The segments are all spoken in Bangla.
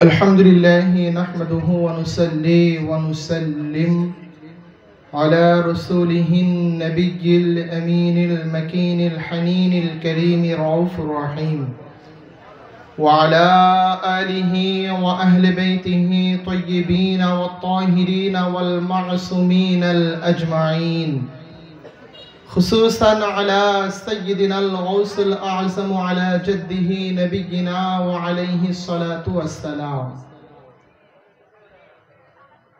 الحمد لله نحمده ونصلي ونسلم على رسوله النبي الأمين المكين الحنين الكريم الرؤوف الرحيم وعلى آله وأهل بيته طيبين والطاهرين والمعصومين الأجمعين خصوصا على سيدنا الغوث الأعظم على جده نبينا وعليه الصلاة والسلام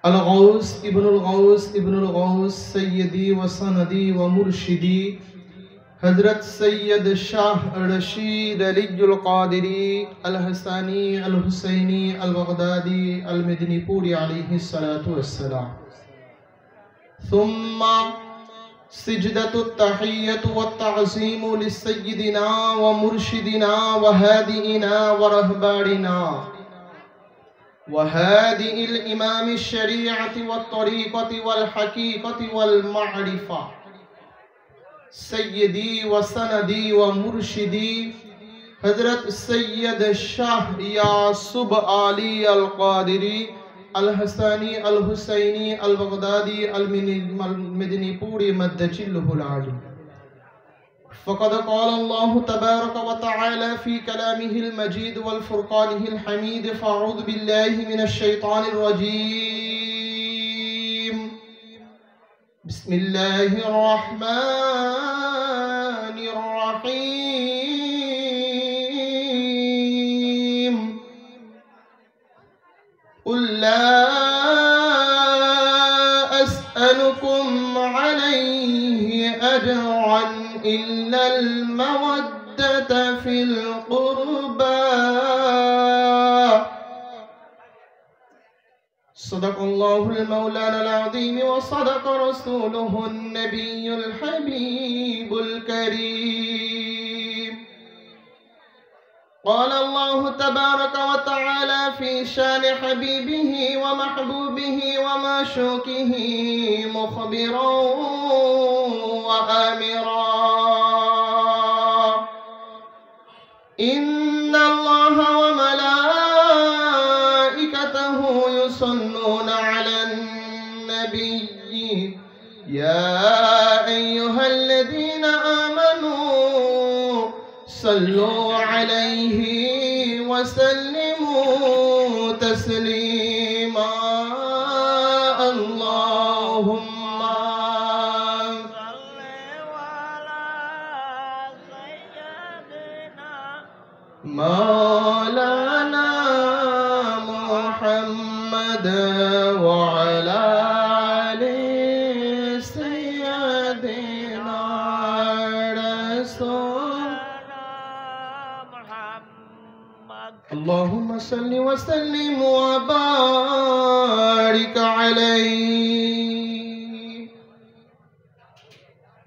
الغوث ابن الغوث سيدي وسندي ومرشدي حضرت سید شاہ رشید علی القادری الحسانی الحسینی البغدادی المدنی پوری علیہ الصلاة والسلام ثم سجدة التحية والتعظيم لسيدنا ومرشدنا وهادئنا ورهباننا وهادئ الإمام الشريعة والطريقة والحقيقة والمعرفة سيدي وسندي ومرشدي حضرت سید شاہ یاسب علی القادری الحسانی الحسینی البغدادی المدنی پوری مدجلہ العالی فقد قال الله تبارك وتعالى في كلامه المجيد والفرقانه الحميد فأعوذ بالله من الشيطان الرجيم بسم الله الرحمن الرحيم قل لا أسألكم عليه أجرا إلا المودة في القربى صدق الله المولانا العظيم وصدق رسوله النبي الحبيب الكريم قال الله تبارك وتعالى في شان حبيبه ومحبوبه ومعشوقه مخبرا وآمرا إن الله وملائكته يصلون على النبي يا أيها الذين آمنوا صلوا عليه وسلموا تسليما اللهم مولانا محمد وعلى آل سيدنا رسول اللهم صل وسلم وبارك عليه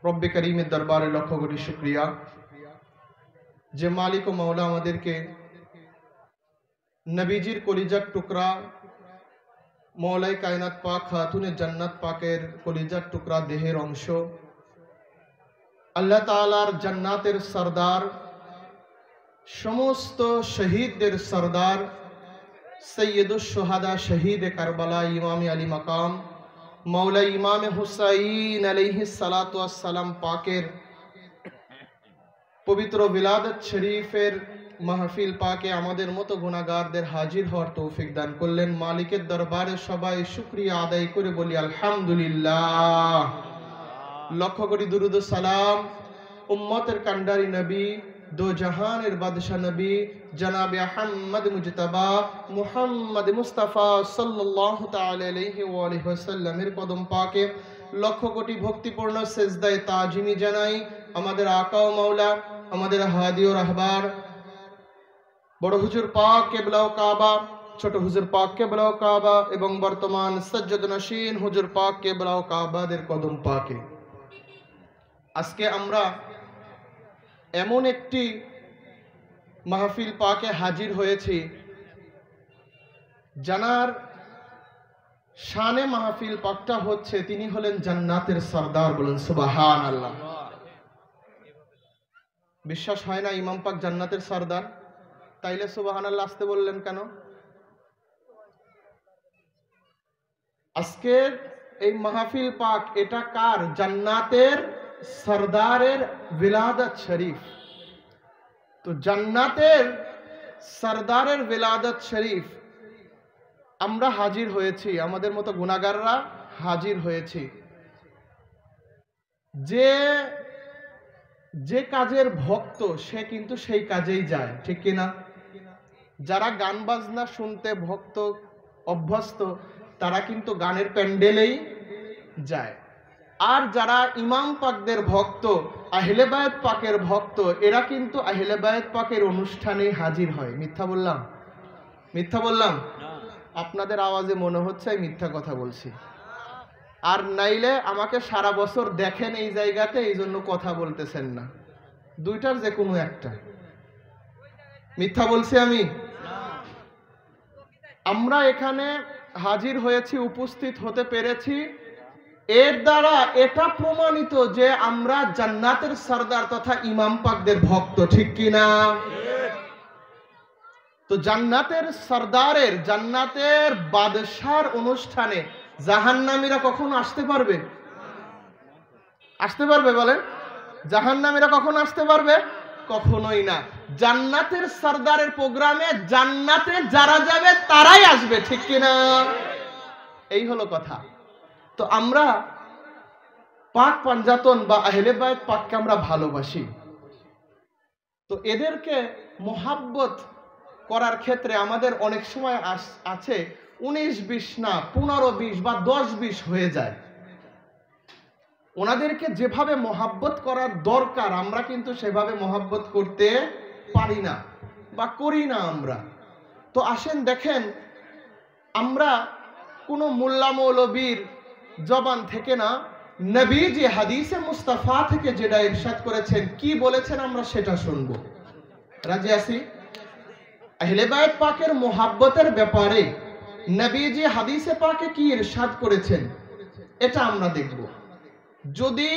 رب করিমের দরবারে লক্ষ কোটি শুকরিয়া যে মালিক ও মওলা আমাদেরকে নবীজির কলিজার টুকরা মওলাই কায়নাত পাক খাতুনে জান্নাত পাকের কলিজার টুকরা দেহের অংশ আল্লাহ তাআলার জান্নাতের সরদার সমস্ত শহীদদের সরদার সৈয়দুশ শুহাদা শহীদ কারবালা ইমাম আলী মাকাম মওলা ইমাম হুসাইন আলাইহিস সালাতু ওয়াস সালাম পাকের পবিত্র বিলাদত শরীফের মাহফিল পাকে আমাদের মতো গুনাহগারদের হাজির হওয়ার তৌফিক দান করলেন মালিকের দরবারে সবাই শুকরিয়া আদায় করে বলি আলহামদুলিল্লাহ লক্ষ কোটি দুরুদ ও সালাম উম্মতের কান্ডারি নবী দো জাহানের বাদশা নবী জনাবে আহমদ মুজতবা মুহাম্মদ মুস্তাফা সাল্লাল্লাহু তাআলা আলাইহি ওয়া আলিহি ওয়াসাল্লামের কদম পাকে লক্ষ কোটি ভক্তিপূর্ণ সেজদায়ে তাজিমি জানাই আমাদের আকা ও মাওলা আমাদের হাদি ও রাহবার বড় হুজুর পাক কিবলা ও কাবা ছোট হুজুর পাক কিবলা ও কাবা এবং বর্তমান সজ্জদ নশীন হুজুর পাক কিবলা ও কাবাদের কদম পাকে আজকে আমরা এমন একটি মাহফিল পাকে হাজির হয়েছি জানার শানে মাহফিল পাকটা হচ্ছে তিনি হলেন জান্নাতের সরদার বলেন সুবহানাল্লাহ বিশ্বাস হয় না ইমাম পাক জান্নাতের সরদার তাইলে সুবহানাল্লাহ আসতে বললেন কেন আজকের এই মাহফিল পাক এটা কার? জান্নাতের সরদারের বিলাদত শরীফ। তো জান্নাতের সরদারের বিলাদত শরীফ আমরা হাজির হয়েছি, আমাদের মতো গুনাহগাররা হাজির হয়েছি। যে কাজের ভক্ত সে কিন্তু সেই কাজেই যায়, ঠিক কিনা? যারা গান বাজনা শুনতে ভক্ত অভ্যস্ত তারা কিন্তু গানের প্যান্ডেলেই যায়। আর যারা ইমাম পাকদের ভক্ত, আহলে বায়াত পাকের ভক্ত, এরা কিন্তু আহলে বায়াত পাকের অনুষ্ঠানে হাজির হয়। মিথ্যা বললাম? মিথ্যা বললাম? আপনাদের আওয়াজে মনে হচ্ছে আমি মিথ্যা কথা বলছি। আর নাইলে আমাকে সারা বছর দেখেন এই জায়গাতে, এই জন্য কথা বলতেছেন না। দুইটার যে কোনো একটা। মিথ্যা বলছি আমি? আমরা এখানে হাজির হয়েছি, উপস্থিত হতে পেরেছি, এর দ্বারা এটা প্রমাণিত যে আমরা জান্নাতের সরদার তথা ইমাম পাকদের ভক্ত, ঠিক কিনা? তো জান্নাতের সরদারের, জান্নাতের বাদশার অনুষ্ঠানে জাহান্নামীরা কখনো আসতে পারবে? আসতে পারবে বলেন? জাহান্নামীরা কখনো আসতে পারবে? কখনোই না। জান্নাতের সরদারের প্রোগ্রামে জান্নাতে যারা যাবে তারাই আসবে, ঠিক কিনা? এই হলো কথা। তো আমরা পাক পাঞ্জাতন বা আহলে বায়াত পাককে আমরা ভালোবাসি। তো এদেরকে মোহাব্বত করার ক্ষেত্রে আমাদের অনেক সময় আছে 19-20 না 15-20 বা 10-20 হয়ে যায়। ওনাদেরকে যেভাবে মোহাব্বত করার দরকার আমরা কিন্তু সেভাবে মোহাব্বত করতে পারি না বা করি না আমরা। তো আসেন দেখেন, আমরা কোনো মোল্লা মৌলবীর জবান থেকে না, নবীজি হাদিসে মুস্তাফা থেকে যেটা ইরশাদ করেছেন, কি বলেছেন আমরা সেটা শুনবো। রাজি আছি? আহলে বায়াত পাকের মোহাব্বতের ব্যাপারে নবীজি হাদিসে পাকে কি ইরশাদ করেছেন এটা আমরা দেখব। যদি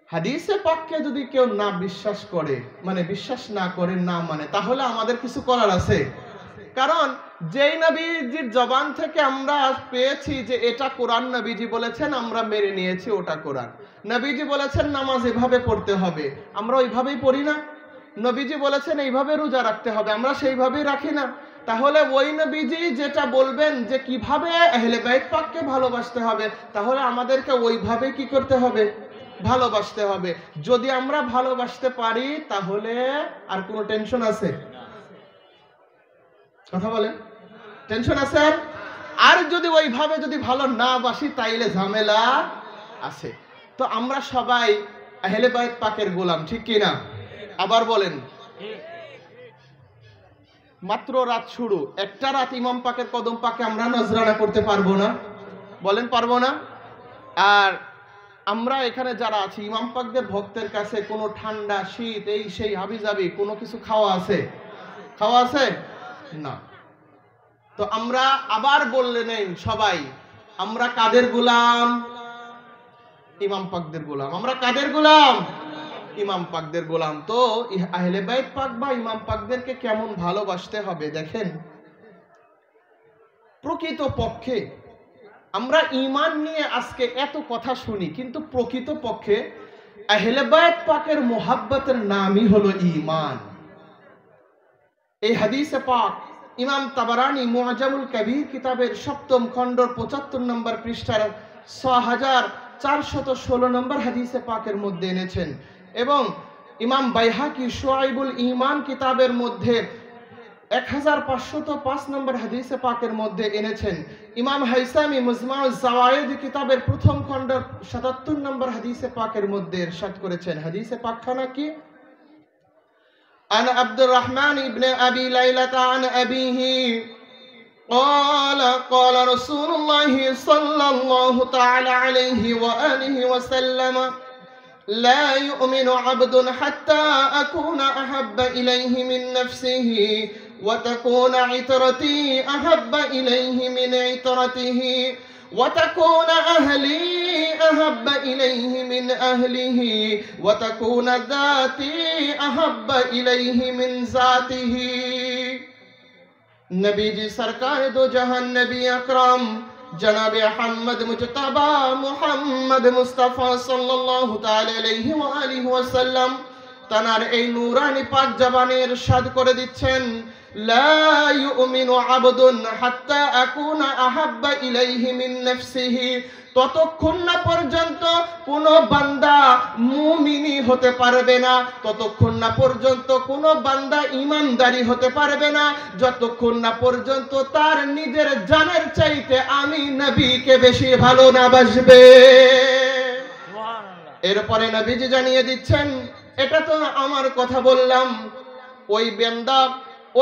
হাদিসে পাককে যদি কেউ না বিশ্বাস করে, মানে বিশ্বাস না করে, না মানে, তাহলে আমাদের কিছু করার আছে। কারণ যেই নবীজির জবান থেকে আমরা পেয়েছি যে এটা কোরআন নবীজি বলেছেন, আমরা মেনে নিয়েছি ওটা কোরআন। নবীজি বলেছেন নামাজ এভাবে পড়তে হবে, আমরা ওইভাবেই পড়ি না। নবীজি বলেছেন এইভাবে রোজা রাখতে হবে, আমরা সেইভাবেই রাখি না। তাহলে ওই নবীজি যেটা বলবেন যে কিভাবে আহলে বায়াত পাককে ভালোবাসতে হবে, তাহলে আমাদেরকে ওইভাবে কি করতে হবে? ভালোবাসতে হবে। যদি আমরা ভালোবাসতে পারি তাহলে আর কোনো টেনশন আছে? কথা বলেন, টেনশন আছে? আর যদি ওইভাবে যদি ভালো না বাসি তাইলে ঝামেলা আছে। তো আমরা সবাই আহলে বায়াত পাকের গোলাম, ঠিক কিনা? আবার বলেন, মাত্র রাত শুরু, একটা রাত ইমাম পাকের কদম পাকে আমরা নজরানা করতে পারবো না? বলেন পারবো না? আর আমরা এখানে যারা আছি ইমাম পাকদের ভক্তের কাছে কোনো ঠান্ডা শীত এই সেই হাবিজাবি কোনো কিছু খাওয়া আছে? খাওয়া আছে না। তো আমরা আবার বললে নেই সবাই, আমরা কাদের গোলাম? ইমাম পাকদের গোলাম। আমরা কাদের গোলাম? ইমাম পাকদের গোলাম। তো আহলে বায়াত পাক বা ইমাম পাকদেরকে কেমন ভালোবাসতে হবে দেখেন। প্রকৃত পক্ষে আমরা ঈমান নিয়ে আজকে এত কথা শুনি, কিন্তু প্রকৃত পক্ষে আহলে বায়াত পাকের মোহাব্বতের নামই হলো ঈমান। এই হাদিসে পাক ইমাম তাবারানী মুআজামুল কবির কিতাবের 7ম খণ্ডের 75 নম্বর পৃষ্ঠার 6416 নম্বর হাদিসে পাকের মধ্যে এনেছেন, এবং ইমাম বাইহাকি শুআইবুল ঈমান কিতাবের মধ্যে 1505 নম্বর হাদিসে পাকের মধ্যে এনেছেন। ইমাম হাইসামি মুজমাউজ জাওয়ায়েদ কিতাবের 1ম খণ্ডের 77 নম্বর হাদিসে পাকের মধ্যে ইরশাদ করেছেন। হাদিসে পাকখানা কি? عن عبد الرحمن بن أبي ليلى عن أبيه قال رسول الله صلى الله تعالى عليه وآله وسلم لا يؤمن عبد حتى أكون أحب إليه من نفسه وتكون عترتي أحب إليه من عترته وتكون أهلي أحب إليه من أهله وتكون ذاتي أحب إليه من ذاته। नबी जी सरकार दो जहान नबी अकरम জনাবে আহমদ মুজতবা মুহাম্মদ মুস্তাফা সাল্লাল্লাহু তাআলা আলাইহি ওয়া আলিহি ওয়াসাল্লাম তানার এই নূরানি পাক জবানে ইরশাদ করে দিচ্ছেন, লা ইউমিনু আবদুন হাত্তা আকুনা আহাব্বা ইলাইহি মিন নাফসিহি। ততক্ষণ না পর্যন্ত কোন বান্দা মুমিনি হতে পারবে না, ততক্ষণ না পর্যন্ত কোন বান্দা ঈমানদারি হতে পারবে না, যতক্ষণ না পর্যন্ত তার নিজের জানের চাইতে আমি নবীকে বেশি ভালো না বাসবে। এরপরে নবীজি জানিয়ে দিচ্ছেন, এটা তো আমার কথা বললাম, ওই বান্দা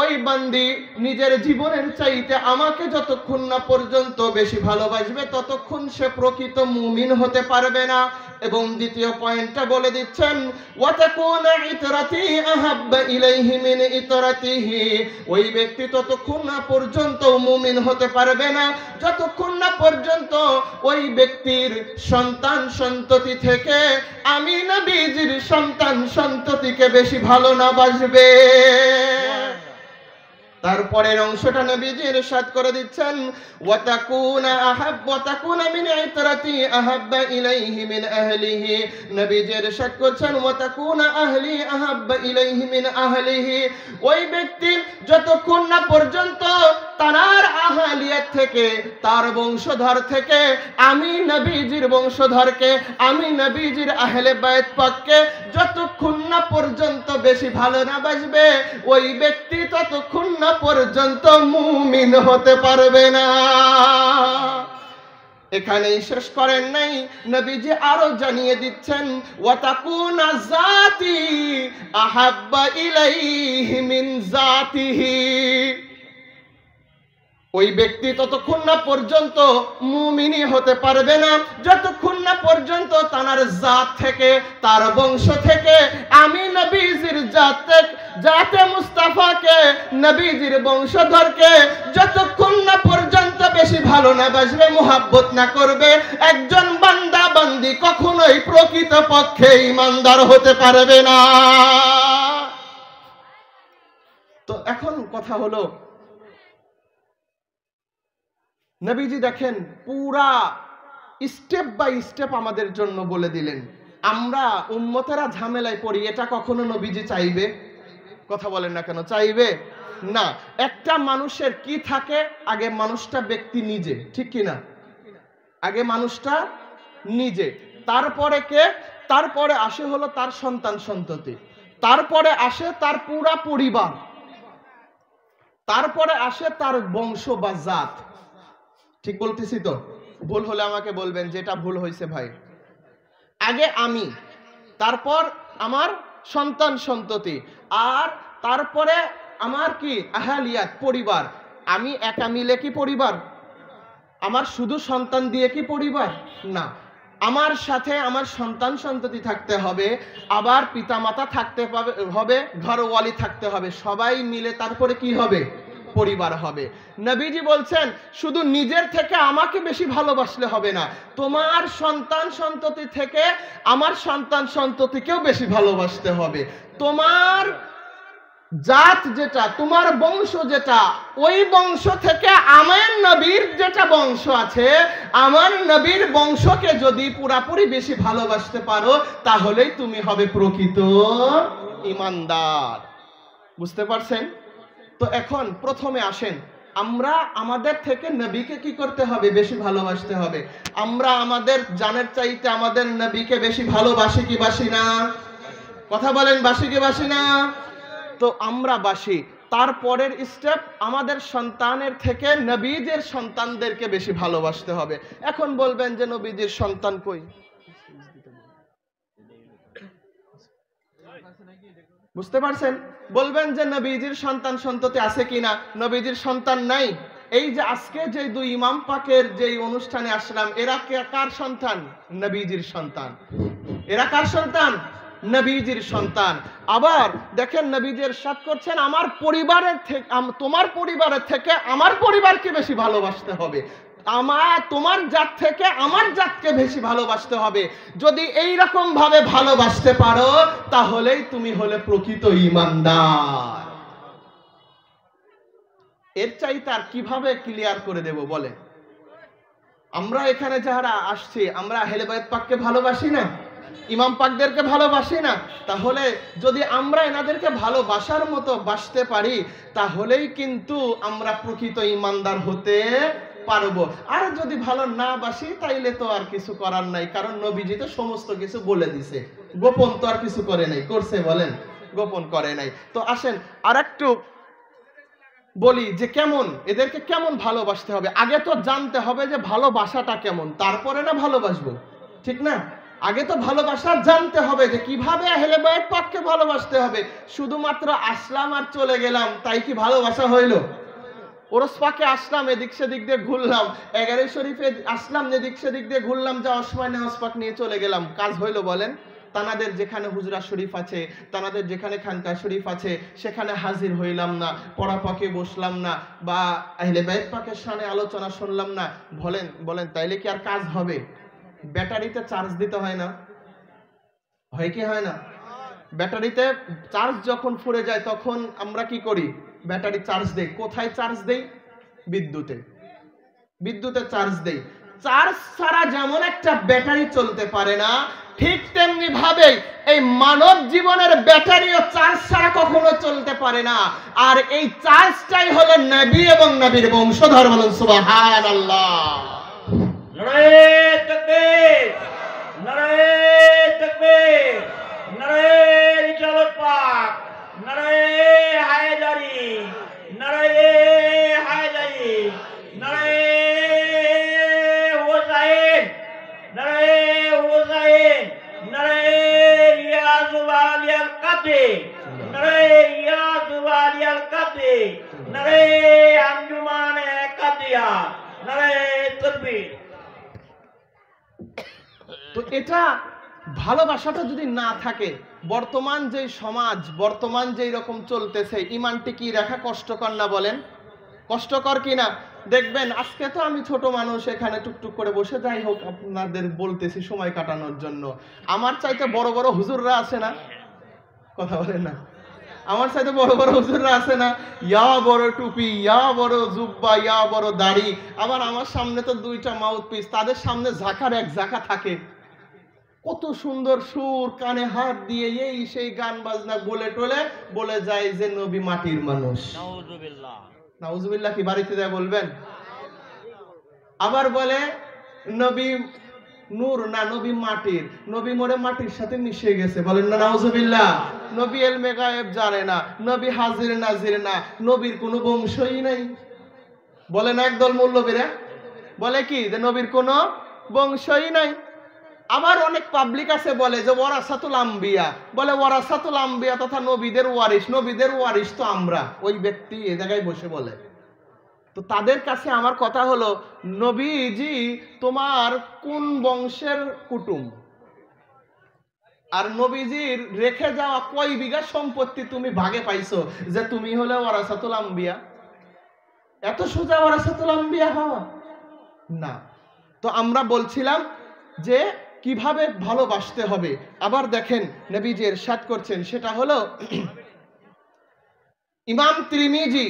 ওই বান্দি নিজের জীবনের চাইতে আমাকে যতক্ষণ না পর্যন্ত বেশি ভালোবাসবে ততক্ষণ সে প্রকৃত মুমিন হতে পারবে না। এবং দ্বিতীয় পয়েন্টটা বলে দিচ্ছেন, ওয়াতাকুনা ইতরাতি আহাব্বা ইলাইহি মিন ইতরাতিহি। ওই ব্যক্তি ততক্ষণ না পর্যন্ত মুমিন হতে পারবে না যতক্ষণ না পর্যন্ত ওই ব্যক্তির সন্তান সন্ততি থেকে আমি নবীজির সন্তান সন্ততিকে বেশি ভালো না বাসবে। তারপরের অংশটা নবীজি ইরশাদ করে দিচ্ছেন, ওয়াতাকুনা মিন ইতরাতি আহাব্বা ইলাইহি মিন আহলিহি। নবীজি ইরশাদ করছেন, ওয়াতাকুনা আহলি আহাব্বা ইলাইহি মিন আহলিহি। ওই ব্যক্তি যতক্ষণ না পর্যন্ত তার আহলিয়ত থেকে, তার বংশধর থেকে আমি নবীজির বংশধরকে, আমি নবীজির আহলে বাইত পাককে যতক্ষণ না পর্যন্ত বেশি ভালো না বাসবে ওই ব্যক্তি ততক্ষণ না পর্যন্ত মুমিন হতে পারবে না। এখানেই শেষ করেন নাই, নবীজি আরো জানিয়ে দিচ্ছেন, ওয়াতাকুনা যাতি আহাব্বা ইলাইহি মিন যাতিহি। ওই ব্যক্তি ততক্ষণ না পর্যন্ত মুমিনি হতে পারবে না যতক্ষণ না পর্যন্ত তার জাত থেকে, তার বংশ থেকে আমি নবীজির জাতে মুস্তাফাকে, নবীজির বংশধরকে যতক্ষণ না পর্যন্ত বেশি ভালো না বাসবে, মুহাব্বত না করবে, একজন বান্দা বান্দি কখনোই প্রকৃত পক্ষে ঈমানদার হতে পারবে না। তো এখন কথা হলো, নবীজি দেখেন পুরা স্টেপ বাই স্টেপ আমাদের জন্য বলে দিলেন। আমরা উম্মতেরা ঝামেলায় পড়ি, এটা কখনো নবীজি চাইবে? কথা বলেন না কেন, চাইবে না। একটা মানুষের কি থাকে, আগে মানুষটা ব্যক্তি নিজে, ঠিক কিনা? আগে মানুষটা নিজে, তারপরে কে, তারপরে আসে হলো তার সন্তান সন্ততি, তারপরে আসে তার পুরা পরিবার, তারপরে আসে তার বংশ বা জাত। ঠিক বলতেছি তো? ভুল হলে আমাকে বলবেন যেটা ভুল হয়েছে ভাই। আগে আমি, তারপর আমার সন্তান সন্ততি, আর তারপরে আমার কি আহলিয়াত, পরিবার। আমি একা মিলে কি পরিবার? আমার শুধু সন্তান দিয়ে কি পরিবার? না, আমার সাথে আমার সন্তান সন্ততি থাকতে হবে, আবার পিতামাতা থাকতে হবে, ঘরওয়ালি থাকতে হবে, সবাই মিলে তারপরে কি হবে? পরিবার হবে। নবীজি বলছেন শুধু নিজের থেকে আমাকে বেশি ভালোবাসলে হবে না, তোমার সন্তান সন্ততি থেকে আমার সন্তান সন্ততিকেও বেশি ভালোবাসতে হবে। তোমার জাত যেটা, তোমার বংশ যেটা, ওই বংশ থেকে আমার নবীর যেটা বংশ আছে, আমার নবীর বংশকে যদি পুরাপুরি বেশি ভালোবাসতে পারো তাহলেই তুমি হবে প্রকৃত ঈমানদার। বুঝতে পারছেন? তো এখন প্রথমে আসেন, আমরা আমাদের থেকে নবীকে কি করতে হবে? বেশি ভালোবাসতে হবে। আমরা আমাদের জানের চাইতে আমাদের নবীকে বেশি ভালোবাসি কি বাসি না? কথা বলেন, বাসি কি বাসি না? তো আমরা বাসি। তারপরের স্টেপ, আমাদের সন্তানের থেকে নবীদের সন্তানদেরকে বেশি ভালোবাসতে হবে। এখন বলবেন যে নবীদের সন্তান কই? বুঝতে পারছেন? বলবেন যে নবীজির সন্তান সন্ততি আছে কিনা? নবীজির সন্তান নাই। এই যে আজকে যে দুই ইমাম পাকের যে অনুষ্ঠানে আসলাম, এরা কার সন্তান? নবীজির সন্তান। এরা কার সন্তান? নবীজির সন্তান। আবার দেখেন নবীজি ইরশাদ করছেন, আমার পরিবারের থেকে, তোমার পরিবারের থেকে আমার পরিবারকে বেশি ভালোবাসতে হবে, তোমার জাত থেকে আমার জাতকে বেশি ভালোবাসতে হবে। যদি এই রকম ভাবে ভালোবাসতে পারো তাহলেই তুমি হলে প্রকৃত ঈমানদার। এর চাইতে আর কিভাবে ক্লিয়ার করে দেব বলে? আমরা এখানে যারা আসছি আমরা আহলে বাইত পাককে ভালোবাসি না, ইমাম পাকদেরকে ভালোবাসি না? তাহলে যদি আমরা এনাদেরকে ভালোবাসার মতো বাসতে পারি তাহলেই কিন্তু আমরা প্রকৃত ইমানদার হতে পারবো। আর যদি ভালো না বাসি তাইলে তো আর কিছু করার নাই, কারণ নবীজি তো সমস্ত কিছু বলে দিছে, গোপন তো আর কিছু করে নাই। করছে বলেন? গোপন করে নাই। তো আসেন আর একটু বলি যে কেমন এদেরকে কেমন ভালোবাসতে হবে। আগে তো জানতে হবে যে ভালোবাসাটা কেমন, তারপরে না ভালোবাসবো, ঠিক না? আগে তো ভালোবাসা জানতে হবে যে কিভাবে আহলে বাইত পাককে ভালোবাসতে হবে। শুধুমাত্র আসলাম আর চলে গেলাম তাই কি ভালোবাসা হইল? ওরস পাকে আসলাম, এদিক সেদিক দিয়ে ঘুরলাম, এগারে শরীফে আসলাম, এদিক সেদিক দিয়ে ঘুরলাম, যাওয়ার সময় নেওয়াজ পাক নিয়ে চলে গেলাম, কাজ হইল বলেন? তানাদের যেখানে হুজরা শরীফ আছে, তানাদের যেখানে খানকা শরীফ আছে সেখানে হাজির হইলাম না, পড়া পাকে বসলাম না, বা আহলে বাইত পাকের সামনে আলোচনা শুনলাম না, বলেন বলেন তাইলে কি আর কাজ হবে? ব্যাটারিতে চার্জ দিতে হয় না? হয় কি হয় না? ব্যাটারিতে চার্জ যখন ফুরে যায় তখন আমরা কি করি? ব্যাটারি চার্জ দেই। কোথায় চার্জ দেই? বিদ্যুতে। বিদ্যুতে চার্জ দেই। চার্জ ছাড়া যেমন একটা ব্যাটারি চলতে পারে না, ঠিক তেমনি ভাবে এই মানব জীবনের ব্যাটারিও চার্জ ছাড়া কখনো চলতে পারে না। আর এই চার্জটাই হলো নবী এবং নবীর বংশধর। বলুন সুবহানাল্লাহ। নারে তাকবীর, নারে তাকবীর, নারে রিসালাত পাক, নারে হায়দারি, নারে হায়দারি, নারে হুসাইন, নারে হুসাইন, নারে রিয়াজুল আলিয়াল কাদরি, নারে রিয়াজুল আলিয়াল কাদরি, নারে আঞ্জুমানে কাদিয়া, নারে তাকবীর। তো এটা ভালোবাসাটা যদি না থাকে, বর্তমান যে সমাজ, বর্তমান যেই রকম চলতেছে, ইমানটি কি রাখা কষ্টকর না বলেন? কষ্টকর কিনা? দেখবেন আজকে তো আমি ছোট মানুষ, এখানে টুকটুক করে বসে, যাই হোক আপনাদের বলতেছি সময় কাটানোর জন্য। আমার চাইতে বড় বড় হুজুররা আছে না? কথা বলেন না? আমার সাথে বড় বড় হুজুররা আছে না? ইয়া বড় টুপি, ইয়া বড় জুব্বা, ইয়া বড় দাড়ি। আবার আমার সামনে তো দুইটা মাউথপিস, তাদের সামনে ঝাঁকার এক ঝাঁকা থাকে। কত সুন্দর সুর, কানে হাত দিয়ে এই সেই গান বাজনা বলে টোলে বলে যায় যে নবী মাটির মানুষ। নাউযুবিল্লাহ। নাউযুবিল্লাহ কি বাড়িতে যায় বলবেন? আবার বলে নবী নূর না, নবী মাটির, নবী মরে মাটির সাথে মিশে গেছে। বলেন না নাউযুবিল্লাহ। নবী ইলমে গায়েব জানে না, নবী হাজির নাজির না, নবীর কোনো বংশই নাই। বলে না একদল মৌলবীরা, বলে কি যে নবীর কোনো বংশই নাই। আবার অনেক পাবলিক আছে বলে যে ওয়ারাসাতুল আম্বিয়া, বলে ওয়ারাসাতুল আম্বিয়া তথা নবীদের ওয়ারিস, নবীদের ওয়ারিস তো আমরা। ওই ব্যক্তি এই জায়গায় বসে বলে। তো তাদের কাছে আমার কথা হলো, নবীজি তোমার কোন বংশের কুটুম? আর নবীজির রেখে যাওয়া কয় বিঘা সম্পত্তি তুমি ভাগে পাইছো যে তুমি হলে ওয়ারাসাতুল আম্বিয়া? এত সোজা ওয়ারাসাতুল আম্বিয়া হওয়া না। তো আমরা বলছিলাম যে কিভাবে ভালোবাসতে হবে। আবার দেখেন নবীজি ইরশাদ করছেন, সেটা হলো ইমাম তিরমিজি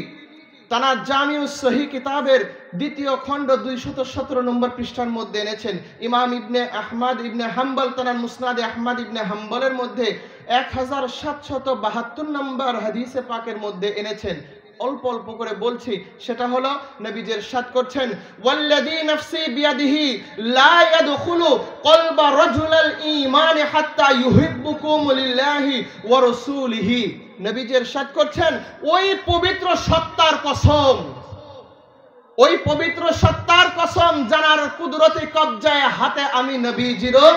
তানার জামিউস সহিহ কিতাবের দ্বিতীয় খণ্ড 217 নম্বর পৃষ্ঠার মধ্যে এনেছেন। ইমাম ইবনে আহমদ ইবনে হাম্বল তানার মুসনাদে আহমদ ইবনে হাম্বলের মধ্যে 1772 নম্বর হাদিসে পাকের মধ্যে এনেছেন। অল্প অল্প করে বলছি। সেটা হলো নবীজি ইরশাদ করছেন, ওয়াল্লাযী নাফসি বিয়াদিহি লা ইয়াদখুলু কলবা রাজুলাল ঈমান হাত্তা ইউহিব্বুকুম লিল্লাহি ওয়া রাসূলিহি। নবীজি ইরশাদ করছেন, ওই পবিত্র সত্তার কসম, ওই পবিত্র সত্তার কসম যার কুদরতি কবজায় হাতে আমি নবীজিরও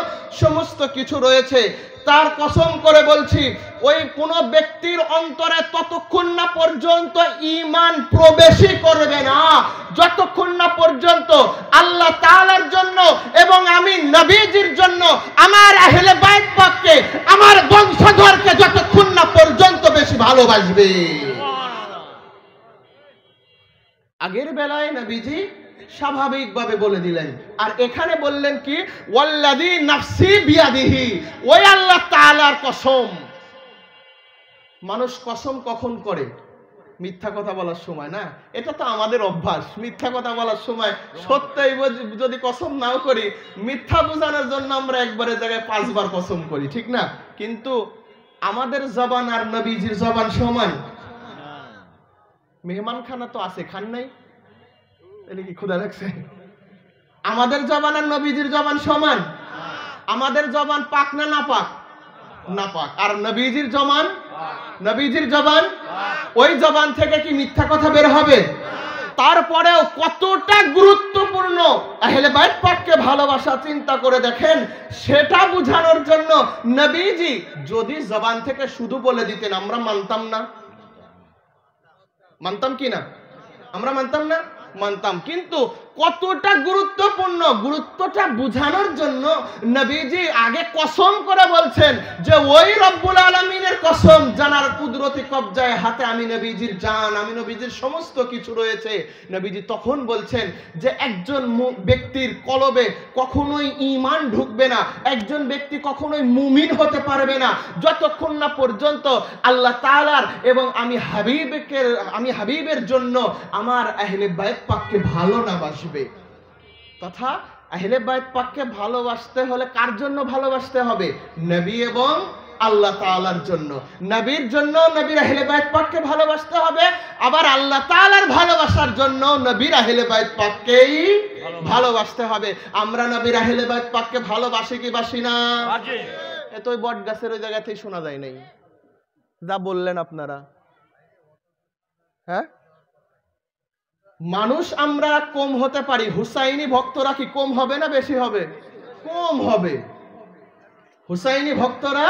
সমস্ত কিছু রয়েছে, তার কসম করে বলছি, ওই কোন ব্যক্তির অন্তরে ততক্ষণ না পর্যন্ত ঈমান প্রবেশই করবে না যতক্ষণ না পর্যন্ত আল্লাহ তাআলার জন্য এবং আমি নবীজির জন্য, আমার আহলে বাইত পাককে, আমার বংশধরকে যতক্ষণ না পর্যন্ত বেশি ভালোবাসবে। আগের বেলায় নবীজি স্বাভাবিকভাবে বলে দিলেন, আর এখানে বললেন কি, ওয়াল্লাযী নাফসি বিয়াদিহি, ওই আল্লাহ তাআলার কসম। মানুষ কসম কখন করে? মিথ্যা কথা বলার সময় না, এটা তো আমাদের অভ্যাস। মিথ্যা কথা বলার সময় সত্যই যদি কসম নাও করি, মিথ্যা বোঝানোর জন্য আমরা একবারের জায়গায় 5 বার কসম করি, ঠিক না? কিন্তু আমাদের জবান আর নবীজির জবান সমান? মেহমান খানা তো আছে, খান নাই? তাহলে কি ক্ষুধা লাগছে? আমাদের জবান আর নবীজির জবান সমান? আমাদের জবান পাক না নাপাক? নাপাক। আর নবীজির জবান, নবীজির জবান, ওই জবান থেকে কি মিথ্যা কথা বের হবে? তারপরেও কতটা গুরুত্বপূর্ণ আহলে বাইত পাককে ভালোবাসা, চিন্তা করে দেখেন। সেটা বোঝানোর জন্য নবীজি যদি জবান থেকে শুধু বলে দিতেন, আমরা মানতাম না? মানতাম কি না? আমরা মানতাম না? মানতাম। কিন্তু কতটা গুরুত্বপূর্ণ, গুরুত্বটা বোঝানোর জন্য নবীজি আগে কসম করে বলছেন যে ওই রব্বুল আলামিনের কসম, জানার কুদরতি কবজায় হাতে আমি নবীজির জান, আমি নবীজির সমস্ত কিছু রয়েছে। নবীজি তখন বলছেন যে একজন ব্যক্তির কলবে কখনোই ঈমান ঢুকবে না, একজন ব্যক্তি কখনোই মুমিন হতে পারবে না যতক্ষণ না পর্যন্ত আল্লাহ তাআলার এবং আমি হাবিবের জন্য আমার আহলে বাইত পাককে ভালো না বাসবে। তথা আহলে বাইত পাককে ভালোবাসতে হলে কার জন্য ভালোবাসতে হবে? নবী এবং আল্লাহ তাআলার জন্য। নবীর জন্য নবীর আহলে বাইত পাককে ভালোবাসতে হবে, আবার আল্লাহ তাআলার ভালোবাসার জন্য নবীর আহলে বাইত পাককেই ভালোবাসতে হবে। আমরা নবীর আহলে বাইত পাককে ভালোবাসি কি বাসি না? এত ওই বট গাছের ওই জায়গা থেকে শোনা যায় নাই যা বললেন আপনারা। হ্যাঁ, মানুষ আমরা কম হতে পারি, হুসাইনি ভক্তরা কি কম হবে না বেশি হবে? কম হবে। হুসাইনি ভক্তরা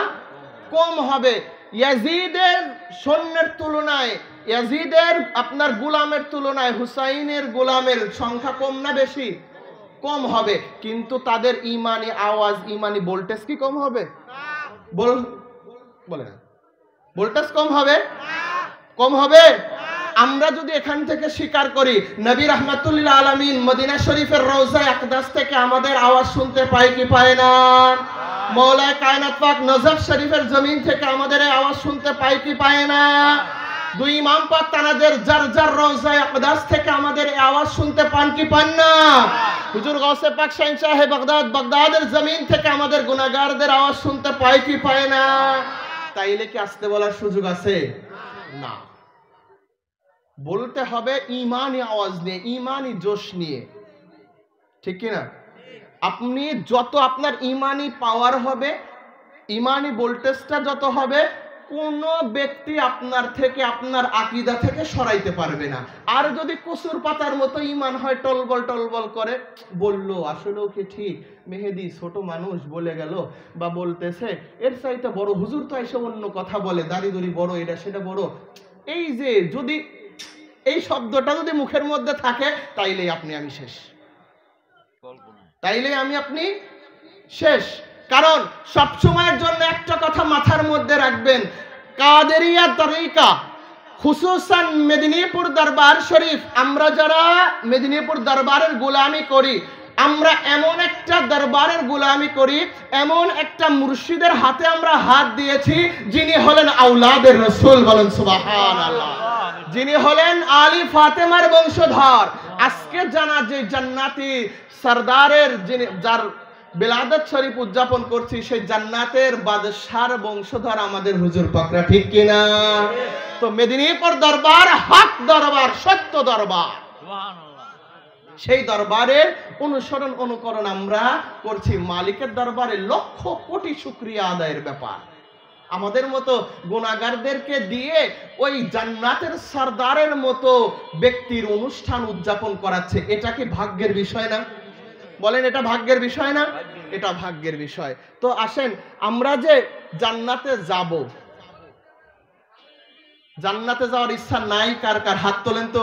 কম হবে। ইয়াজিদের সৈন্যের তুলনায়, ইয়াজিদের আপনার গোলামের তুলনায় হুসাইনের গোলামের সংখ্যা কম না বেশি? কম হবে। কিন্তু তাদের ইমানি আওয়াজ, ইমানি ভোল্টেজ কি কম হবে? বলে না, ভোল্টেজ কম হবে? কম হবে। আমরা যদি এখান থেকে স্বীকার করি নবী রাহমাতুল্লিল আলামিন মদিনা শরীফের রওজায়ে আকদাস থেকে আমাদের আওয়াজ শুনতে পাই কি পায় না? মওলায়ে কায়নাত পাক নজফ শরীফের জমিন থেকে আমাদের আওয়াজ শুনতে পাই কি পায় না? দুই ইমাম পাক তানাদের জারজার রওজায়ে আকদাস থেকে আমাদের আওয়াজ শুনতে পান কি পান না? হুজুর গাউসে পাক শাহিন সাহেব বাগদাদের জমিন থেকে আমাদের গুনাহগারদের আওয়াজ শুনতে পাই কি পায় না? তাইলে কি আসতে বলার সুযোগ আছে? না। বলতে হবে ইমানি আওয়াজ নিয়ে, ইমানি জোশ নিয়ে, ঠিক কিনা? আপনি যত আপনার ইমানি পাওয়ার হবে, ইমানি ভোল্টেজটা যত হবে, কোন ব্যক্তি আপনার থেকে, আপনার আকীদা থেকে সরাইতে পারবে না। আর যদি কসুর পাতার মতো ইমান হয়, টলবল টলবল করে, বললো আসলেও কি ঠিক, মেহেদি ছোট মানুষ বলে গেল বা বলতেছে, এর চাইতে বড় হুজুর তো এসব অন্য কথা বলে, দাড়ি দড়ি বড়, এটা সেটা বড়, এই যে যদি এই শব্দটা যদি মুখের মধ্যে থাকে, তাইলেই আপনি আমি শেষ, তাইলেই আমি আপনি শেষ। কারণ সব সময়ের জন্য একটা কথা মাথার মধ্যে রাখবেন, কাদেরিয়া তরিকা, খুসুসান মেদিনীপুর দরবার শরীফ, আমরা যারা মেদিনীপুর দরবারের গোলামি করি, আমরা এমন একটা দরবারের গোলামি করি, এমন একটা মুর্শিদের হাতে আমরা হাত দিয়েছি যিনি হলেন আওলাদের রাসূল, বলেন সুবহানাল্লাহ, যিনি হলেন আলী ফাতেমার বংশধর। আজকে জানা যে জান্নাতি সরদারের, যিনি যার বিলাদত শরীফ উদযাপন করছি, সেই জান্নাতের বাদশার বংশধর আমাদের হুজুর পাকরা, ঠিক কিনা? তো মেদিনীপুর দরবার হক দরবার, সত্য দরবার, সেই দরবারের অনুসরণ অনুকরণ আমরা করছি। মালিকের দরবারে লক্ষ কোটি শুকরিয়া আদায়ের ব্যাপার। আমাদের মতো গুনাহগারদেরকে দিয়ে ওই জান্নাতের সরদারের মতো ব্যক্তির অনুষ্ঠান উদযাপন করাচ্ছে, এটা কি ভাগ্যের বিষয় না? বলেন, এটা ভাগ্যের বিষয় না? এটা ভাগ্যের বিষয়। তো আসেন, আমরা যে জান্নাতে যাব, জান্নাতে যাওয়ার ইচ্ছা নাই কার কার? হাত তোলেন তো।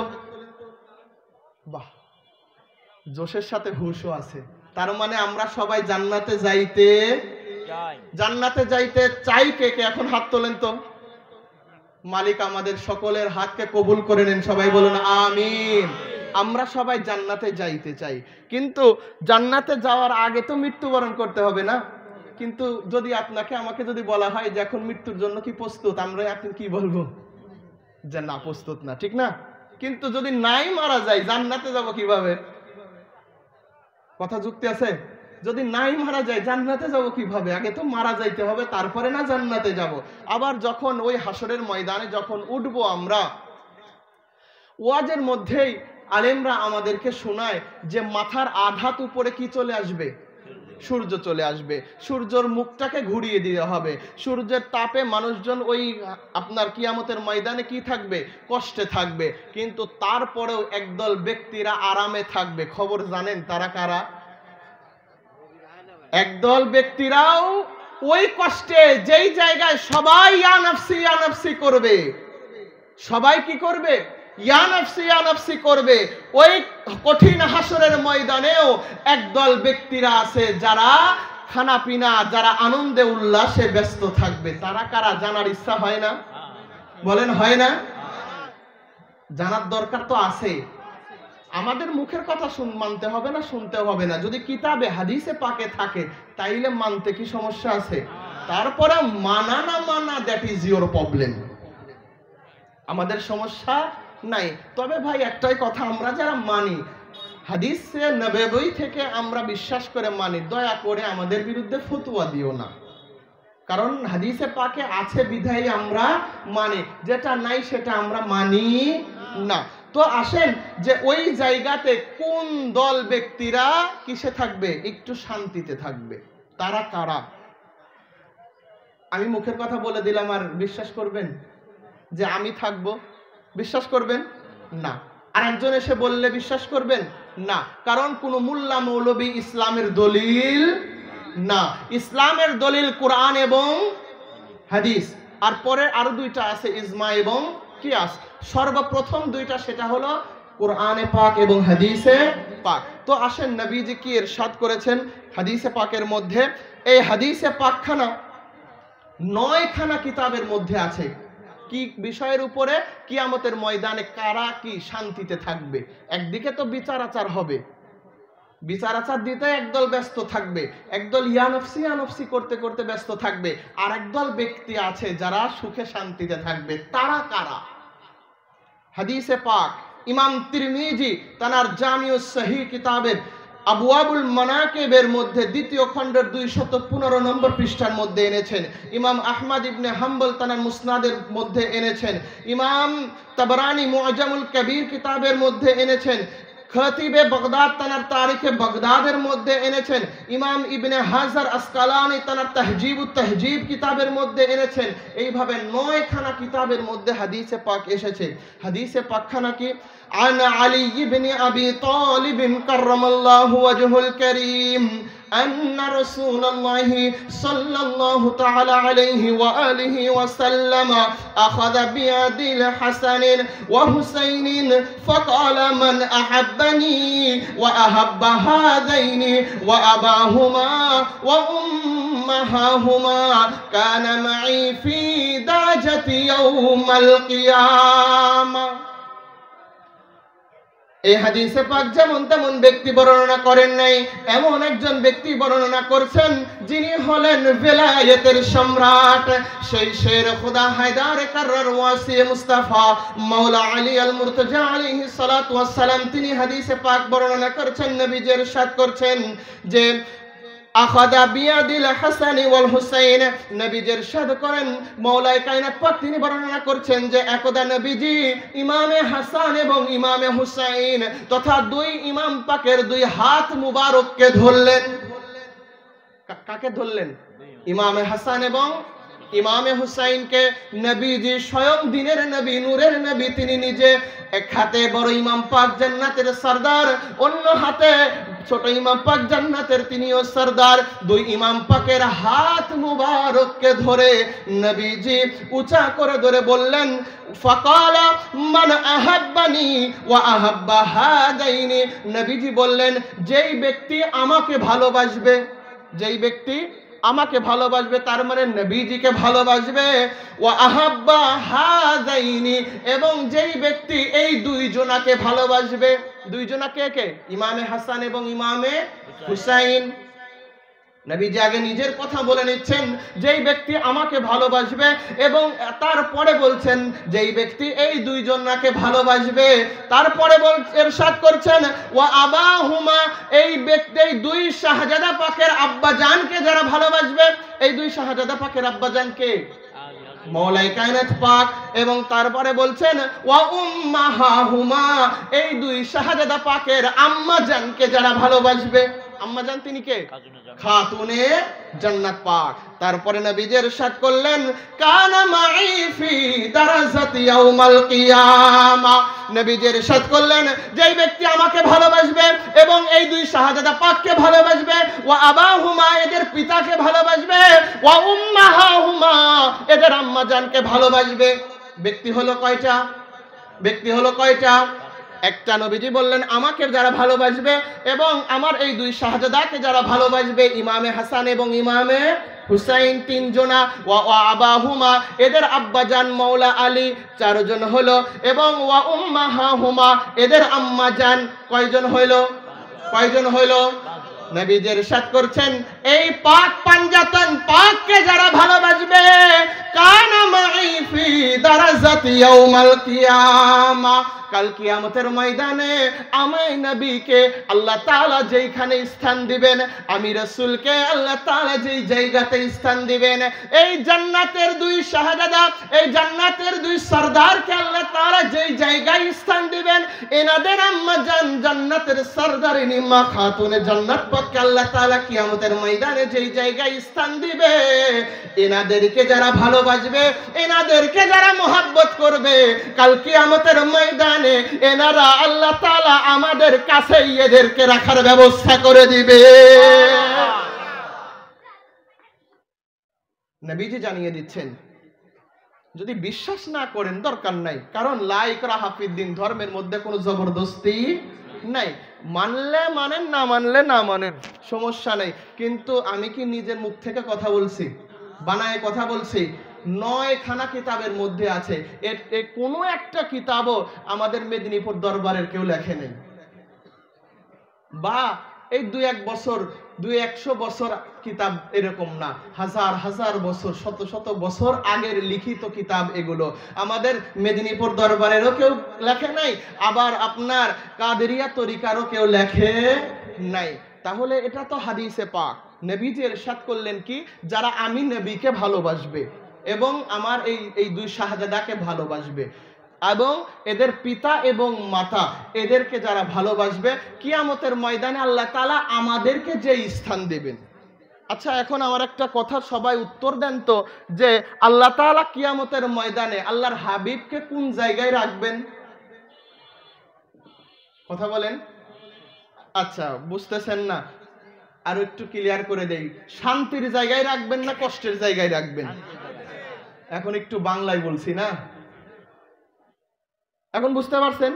বাহ, জোশের সাথে হুশও আছে। তার মানে আমরা সবাই জান্নাতে যাইতে চাই। কে কে এখন হাত তোলেন তো। মালিক আমাদের সকলের হাতকে কবুল করে নেন, সবাই বলুন আমিন। আমরা সবাই জান্নাতে যাইতে চাই, কিন্তু জান্নাতে যাওয়ার আগে তো মৃত্যুবরণ করতে হবে না? কিন্তু যদি আপনাকে আমাকে যদি বলা হয় যে এখন মৃত্যুর জন্য কি প্রস্তুত, আমরা এখন কি বলবো? যে না, প্রস্তুত না, ঠিক না? কিন্তু যদি নাই মারা যায় জান্নাতে যাব কিভাবে? কথা যুক্তি আছে? যদি নাই মারা যায় জান্নাতে যাব কিভাবে? আগে তো মারা যাইতে হবে, তারপরে না জান্নাতে যাব। আবার যখন ওই হাসরের ময়দানে যখন উঠবো আমরা, ওয়াজের মধ্যেই আলেমরা আমাদেরকে শোনায় যে মাথার আধাত উপরে কি চলে আসবে? সূর্য চলে আসবে। সূর্যের মুখটাকে ঘুরিয়ে দিতে হবে। সূর্যের তাপে মানুষজন ওই আপনার কিয়ামতের ময়দানে কি থাকবে? কষ্টে থাকবে। কিন্তু তারপরেও একদল ব্যক্তিরা আরামে থাকবে। খবর জানেন তারা কারা? একদল ব্যক্তিরাও ওই কষ্টে, যেই জায়গায় সবাই ইয়া নাফসি ইয়া নাফসি করবে, সবাই কি করবে? ইয়া নাফসি ইয়া নাফসি করবে। ওই কঠিন হাসরের ময়দানেও একদল ব্যক্তিরা আছে যারা খানা পিনা, যারা আনন্দে উল্লাসে ব্যস্ত থাকবে। তারা কারা জানার ইচ্ছা হয় না? বলেন হয় না? জানার দরকার তো আছে। আমাদের মুখের কথা মানতে হবে না, শুনতে হবে না। যদি কিতাবে হাদিসে পাকে থাকে তাইলে মানতে কি সমস্যা আছে? তারপরে মানা না মানা, দ্যাট ইজ ইওর প্রবলেম। আমাদের সমস্যা নাই। তবে ভাই একটাই কথা, আমরা যারা মানি হাদিসে নববী থেকে আমরা বিশ্বাস করে মানি, দয়া করে আমাদের বিরুদ্ধে ফতোয়া দিও না। কারণ হাদিসে পাকে আছে বিধায় আমরা মানি, যেটা নাই সেটা আমরা মানি না। তো আসেন যে ওই জায়গাতে কোন দল ব্যক্তিরা কিসে থাকবে? একটু শান্তিতে থাকবে। তারা কারা? আমি মুখের কথা বলে দিলাম, আর বিশ্বাস করবেন যে আমি থাকবো? বিশ্বাস করবেন না। আর একজন এসে বললে বিশ্বাস করবেন না। কারণ কোন মোল্লা মৌলবী ইসলামের দলিল না। ইসলামের দলিল কোরআন এবং হাদিস, আর পরে আরো দুইটা আছে, ইজমা এবং কিয়াস। সর্বপ্রথম দুইটা সেটা হলো কোরআনে পাক এবং হাদিসে পাক। তো আসেন নবীজি কি ইরশাদ করেছেন হাদিসে পাকের মধ্যে? এই হাদিসে পাকখানা 9 খানা কিতাবের মধ্যে আছে। কি বিষয়ের উপরে? কিয়ামতের ময়দানে কারা কি শান্তিতে থাকবে। একদিকে তো বিচার আচার হবে, বিচার আচার দিতে একদল ব্যস্ত থাকবে, একদল ইয়া নফসি করতে করতে ব্যস্ত থাকবে, আর একদল ব্যক্তি আছে যারা সুখে শান্তিতে থাকবে। তারা কারা? হাদিসে পাক ইমাম তিরমিজি তানার জামিউস সহিহ কিতাবের আবওয়াবুল মানাকিবের মধ্যে দ্বিতীয় খণ্ডের 215 নম্বর পৃষ্ঠার মধ্যে এনেছেন। ইমাম আহমদ ইবনে হাম্বল তানার মুসনাদের মধ্যে এনেছেন। ইমাম তাবরানি মুআজামুল কবির কিতাবের মধ্যে এনেছেন। খতিবে বাগদাদ তানার তারিখে বাগদাদের মধ্যে এনেছেন। ইমাম ইবনে হাজার আসকালানি তানার তাহজিবুত তাহজিব কিতাবের মধ্যে এনেছেন। এইভাবে 9 খানা কিতাবের মধ্যে হাদিসে পাক এসেছে। হাদিসে পাকখানা কি? আন আলী ইবনে আবি তালিব কাররামাল্লাহু ওয়াজহুল কারীম أن رسول الله صلى الله تعالى عليه وآله وسلم أخذ بيد الحسن وحسين فقال من أحبني وأحب هذين وأباهما وأمهاهما كان معي في درجة يوم القيامة। এই হাদিসে পাক যেমন তেমন ব্যক্তি বর্ণনা করেন নাই, এমন একজন ব্যক্তি বর্ণনা করছেন যিনি হলেন বেলায়েতের সম্রাট, সেই শের খুদা হায়দার কাররার ওয়াসি মুস্তাফা মাওলা আলী আল মুরতজা আলাইহিস সালাতু ওয়াস সালাম। তিনি হাদিসে পাক বর্ণনা করছেন, নবীজি ইরশাদ করছেন যে আখাদা বিয়াদিল হাসানি ওয়াল হুসাইন। নবীজি ইরশাদ করেন, মাওলায়ে কায়নাত পাক তিনি বর্ণনা করছেন যে একদা নবীজি ইমামে হাসান এবং ইমামে হুসাইন তথা 2 ইমাম পাকের 2 হাত মুবারককে ধরলেন। কাকে ধরলেন? ইমামে হাসান এবং ইমামে হুসাইনকে। নবীজি স্বয়ং দিনের নবী, নূরের নবী, তিনি নিজে এক হাতে বড় ইমাম পাক জান্নাতের সরদার, অন্য হাতে ছোট ইমাম পাক জান্নাতের তিনিও সরদার। 2 ইমাম পাকের হাত মুবারককে ধরে নবীজি উঁচা করে ধরে বললেন, ফাকালা মান আহাব্বানি ওয়া আহাব্বা হাদাইনি। নবীজি বললেন, যেই ব্যক্তি আমাকে ভালোবাসবে, যেই ব্যক্তি আমাকে ভালোবাসবে, তার মানে নবীজিকে ভালোবাসবে, ওয়া আহাব্বা হাযাইনি, এবং যেই ব্যক্তি এই 2 জনাকে ভালোবাসবে। 2 জনা কে কে? ইমামে হাসান এবং ইমামে হুসাইন। নবীজি আগে নিজের কথা বলে নিচ্ছেন, যেই ব্যক্তি আমাকে ভালোবাসবে, এবং তারপরে বলছেন যেই ব্যক্তি এই দুইজনকে ভালোবাসবে, তারপরে ইরশাদ করছেন ওয়া আবাহুমা, এই ব্যক্তি এই দুই শাহজাদা পাকের আব্বা জানকে যারা ভালোবাসবে, এই দুই শাহজাদা পাকের আব্বা জানকে মওলাই কায়নাত পাক, এবং তারপরে বলছেন ওয়া উম্মাহাহুমা, এই দুই শাহজাদা পাকের আম্মা জানকে যারা ভালোবাসবে। আম্মা জান তিনি কে? খাতুনে জান্নাত পাক। তারপরে নবীজি ইরশাদ করলেন কানা মাই ফি দারাজাতি ইয়াউমাল কিয়ামা, নবীজি ইরশাদ করলেন যেই ব্যক্তি আমাকে ভালোবাসবে এবং এই দুই শাহজাদা পাককে ভালোবাসবে, ওয়া আবাহুমা, এদের পিতাকে ভালোবাসবে, ওয়া উম্মাহাহুমা, এদের আম্মা জানকে ভালোবাসবে। ব্যক্তি হলো কয়টা? ব্যক্তি হলো কয়টা? একটা। নবীজি বললেন আমাকে যারা ভালোবাসবে এবং আমার এই দুই শাহজাদাকে যারা ভালোবাসবে, ইমামে হাসান এবং ইমামে হুসাইন তিনজনা, ওয়া আবাহুমা, এদের আব্বাজান মওলা আলী চারজন হলো, এবং ওয়া উম্মাহাহুমা, এদের আম্মাজান কয়জন হইল? কয়জন হইল? নবীজি ইরশাদ করছেন এই পাক পাঞ্জাতন পাককে যারা ভালোবাসবে, কানা মাই ফি দারাজাতি ইয়াউমাল কিয়ামা, কাল কিয়ামতের ময়দানে আমি নবীকে আল্লাহ তাআলা যেইখানে স্থান দিবেন, আমি রাসূলকে আল্লাহ তাআলা যেই জায়গাতে স্থান দিবেন, এই জান্নাতের দুই শাহজাদা, এই জান্নাতের দুই সরদারকে আল্লাহ তাআলা যেই জায়গায় স্থান দিবেন, এনাদের আম্মা জান্নাতের সরদারিনী মা খাতুনে জান্নাত পাককে আল্লাহ তাআলা কিয়ামতের ময়দানে যেই জায়গায় স্থান দিবে, এনাদেরকে যারা ভালোবাসবে, এনাদেরকে যারা মহব্বত করবে, কাল কিয়ামতের ময়দানে এনারা আল্লাহ তাআলা আমাদের কাছেই এদেরকে রাখার ব্যবস্থা করে দিবে। নবীজি জানিয়ে দিচ্ছেন, যদি বিশ্বাস না করেন দরকার নাই, কারণ লা ইকরাহা ফিদ্দিন, ধর্মের মধ্যে কোনো জবরদস্তি নাই। মানলে মানেন, না মানলে না মানেন, সমস্যা নেই। কিন্তু আমি কি নিজের মুখ থেকে কথা বলছি? বানায় কথা বলছি? 9খানা কিতাবের মধ্যে আছে, কোনো একটা কিতাবও আমাদের মেদিনীপুর দরবারের কেউ লেখে নেই, বা এই 100 বছর কিতাব এরকম না, হাজার হাজার বছর, শত শত বছর আগের লিখিত কিতাব এগুলো। আমাদের মেদিনীপুর দরবারেরও কেউ লেখে নাই, আবার আপনার কাদেরিয়া তরিকারও কেউ লেখে নাই। তাহলে এটা তো হাদিসে পাক। নবীজি ইরশাদ করলেন কি, যারা আমি নবীকে ভালোবাসবে এবং আমার এই দুই শাহজাদাকে ভালোবাসবে এবং এদের পিতা এবং মাতা, এদেরকে যারা ভালোবাসবে, কিয়ামতের ময়দানে আল্লাহ তাআলা আমাদেরকে যে স্থান দেবেন। আচ্ছা, এখন আমার একটা কথা সবাই উত্তর দেন তো, যে আল্লাহ তাআলা কিয়ামতের ময়দানে আল্লাহর হাবিবকে কোন জায়গায় রাখবেন? কথা বলেন। আচ্ছা, বুঝতেছেন না, আরো একটু ক্লিয়ার করে দেই, শান্তির জায়গায় রাখবেন না কষ্টের জায়গায় রাখবেন? এখন একটু বাংলায় বলছি না, এখন বুঝতে পারছেন?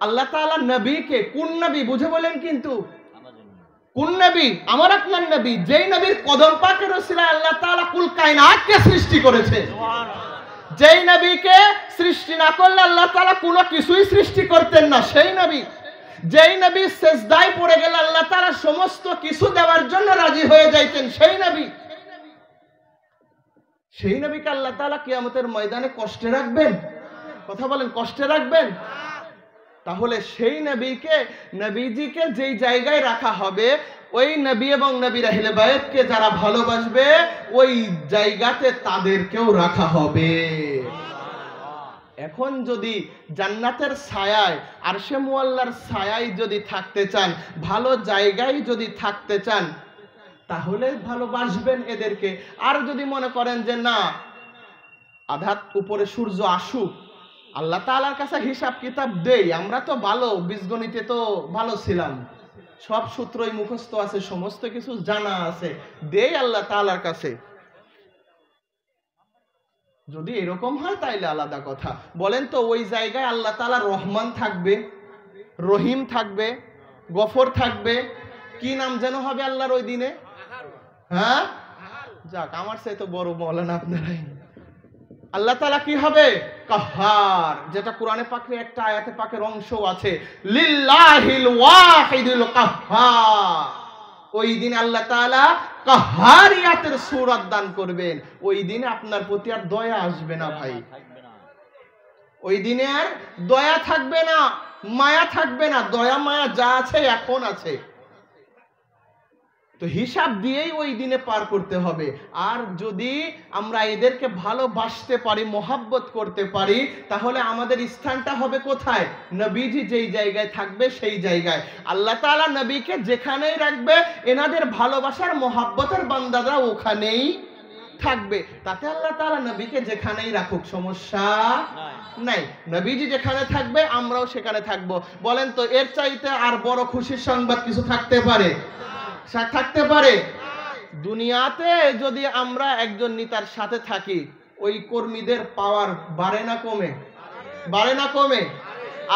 আল্লাহ তাআলা নবীকে, কোন নবী বুঝে বলেন কিন্তু, কোন নবী? আমার আপনার নবী, যেই নবীর কদম পাকের ওসিলায় আল্লাহ তাআলা কুল কায়নাতকে সৃষ্টি করেছে। যেই নবীকে সৃষ্টি না করলে আল্লাহ তাআলা কোনো কিছুই সৃষ্টি করতেন না, সেই নবী। যেই নবী সেজদায় পড়ে গেলে আল্লাহ তাআলা সমস্ত কিছু দেওয়ার জন্য রাজি হয়ে যাইতেন, সেই নবী। সেই নবীকে আল্লাহ তাআলা কিয়ামতের ময়দানে কষ্টে রাখবেন? কথা বলেন, কষ্টে রাখবেন? তাহলে সেই নবীজিকে যেই জায়গায় রাখা হবে, ওই নবী এবং নবীর আহলে বায়তকে যারা ভালোবাসবে, ওই জায়গাতে তাদেরকেও রাখা হবে। এখন যদি জান্নাতের ছায়ায়, আরশে মুআল্লার ছায়ায় যদি থাকতে চান, ভালো জায়গায় যদি থাকতে চান, তাহলে ভালোবাসবেন এদেরকে। আর যদি মনে করেন যে না, আধাত উপরে সূর্য আসুক, আল্লাহ তাআলার কাছে হিসাব কিতাব দেই, আমরা তো ভালো, বীজগণিতে তো ভালো ছিলাম, সব সূত্রই মুখস্থ আছে, সমস্ত কিছু জানা আছে, দেই আল্লাহ তাআলার কাছে, যদি এরকম হয় তাইলে আলাদা কথা। বলেন তো, ওই জায়গায় আল্লাহ তাআলা রহমান থাকবে, রহিম থাকবে, গফর থাকবে, কি নাম যেন হবে আল্লাহর ওই দিনে? হ্যাঁ, যাক, আমার চাইতে বড় মওলানা আপনারাই। আল্লাহ তাআলা কি হবে? কাহ্হার, যেটা কোরআনে পাকে একটা আয়াতে পাকের অংশ আছে, লিল্লাহিল ওয়াহিদুল কাহ্হার। ওই দিন আল্লাহ তাআলা কাহারিয়াতের সূরত দান করবেন। ওই দিনে আপনার প্রতি আর দয়া আসবে না ভাই, ওই দিনে আর দয়া থাকবে না, মায়া থাকবে না। দয়া মায়া যা আছে এখন আছে, তো হিসাব দিয়েই ওই দিনে পার করতে হবে। আর যদি আমরা এদেরকে ভালোবাসতে পারি, মোহাব্বত করতে পারি, তাহলে আমাদের স্থানটা হবে কোথায়? নবীজি যেই জায়গায় থাকবে সেই জায়গায়। আল্লাহ তাআলা নবীকে যেখানেই রাখবে, এনাদের ভালোবাসার মোহাব্বতের বান্দারা ওখানেই থাকবে। তাতে আল্লাহ তাআলা নবীকে যেখানেই রাখুক, সমস্যা নাই। নবীজি যেখানে থাকবে আমরাও সেখানে থাকবো। বলেন তো এর চাইতে আর বড় খুশির সংবাদ কিছু থাকতে পারে? থাকতে পারে? দুনিয়াতে যদি আমরা একজন নেতার সাথে থাকি, ওই কর্মীদের পাওয়ার বাড়ে না কমে? বাড়ে না কমে?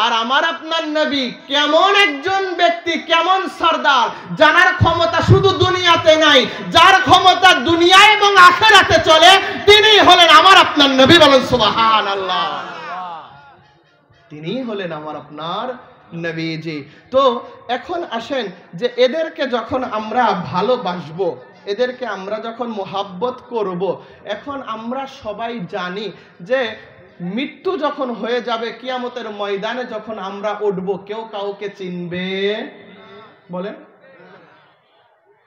আর আমার আপনার নবী কেমন একজন ব্যক্তি, কেমন সরদার, জানার ক্ষমতা শুধু দুনিয়াতে নাই, যার ক্ষমতা দুনিয়া এবং আখিরাতে চলে, তিনি হলেন আমার আপনার নবী। বলেন সুবহানাল্লাহ। তিনি হলেন আমার আপনার নবীজি। তো এখন আসেন যে এদেরকে যখন আমরা ভালোবাসবো, এদেরকে আমরা যখন মোহাব্বত করব, এখন আমরা সবাই জানি যে মৃত্যু যখন হয়ে যাবে, কিয়ামতের ময়দানে যখন আমরা উঠবো, কেউ কাউকে চিনবে? বলেন।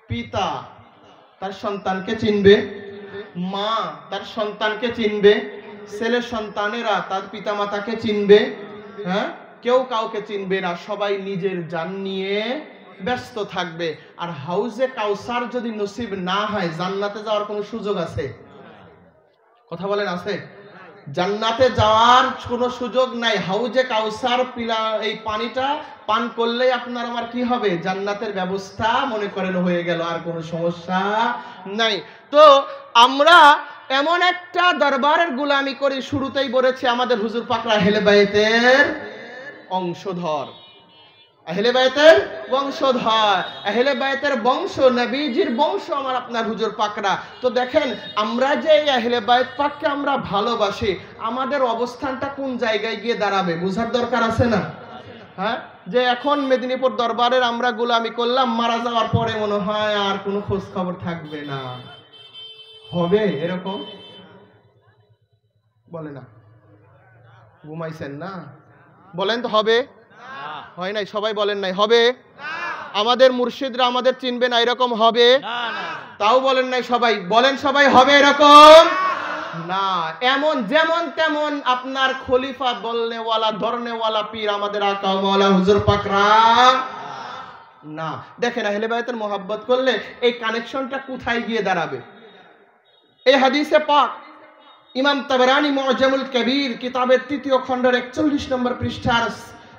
পিতা তার সন্তানকে চিনবে, মা তার সন্তানকে চিনবে, ছেলে সন্তানেরা তার পিতামাতাকে চিনবে? হ্যাঁ, কেউ কাউকে চিনবে না, সবাই নিজের জান নিয়ে ব্যস্ত থাকবে। আর হাউজে কাউসার যদি নসিব না হয়, জান্নাতে যাওয়ার কোনো সুযোগ আছে? কথা বলেন, আছে? জান্নাতে যাওয়ার কোনো সুযোগ নাই। হাউজে কাউসার এই পানিটা পান করলেই আপনার আমার কি হবে? জান্নাতের ব্যবস্থা মনে করেন হয়ে গেল, আর কোনো সমস্যা নাই। তো আমরা এমন একটা দরবারের গোলামি করি, শুরুতেই বলেছি আমাদের হুজুর পাকরা আহলে বাইতের অংশধর, আহলে বাইতের বংশধর, আহলে বাইতের বংশ, নবীজির বংশ আমার আপনার হুজুর পাকরা। তো দেখেন আমরা যে এই আহলে বাইত পাককে আমরা ভালোবাসি, আমাদের অবস্থানটা কোন জায়গায় গিয়ে দাঁড়াবে বোঝার দরকার আছে না? হ্যাঁ, যে এখন মেদিনীপুর দরবারের আমরা গোলামি করলাম, মারা যাওয়ার পরে মনে হয় আর কোনো খোঁজ খবর থাকবে না, হবে এরকম? বলে না, ঘুমাইছেন না? বলেন তো হবে? হয় নাই, সবাই বলেন নাই হবে? আমাদের মুর্শিদরা আমাদের চিনবে না, এরকম হবে? তাও বলেন নাই সবাই, বলেন সবাই হবে এরকম? না, এমন যেমন তেমন আপনার খলিফা বলনেওয়ালা ধরনেওয়ালা পীর আমাদের আকা মাওলা হুজুর পাকরা না। দেখেন আহলে বাইতের মোহাব্বত করলে এই কানেকশনটা কোথায় গিয়ে দাঁড়াবে? এই হাদিসে পাক ইমাম তাবরানী মুআজামুল কবির কিতাবের ৩য় খণ্ডের ৪১ নম্বর পৃষ্ঠার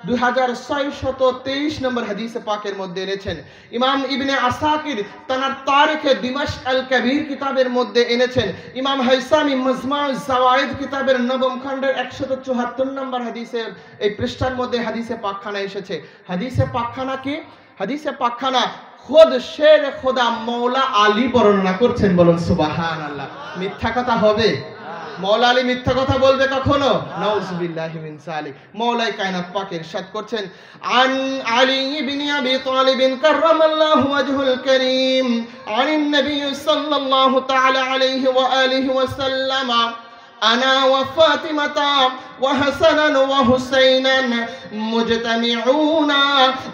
2623 নম্বর হাদিসে পাকের মধ্যে এনেছেন। ইমাম ইবনে আসাকির তানার তারিখে দিমাশক আল কবির কিতাবের মধ্যে এনেছেন। ইমাম হাইসামি মাজমাউজ জাওয়াইদ কিতাবের ৯ম খণ্ডের ১৭৪ নম্বর হাদিসে এই পৃষ্ঠার মধ্যে হাদিসে পাকখানা এসেছে। হাদিসে পাকখানা কি? হাদিসে পাকখানা খোদ শের খোদা মৌলা আলী বর্ণনা করছেন। বলুন সুবহানাল্লাহ। মিথ্যা কথা হবে? মৌলা আলী মিথ্যা কথা বলবে কখনো? নাউজুবিল্লাহি মিন যালিক। মৌলাই কায়নাত পাক ইরশাদ করছেন, আন আলী ইবনে আবি তালিব কাররামাল্লাহু ওয়াজহুল কারীম আনিন নবী সাল্লাল্লাহু তাআলা আলাইহি ওয়া আলিহি ওয়া সাল্লাম أنا وفاطمة وحسنا وحسينا مجتمعون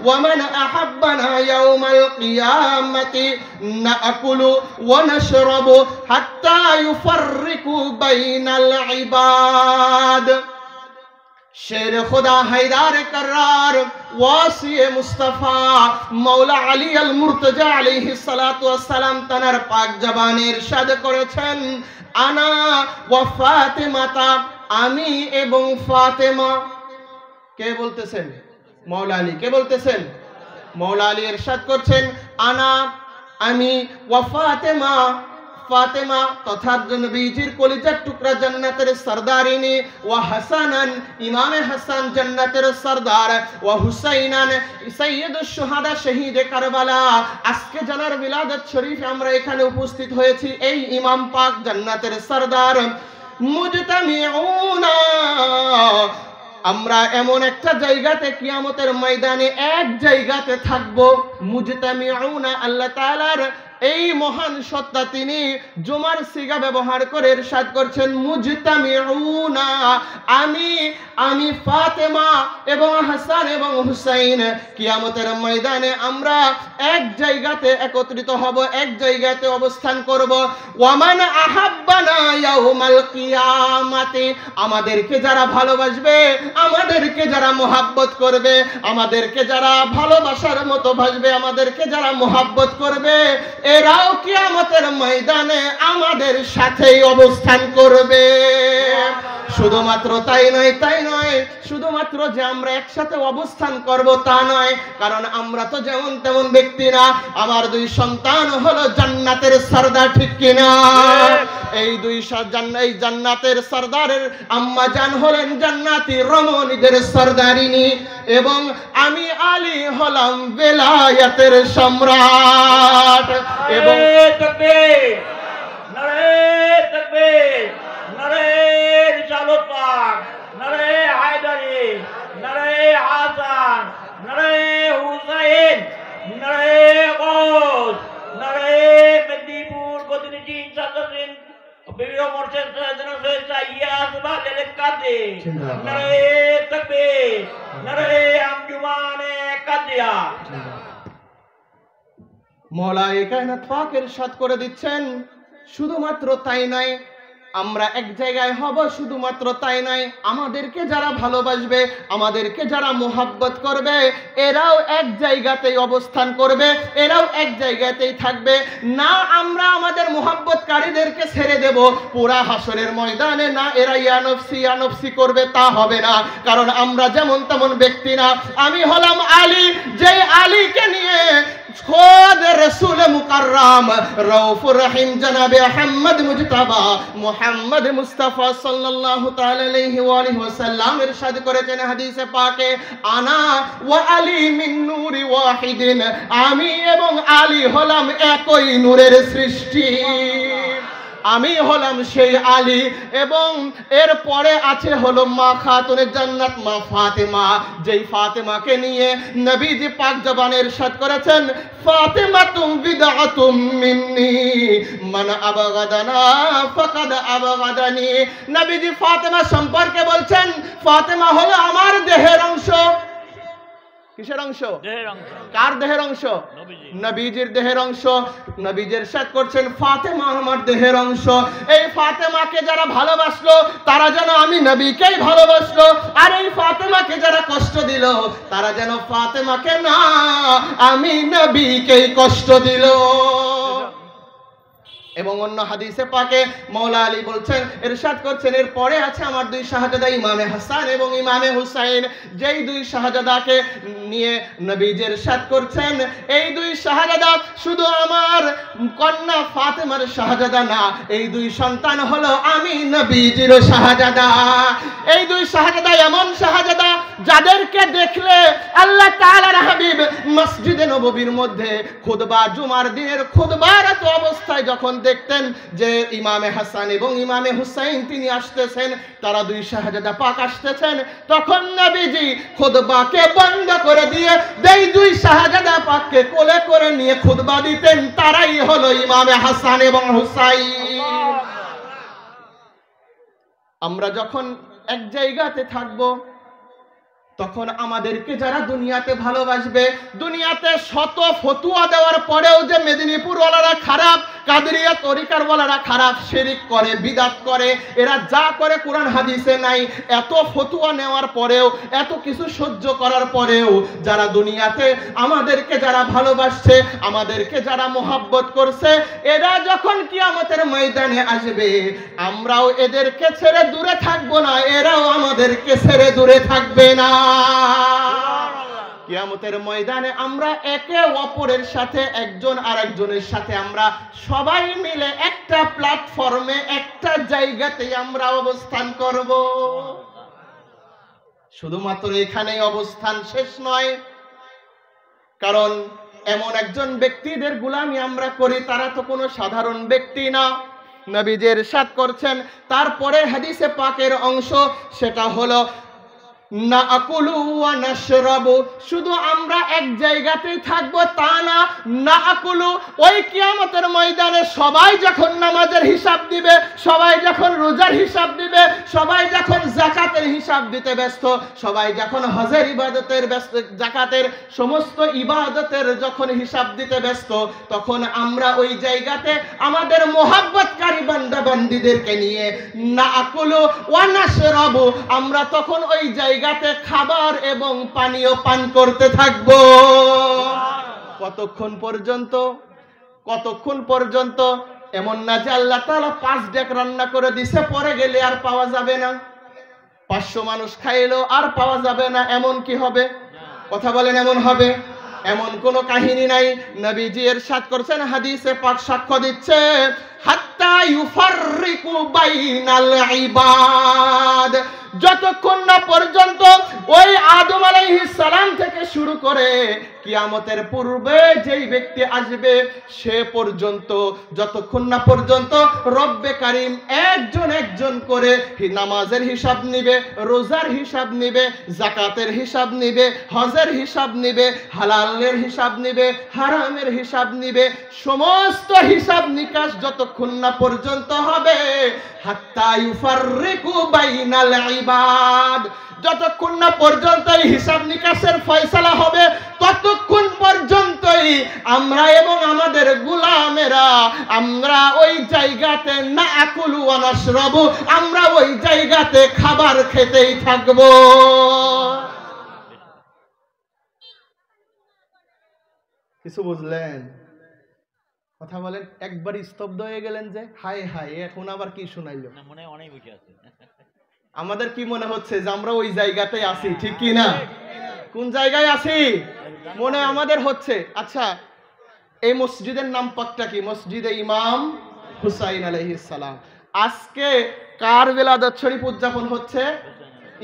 ومن أحبنا يوم القيامة نأكل ونشرب حتى يفرق بين العباد। शेर खुदा हैदार करार वासी मुस्तफा मौला अली अल मुर्तजा अलैहिस सलातु वस्सलाम तनार पाक जबाने इरशाद करेছেন, আনা ওয়া ফাতেমাতা, আমি এবং ফাতেমা। কে বলতেছেন? মৌলা আলী। কে বলতেছেন? মৌলা আলী ইরশাদ করছেন, আনা আমি, ওয়া ফাতেমা ফাতেমা তথা নবীজির কলিজার টুকরা জান্নাতের সরদারিনী, ওয়া হাসানান ইমামে হাসান জান্নাতের সরদার, ওয়া হুসাইনান সাইয়্যিদুশ শুহাদা শহীদে কারবালা। আজকে জানার মিলাদত শরীফে আমরা এখানে উপস্থিত হয়েছি এই ইমাম পাক জান্নাতের সরদার। মুজতামিউনা আমরা এমন একটা জায়গাতে কিয়ামতের ময়দানে এক জায়গাতে থাকবো, মুজতামিউনা, আল্লাহ তাআলার এই মহান সত্তা তিনি জুমার সিগা ব্যবহার করে ইরশাদ করছেন মুজতামিউনা, আমি ফাতেমা এবং হাসান এবং হুসাইন কিয়ামতের ময়দানে আমরা এক জায়গাতে একত্রিত হব, এক জায়গাতে অবস্থান করব। ওয়ামান আহাব্বানা ইয়াউমাল কিয়ামাতি, আমাদেরকে যারা ভালোবাসবে, আমাদেরকে যারা মোহাব্বত করবে, আমাদেরকে যারা ভালোবাসার মতো ভাসবে, আমাদেরকে যারা মোহাব্বত করবে, এরাও কিয়ামতের ময়দানে আমাদের সাথেই অবস্থান করবে। শুধুমাত্র তাই নয়, শুধুমাত্র যে আমরা একসাথে অবস্থান করব তা নয়, কারণ আমরা তো যেমন তেমন ব্যক্তি না। আমার দুই সন্তান হলো জান্নাতের সরদার, ঠিক কিনা? এই জান্নাতের সরদারের আম্মা জান হলেন জান্নাতি রমণীদের সরদারিনী, এবং আমি আলী হলাম বেলায়েতের সম্রাট। এবং নারে রিসালত পাক, নারে হায়দারি, নারে হাসান, নারে হুসাইন, নারে গৌস, নারে মেদিনীপুর গদিনীজি সাদাসিন বিভিন্ন মোর্শেদ সাজানো হয়েছে ইয়াস বালের কাদে, নারে তাকবীর, নারে আঞ্জুমানে কাদিয়া। মওলায়ে কায়নাত পাক ইরশাদ করে দিচ্ছেন, শুধুমাত্র তাই নয়, আমরা এক জায়গায় হব, শুধুমাত্র তাই নয়, আমাদেরকে যারা ভালোবাসবে, আমাদেরকে যারা মোহাব্বত করবে, এরাও এক জায়গাতেই অবস্থান করবে, এরাও এক জায়গাতেই থাকবে। না আমরা আমাদের মোহাব্বতকারীদেরকে ছেড়ে দেব পুরা হাসরের ময়দানে, না এরা ইয়ানফসি করবে, তা হবে না, কারণ আমরা যেমন তেমন ব্যক্তি না। আমি হলাম আলী, যেই আলীকে নিয়ে খোদ রসুল মুকাররম রউফুর রহিম জনাবে আহমদ মুজতবা মুহাম্মদ মুস্তাফা সাল্লাল্লাহু তাআলা আলাইহি ওয়া আলিহি ওয়াসাল্লাম ইরশাদ করেছেন হাদিসে পাকে, আনা ওয়া আলী মিন নূরি ওয়াহিদিন, আমি এবং আলী হলাম একই নূরের সৃষ্টি। আমি হলাম সেই আলী, এবং এর পরে আছে হলো মা খাতুনে জান্নাত মা ফাতেমা, যেই ফাতেমাকে নিয়ে নবীজি পাক জবানে ইরশাদ করেছেন, ফাতেমাতুম বিদআতুম মিন্নি মান আবগাদানা ফাকাদ আবগাদানি। নবীজি ফাতেমা সম্পর্কে বলছেন, ফাতেমা হলো আমার দেহের অংশ। কিসের অংশ? দেহের অংশ। কার দেহের অংশ? নবীজির দেহের অংশ। নবীজি ইরশাদ করছেন, ফাতেমা আমার দেহের অংশ। এই ফাতেমাকে যারা ভালোবাসলো তারা যেন আমি নবীকেই ভালোবাসলো, আর এই ফাতেমাকে যারা কষ্ট দিল তারা যেন ফাতেমাকে না আমি নবীকেই কষ্ট দিল। এবং অন্য হাদিসে পাকে মওলা আলী বলছেন, ইরশাদ করছেন, এর পরে আছে আমার দুই শাহজাদা ইমামে হাসান এবং ইমামে হুসাইন, যেই দুই শাহজাদাকে নিয়ে নবীজি ইরশাদ করছেন, এই দুই শাহজাদা শুধু আমার কন্যা ফাতেমার শাহজাদা না, এই দুই সন্তান হলো আমি নবীজির শাহজাদা। এই দুই শাহজাদা এমন শাহজাদা যাদেরকে দেখলে আল্লাহ তাআলার হাবিব মসজিদে নববীর মধ্যে খুতবা, জুমার দিনের খুতবারত অবস্থায় যখন দেখতেন যে ইমামে হাসান এবং ইমামে হুসাইন তিনি আসতেছেন, তারা দুই শাহজাদা পাক আসতেছেন, তখন নবীজি খুতবাকে বন্ধ করে দিয়ে এই দুই শাহজাদা পাককে কোলে করে নিয়ে খুতবা দিতেন। তারাই হলো ইমামে হাসান এবং হুসাইন। আমরা যখন এক জায়গাতে থাকবো, তখন আমাদেরকে যারা দুনিয়াতে ভালোবাসবে, দুনিয়াতে শত ফতুয়া দেওয়ার পরেও যে মেদিনীপুর ওয়ালারা খারাপ, কাদরিয়া তরিকার ওয়ালারা খারাপ, শিরিক করে, বিদআত করে, এরা যা করে কোরআন হাদিসে নাই, এত ফতুয়া নেওয়ার পরেও, এত কিছু সহ্য করার পরেও যারা দুনিয়াতে আমাদেরকে যারা ভালোবাসছে, আমাদেরকে যারা মোহাব্বত করছে, এরা যখন কিয়ামতের ময়দানে আসবে, আমরাও এদেরকে ছেড়ে দূরে থাকবো না, এরাও আমাদেরকে ছেড়ে দূরে থাকবে না। কিয়ামতের ময়দানে আমরা একে অপরের সাথে, একজন আরেকজনের সাথে আমরা সবাই মিলে একটা প্ল্যাটফর্মে, একটা জায়গাতেই আমরা অবস্থান করব। শুধুমাত্র এখানেই অবস্থান শেষ নয়, কারণ এমন একজন ব্যক্তিদের গোলামি আমরা করি, তারা তো কোনো সাধারণ ব্যক্তি না। নবীজি ইরশাদ করছেন, তারপরে হাদিসে পাকের অংশ, সেটা হলো নাকুলু ওয়া নাশরাবু, শুধু আমরা এক জায়গাতেই থাকবো তা না। নাকুলু, ওই কিয়ামতের ময়দানে সবাই যখন নামাজের হিসাব দিবে, সবাই যখন রোজার হিসাব দিবে, সবাই যখন যাকাতের হিসাব দিতে ব্যস্ত, সবাই যখন হজের ইবাদতের ব্যস্ত, যাকাতের সমস্ত ইবাদতের যখন হিসাব দিতে ব্যস্ত, তখন আমরা ওই জায়গাতে আমাদের মোহাব্বতকারী বান্দা বান্দীদেরকে নিয়ে নাকুলু ওয়া নাশরাবু, আমরা তখন ওই জায়গাতে খাবার এবং পানীয় পান করতে থাকব। কতক্ষণ পর্যন্ত? কতক্ষণ পর্যন্ত? এমন না যে আল্লাহ তাআলা 5 ডেক রান্না করে দিছে, পরে গেলে আর পাওয়া যাবে না। 500 মানুষ খাইলো আর পাওয়া যাবে না, এমন কি হবে? কথা বলেন, এমন হবে? এমন কোন কাহিনী নাই। নবীজি ইরশাদ করেছেন, হাদিসে পাক সাক্ষ্য দিচ্ছে, হাত্তা ইউফাররিকু বাইনাল ইবাদ, যতক্ষণ না পর্যন্ত ওই আদম আলাইহিস সালাম থেকে শুরু করে কিয়ামতের পূর্বে যেই ব্যক্তি আসবে সে পর্যন্ত, যতক্ষণ না পর্যন্ত রব্বে কারীম একজন একজন করে নামাজের হিসাব নিবে, রোজার হিসাব নিবে, যাকাতের হিসাব নিবে, হজের হিসাব নিবে, হালালের হিসাব নিবে, হারামের হিসাব নিবে, সমস্ত হিসাব নিকাশ যতক্ষণ না পর্যন্ত হবে, হাত্তা ইউফাররিকু বাইনাল ইবাদ, যতক্ষণ না পর্যন্ত এই হিসাব নিকাশের ফয়সালা হবে, ততক্ষণ পর্যন্তই আমরা এবং আমাদের গোলামেরা আমরা ওই জায়গাতে নাকুলু ওয়া নাশরাবু, আমরা ওই জায়গাতে খাবার খেতেই থাকব। কিছু বুঝলেন? কথা বলেন। একবার স্তব্ধ হয়ে গেলেন যে হায় হায়, এখন আবার কি শোনাইলো? মনে অনেক বেশি আছে। আমাদের কি মনে হচ্ছে যে আমরা ওই জায়গাতে আছি, ঠিক কি না? কোন জায়গায় আছি মনে আমাদের হচ্ছে। আচ্ছা, এই মসজিদের নাম পাকটা কি? মসজিদে ইমাম হুসাইন আলাইহিস সালাম। আজকে কার বেলাদত শরীফ উদযাপন হচ্ছে?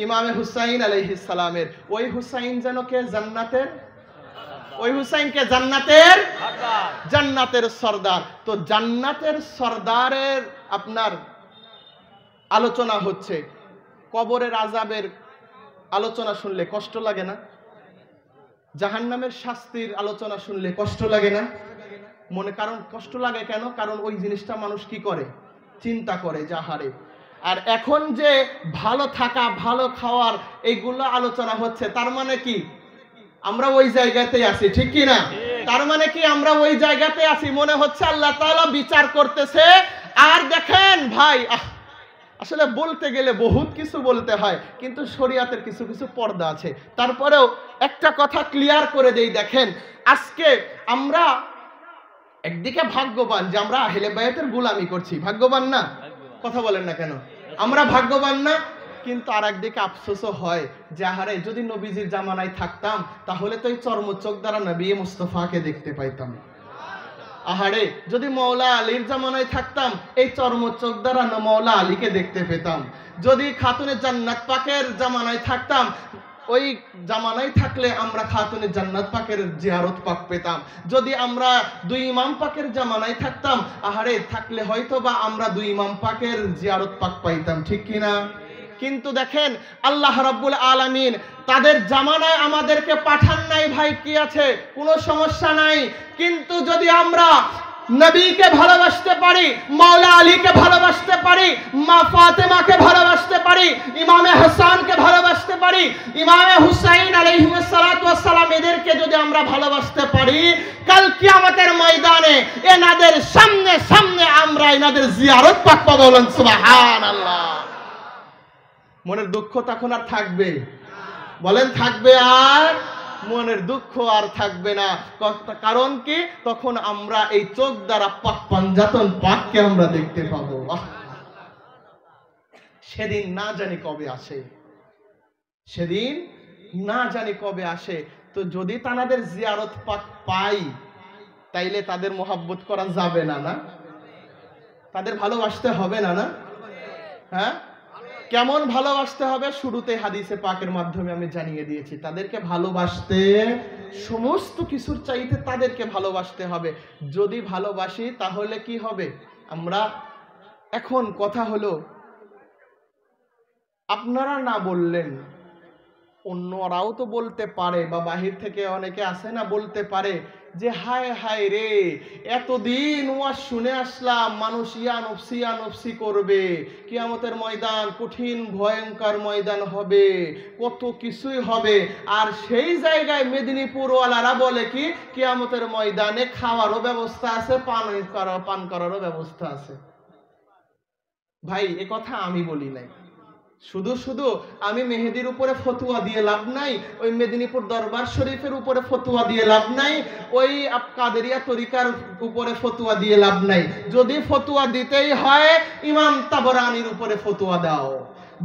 ইমামে হুসাইন আলাইহিস সালামের। ওই হুসাইন যেন কে? জান্নাতের, ওই হুসাইনকে জান্নাতের জান্নাতের সরদার। তো জান্নাতের সরদারের আপনার আলোচনা হচ্ছে, কবরের আযাবের আলোচনা শুনলে কষ্ট লাগে না? জাহান্নামের শাস্তির আলোচনা শুনলে কষ্ট লাগে না মনে? কারণ কষ্ট লাগে কেন? কারণ ওই জিনিসটা মানুষ কি করে? চিন্তা করে যাহারে। আর এখন যে ভালো থাকা, ভালো খাওয়ার এইগুলো আলোচনা হচ্ছে, তার মানে কি আমরা ওই জায়গাতেই আছি, ঠিক কি না? তার মানে কি আমরা ওই জায়গাতে আছি, মনে হচ্ছে আল্লাহ তাআলা বিচার করতেছে। আর দেখেন ভাই, আসলে বলতে গেলে বহুত কিছু বলতে হয়, কিন্তু শরীয়তের কিছু কিছু পর্দা আছে। তারপরেও একটা কথা ক্লিয়ার করে দেই, দেখেন আজকে আমরা একদিকে ভাগ্যবান যে আমরা আহলে বায়াতের গোলামি করছি, ভাগ্যবান না? কথা বলেন না কেন? আমরা ভাগ্যবান না? কিন্তু আর একদিকে আফসোসও হয় যে আহারে, যদি নবীজির জামানায় থাকতাম তাহলে তো এই চর্মচোখ দ্বারা নবী মুস্তাফাকে দেখতে পাইতাম। আহারে, যদি মওলা আলীর জামানায় থাকতাম এই চর্মচোখ দ্বারা মওলা আলীকে দেখতে পেতাম। যদি খাতুনে জান্নাত পাকের জামানায় থাকতাম, ওই জামানায় থাকলে আমরা খাতুনে জান্নাত পাকের জিয়ারত পাক পেতাম। যদি আমরা দুই ইমাম পাকের জামানায় থাকতাম, আহারে থাকলে হয়তো বা আমরা দুই ইমাম পাকের জিয়ারত পাক পাইতাম, ঠিক কিনা? কিন্তু দেখেন আল্লাহ রাব্বুল আলামিন তাদের জামানায় আমাদেরকে পাঠান নাই, ভাই কি আছে? কোনো সমস্যা নাই। কিন্তু যদি আমরা নবীকে ভালোবাসতে পারি, মাওলা আলীকে ভালোবাসতে পারি, মা ফাতেমাকে ভালোবাসতে পারি, ইমামে হাসানকে ভালোবাসতে পারি, ইমামে হুসাইন আলাইহিস সালাতু ওয়াস সালাম, এদেরকে যদি আমরা ভালোবাসতে পারি, কাল কিয়ামতের ময়দানে এনাদের সামনে সামনে আমরা এনাদের জিয়ারত পাক পাবো। বলেন সুবহানাল্লাহ। মনের দুঃখ তখন আর থাকবে? বলেন থাকবে? আর মনের দুঃখ আর থাকবে না। কারণ কি? তখন আমরা এই চোখ দ্বারা পাক পাঞ্জাতন পাককে আমরা দেখতে পাবো। সেদিন না জানি কবে আসে, সেদিন না জানি কবে আসে। তো যদি তাদের জিয়ারত পাক পাই, তাইলে তাদের মোহাব্বত করা যাবে না? না, তাদের ভালোবাসতে হবে না? না, হ্যাঁ? কেমন ভালোবাসতে হবে? শুরুতে হাদিসে পাকের মাধ্যমে আমি জানিয়ে দিয়েছি। তাদেরকে ভালোবাসতে সমস্ত কিছুর চাইতে তাদেরকে ভালোবাসতে হবে। যদি ভালোবাসি তাহলে কি হবে? আমরা এখন কথা হলো, আপনারা না বললেন অন্যরাও তো বলতে পারে, বা বাহির থেকে অনেকে আসে না, বলতে পারে যে হায় হায় রে, এতদিন ওয়াজ শুনে আসলাম মানুষ ইয়া নফসি করবে, কিয়ামতের ময়দান কঠিন ভয়ঙ্কর ময়দান হবে, কত কিছুই হবে, আর সেই জায়গায় মেদিনীপুর ওয়ালারা বলে কি কিয়ামতের ময়দানে খাওয়ারও ব্যবস্থা আছে, পান করারও ব্যবস্থা আছে। ভাই এ কথা আমি বলি নাই, শুধু আমি মেহেদির উপরে ফতুয়া দিয়ে লাভ নাই, ওই মেদিনীপুর দরবার শরীফের উপরে ফতুয়া দিয়ে লাভ নাই, ওই কাদেরিয়া তরিকার উপরে ফতুয়া দিয়ে লাভ নাই। যদি ফতুয়া দিতেই হয় ইমাম তাবরানির উপরে ফতুয়া দাও,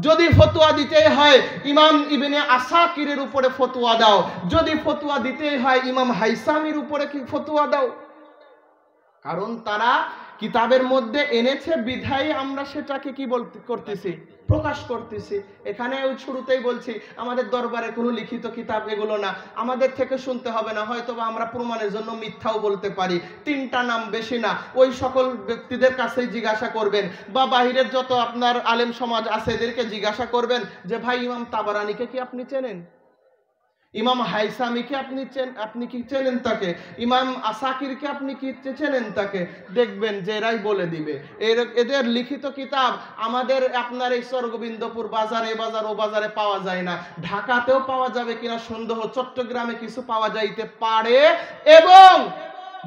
যদি ফতুয়া দিতেই হয় ইমাম ইবনে আসাকিরের উপরে ফতুয়া দাও, যদি ফতুয়া দিতেই হয় ইমাম হাইসামির উপরে কি ফতুয়া দাও। কারণ তারা কিতাবের মধ্যে এনেছে বিধায় আমরা সেটাকে কি করতেছি, প্রকাশ করতেছি। এখানে ওই শুরুতেই বলছি আমাদের দরবারে কোনো লিখিত কিতাব এগুলো না, আমাদের থেকে শুনতে হবে না, হয়তো বা আমরা প্রমাণের জন্য মিথ্যাও বলতে পারি, 3টা নাম বেশি না, ওই সকল ব্যক্তিদের কাছেই জিজ্ঞাসা করবেন, বা বাহিরের যত আপনার আলেম সমাজ আছে এদেরকে জিজ্ঞাসা করবেন যে ভাই ইমাম তাবারানিকে কি আপনি চেনেন, ইমাম হাইসামিকে আপনি কি চেনেন তাকে, ইমাম আসাকিরকে আপনি কি চেনেন তাকে, দেখবেন যে এরাই বলে দিবে। এদের লিখিত কিতাব আমাদের আপনার এই স্বর্গবিন্দপুর বাজারে, বাজার ও বাজারে পাওয়া যায় না, ঢাকাতেও পাওয়া যাবে কিনা সন্দেহ, চট্টগ্রামে কিছু পাওয়া যাইতে পারে, এবং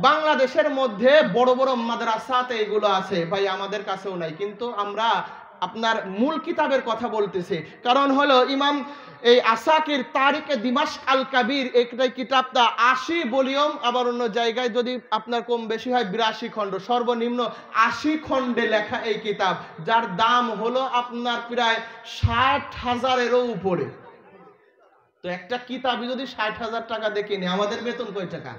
বাংলাদেশের মধ্যে বড় বড় মাদ্রাসাতে এগুলো আছে, ভাই আমাদের কাছেও নাই, কিন্তু আমরা আপনার মূল কিতাবের কথা বলতেছি। কারণ হলো ইমাম এই আসাকির তারিখে দিমাশক আল কাবির, একটাই কিতাবটা 80 ভলিউম, আবার অন্য জায়গায় যদি আপনার কম বেশি হয় 82 খণ্ড, সর্বনিম্ন 80 খণ্ডে লেখা এই কিতাব, যার দাম হলো আপনার প্রায় 60,000-এরও উপরে। তো একটা কিতাবই যদি 60,000 টাকা দিয়ে কিনে, আমাদের বেতন কয় টাকা?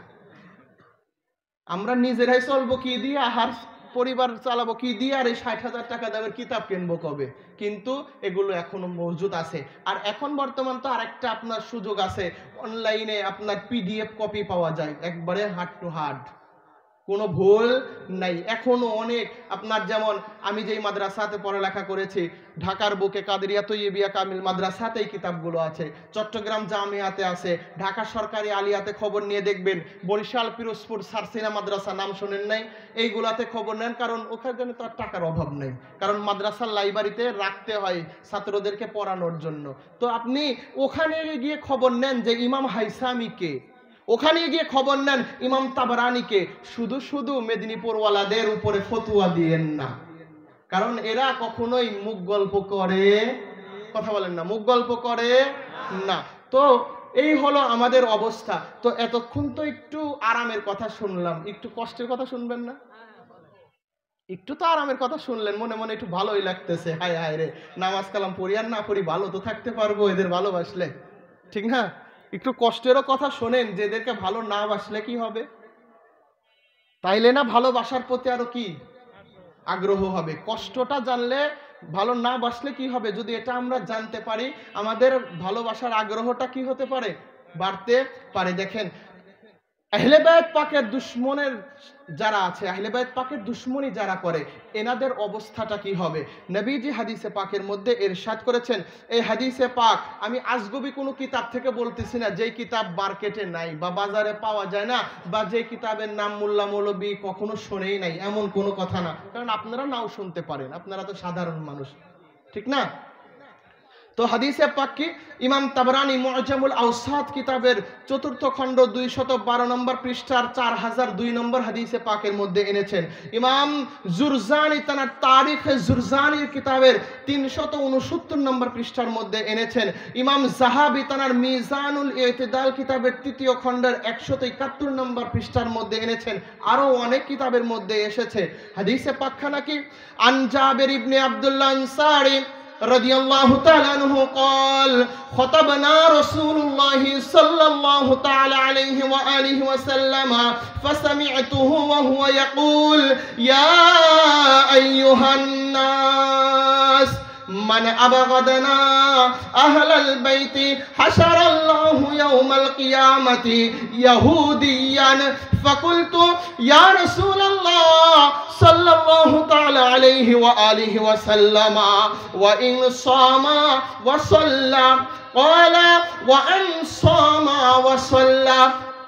আমরা নিজেরাই চলবো কি দিয়ে, আহার পরিবার চালাবো কি দিয়ে, আর এই 60,000 টাকা দামের কিতাব কিনবো কবে? কিন্তু এগুলো এখনো মজুদ আছে। আর এখন বর্তমান তো আরেকটা আপনার সুযোগ আছে, অনলাইনে আপনার PDF কপি পাওয়া যায়, একবারে হার্ড টু হার্ড, কোনো ভুল নাই। এখনো অনেক আপনার, যেমন আমি যেই মাদ্রাসাতে পড়ালেখা করেছি, ঢাকার বুকে কাদেরিয়া তৈয়বিয়া কামিল মাদ্রাসাতে এই কিতাবগুলো আছে, চট্টগ্রাম জামিয়াতে আছে, ঢাকা সরকারি আলিয়াতে খবর নিয়ে দেখবেন, বরিশাল পিরোজপুর সারসিনা মাদ্রাসা, নাম শোনেন নাই, এইগুলাতে খবর নেন, কারণ ওখানে তো আর টাকার অভাব নেই, কারণ মাদ্রাসার লাইব্রেরিতে রাখতে হয় ছাত্রদেরকে পড়ানোর জন্য। তো আপনি ওখানে গিয়ে খবর নেন যে ইমাম হাইসামিকে, ওখানে গিয়ে খবর নেন ইমাম তাবরানিকে, শুধু মেদিনীপুরওয়ালাদের উপরে ফতুয়া দিয়েন না, কারণ এরা কখনোই মুখ গল্প করে, কথা বলেন না, মুখ গল্প করে না। তো এই হলো আমাদের অবস্থা। তো এতক্ষণ তো একটু আরামের কথা শুনলাম, একটু কষ্টের কথা শুনবেন না? একটু তো আরামের কথা শুনলেন, মনে মনে একটু ভালোই লাগতেছে, হায় হায় রে, নামাজ কালাম পড়ি আর না পড়ি ভালো তো থাকতে পারবো এদের ভালোবাসলে, ঠিক না? একটু কষ্টেরও কথা শোনেন, যে এদেরকে ভালো না বাসলে কি হবে? তাইলে না ভালোবাসার প্রতি আরো কি আগ্রহ হবে। কষ্টটা জানলে, ভালো না বাসলে কি হবে, যদি এটা আমরা জানতে পারি, আমাদের ভালোবাসার আগ্রহটা কি হতে পারে, বাড়তে পারে। দেখেন আহলে বায়ত পাকের দুশমনের যারা আছে, আহলে বায়ত পাকের দুশমনি যারা করে, এনাদের অবস্থাটা কি হবে? নবীজি হাদিসে পাকের মধ্যে ইরশাদ করেছেন, এই হাদিসে পাক আমি আজগবি কোনো কিতাব থেকে বলতেছি না, যেই কিতাব মার্কেটে নাই বা বাজারে পাওয়া যায় না, বা যে কিতাবের নাম মোল্লা মৌলবী কখনো শোনেই নাই, এমন কোনো কথা না, কারণ আপনারা নাও শুনতে পারেন, আপনারা তো সাধারণ মানুষ, ঠিক না? তো হাদিসে পাক কি, ইমাম তাবরানি মুআজামুল আওসাত কিতাবের 4th খণ্ড 212 নম্বর পৃষ্ঠার 4002 নম্বর হাদিসে পাকের মধ্যে এনেছেন। ইমাম জুরজানি তার তারিখে জুরজানির কিতাবের 369 নম্বর পৃষ্ঠার মধ্যে এনেছেন। ইমাম যাহাবি তার মিজানুল ইতিদাল কিতাবের 3য় খণ্ডের 171 নম্বর পৃষ্ঠার মধ্যে এনেছেন। আরো অনেক কিতাবের মধ্যে এসেছে। হাদিসে পাকখানা কি, আন জাবির ইবনে আব্দুল্লাহ আনসারী رضي الله تعالى عنه قال خطبنا رسول الله صلى الله تعالى عليه وآله وسلم فسمعته وهو يقول يا أيها الناس من أبغضنا أهل البيت حشر الله يوم القيامة يهوديا فقلت يا رسول الله صلى الله تعالى عليه وآله وسلم وإن صام وصلى قال وأن صام وصلى।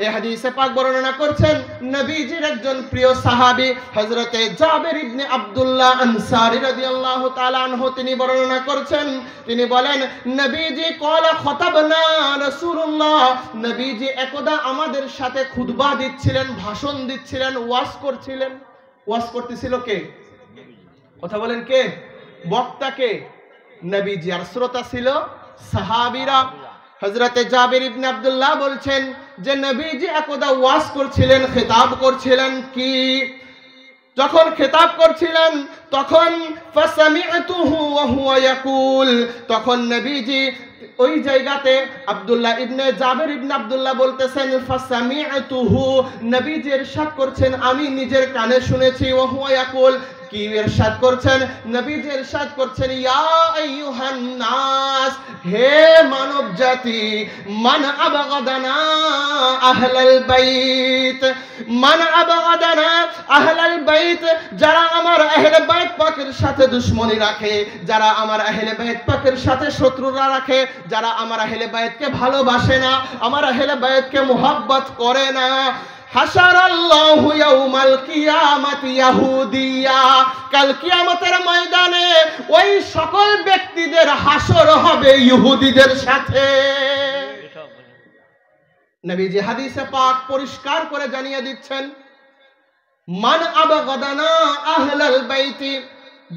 এই হাদিসে পাক বর্ণনা করছেন নবীজির একজন প্রিয় সাহাবী হযরতে জাবের ইবনে আব্দুল্লাহ আনসারী রাদিয়াল্লাহু তাআলা আনহু, তিনি বর্ণনা করছেন, তিনি বলেন নবীজি قال خطبنا রাসূলুল্লাহ, নবীজি একদা আমাদের সাথে খুতবা দিচ্ছিলেন, ভাষণ দিচ্ছিলেন, ওয়াজ করছিলেন। ওয়াজ করতেছিল কে? কথা বলেন কে? বক্তা কে? নবীজি। আর শ্রোতা ছিল সাহাবীরা। হযরতে জাবের ইবনে আব্দুল্লাহ বলছেন যে নবীজি একদা ওয়াজ করছিলেন, খেতাব করছিলেন। কি? যখন খেতাব করছিলেন তখন ফাসামি'তুহু ওয়া হুয়া ইয়াকুল, তখন নবীজি ওই জায়গাতে আব্দুল্লাহ ইবনে জাবের ইবনে আব্দুল্লাহ বলতেছেন ফাসামি'তুহু, নবীজি ইরশাদ করছেন আমি নিজের কানে শুনেছি। ওয়া হুয়া ইয়াকুল, কি ইরশাদ করছেন? নবীজি ইরশাদ করছেন ইয়া আইয়ুহান নাস, হে মানব জাতি, মান আবগাদানা আহলাল বাইত, মান আবগাদানা আহলাল বাইত, যারা আমার আহলে বাইত পাকের সাথে দুশমনি রাখে, যারা আমার আহলে বাইত পাকের সাথে শত্রুরা রাখে, যারা আমার আহলে বাইতকে ভালোবাসে না, আমার আহলে বাইতকে মুহাব্বত করে না, হাশারাল্লাহু ইয়াউমাল কিয়ামাতি ইয়াহুদিয়া, কাল কিয়ামতের ময়দানে ওই সকল ব্যক্তিদের হাসর হবে ইহুদিদের সাথে। নবীজি হাদিসে পাক পরিষ্কার করে জানিয়ে দিচ্ছেন মান আবগাদানা আহলাল বাইতি,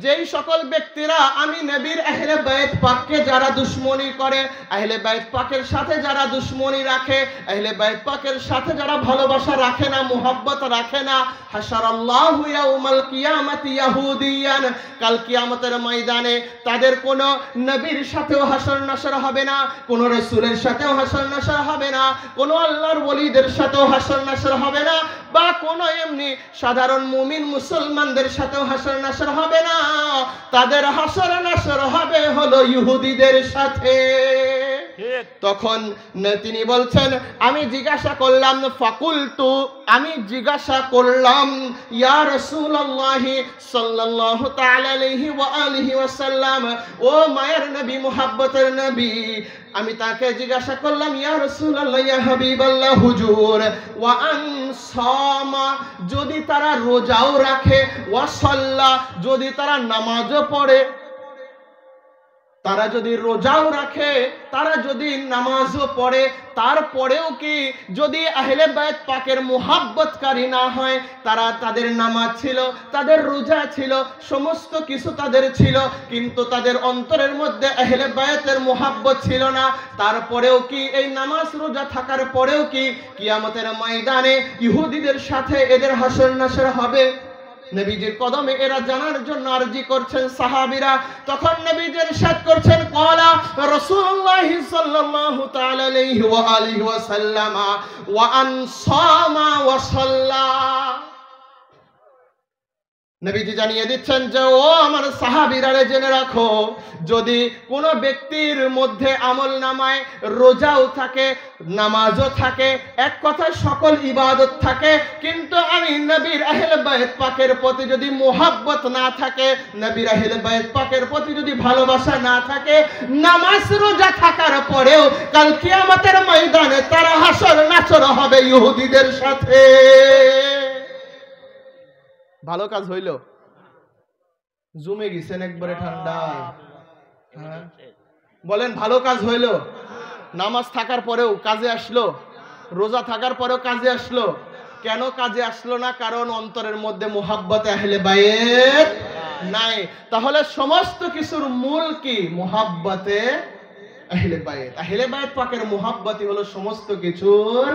যেই সকল ব্যক্তিরা আমি নবীর আহলে বাইত পাককে যারা দুশমনি করে, আহলে বাইত পাকের সাথে যারা দুশমনি রাখে, আহলে বাইত পাকের সাথে যারা ভালোবাসা রাখে না, মুহাব্বত রাখে না, হাশারাল্লাহু ইয়াউমাল কিয়ামাতি ইয়াহুদিয়ান, কাল কিয়ামতের ময়দানে তাদের কোন নবীর সাথেও হাসর নাসর হবে না, কোন রাসূলের সাথেও হাসর নাসর হবে না, কোন আল্লাহর ওলিদের সাথেও হাসর নাসর হবে না, বা কোন এমনি সাধারণ মুমিন মুসলমানদের সাথেও হাসর নাসর হবে না, তাদের হাসর নাসর হবে হলো ইহুদিদের সাথে। তখন তিনি বলছেন আমি জিজ্ঞাসা করলাম, ফাকুলতু, আমি জিজ্ঞাসা করলাম ইয়া রাসূলুল্লাহ সাল্লাল্লাহু তাআলা আলাইহি ওয়া আলিহি ওয়াসাল্লাম, ও মায়ের নবী, মুহাব্বতের নবী, আমি তাকে জিজ্ঞাসা করলাম ইয়া রাসূলুল্লাহ, ইয়া হাবিবাল্লাহ, হুজুর, ওয়া আন সামা, যদি তারা রোজাও রাখে, ওয়া সাল্লা, যদি তারা নামাজও পড়ে, তারা যদি রোজাও রাখে, তারা যদি নামাজও পড়ে, তারপরেও কি যদি আহলে বাইত পাকের মুহাব্বতকারী না হয়, তারা তাদের নামাজ ছিল, তাদের রোজা ছিল, সমস্ত কিছু তাদের ছিল, কিন্তু তাদের অন্তরের মধ্যে আহলে বাইতের মুহাব্বত ছিল না, তারপরেও কি এই নামাজ রোজা থাকার পরেও কি কিয়ামতের ময়দানে ইহুদিদের সাথে এদের হাসর নাসর হবে? নবীজির কদমে এরা জানার জন্য আরজি করছেন সাহাবীরা। তখন নবীজি ইরশাদ করছেন ক্বালা রাসূলুল্লাহ সাল্লাল্লাহু তাআলা আলাইহি ওয়া আলিহি ওয়া সাল্লামা ওয়া আন সামা ওয়া সাল্লা। নবীজি জানিয়ে দিচ্ছেন যে ও আমার সাহাবীরা, জেনে রাখো, যদি কোনো ব্যক্তির মধ্যে আমল নামায় রোজাও থাকে, নামাজও থাকে, এক কথায় সকল ইবাদত থাকে, কিন্তু আমি নবীর আহলে বাইত পাকের প্রতি যদি মুহাব্বত না থাকে, নবীর আহলে বাইত পাকের প্রতি যদি ভালোবাসা না থাকে, নামাজ রোজা থাকার পরেও কাল কিয়ামতের ময়দানে তারা হাসর নাসর হবে ইহুদিদের সাথে। ভালো কাজ হইল? জমে গেছেন একবারে ঠান্ডায়। হ্যাঁ বলেন, ভালো কাজ হইল? নামাজ থাকার পরেও কাজে আসলো, রোজা থাকার পরেও কাজে আসলো। কেন কাজে আসলো না? কারণ অন্তরের মধ্যে মুহাব্বতে আহলে বাইত নাই। তাহলে সমস্ত কিছুর মূল কি? মুহাব্বতে আহলে বাইত। আহলে বাইত পাকের মুহাব্বতই হলো সমস্ত কিছুর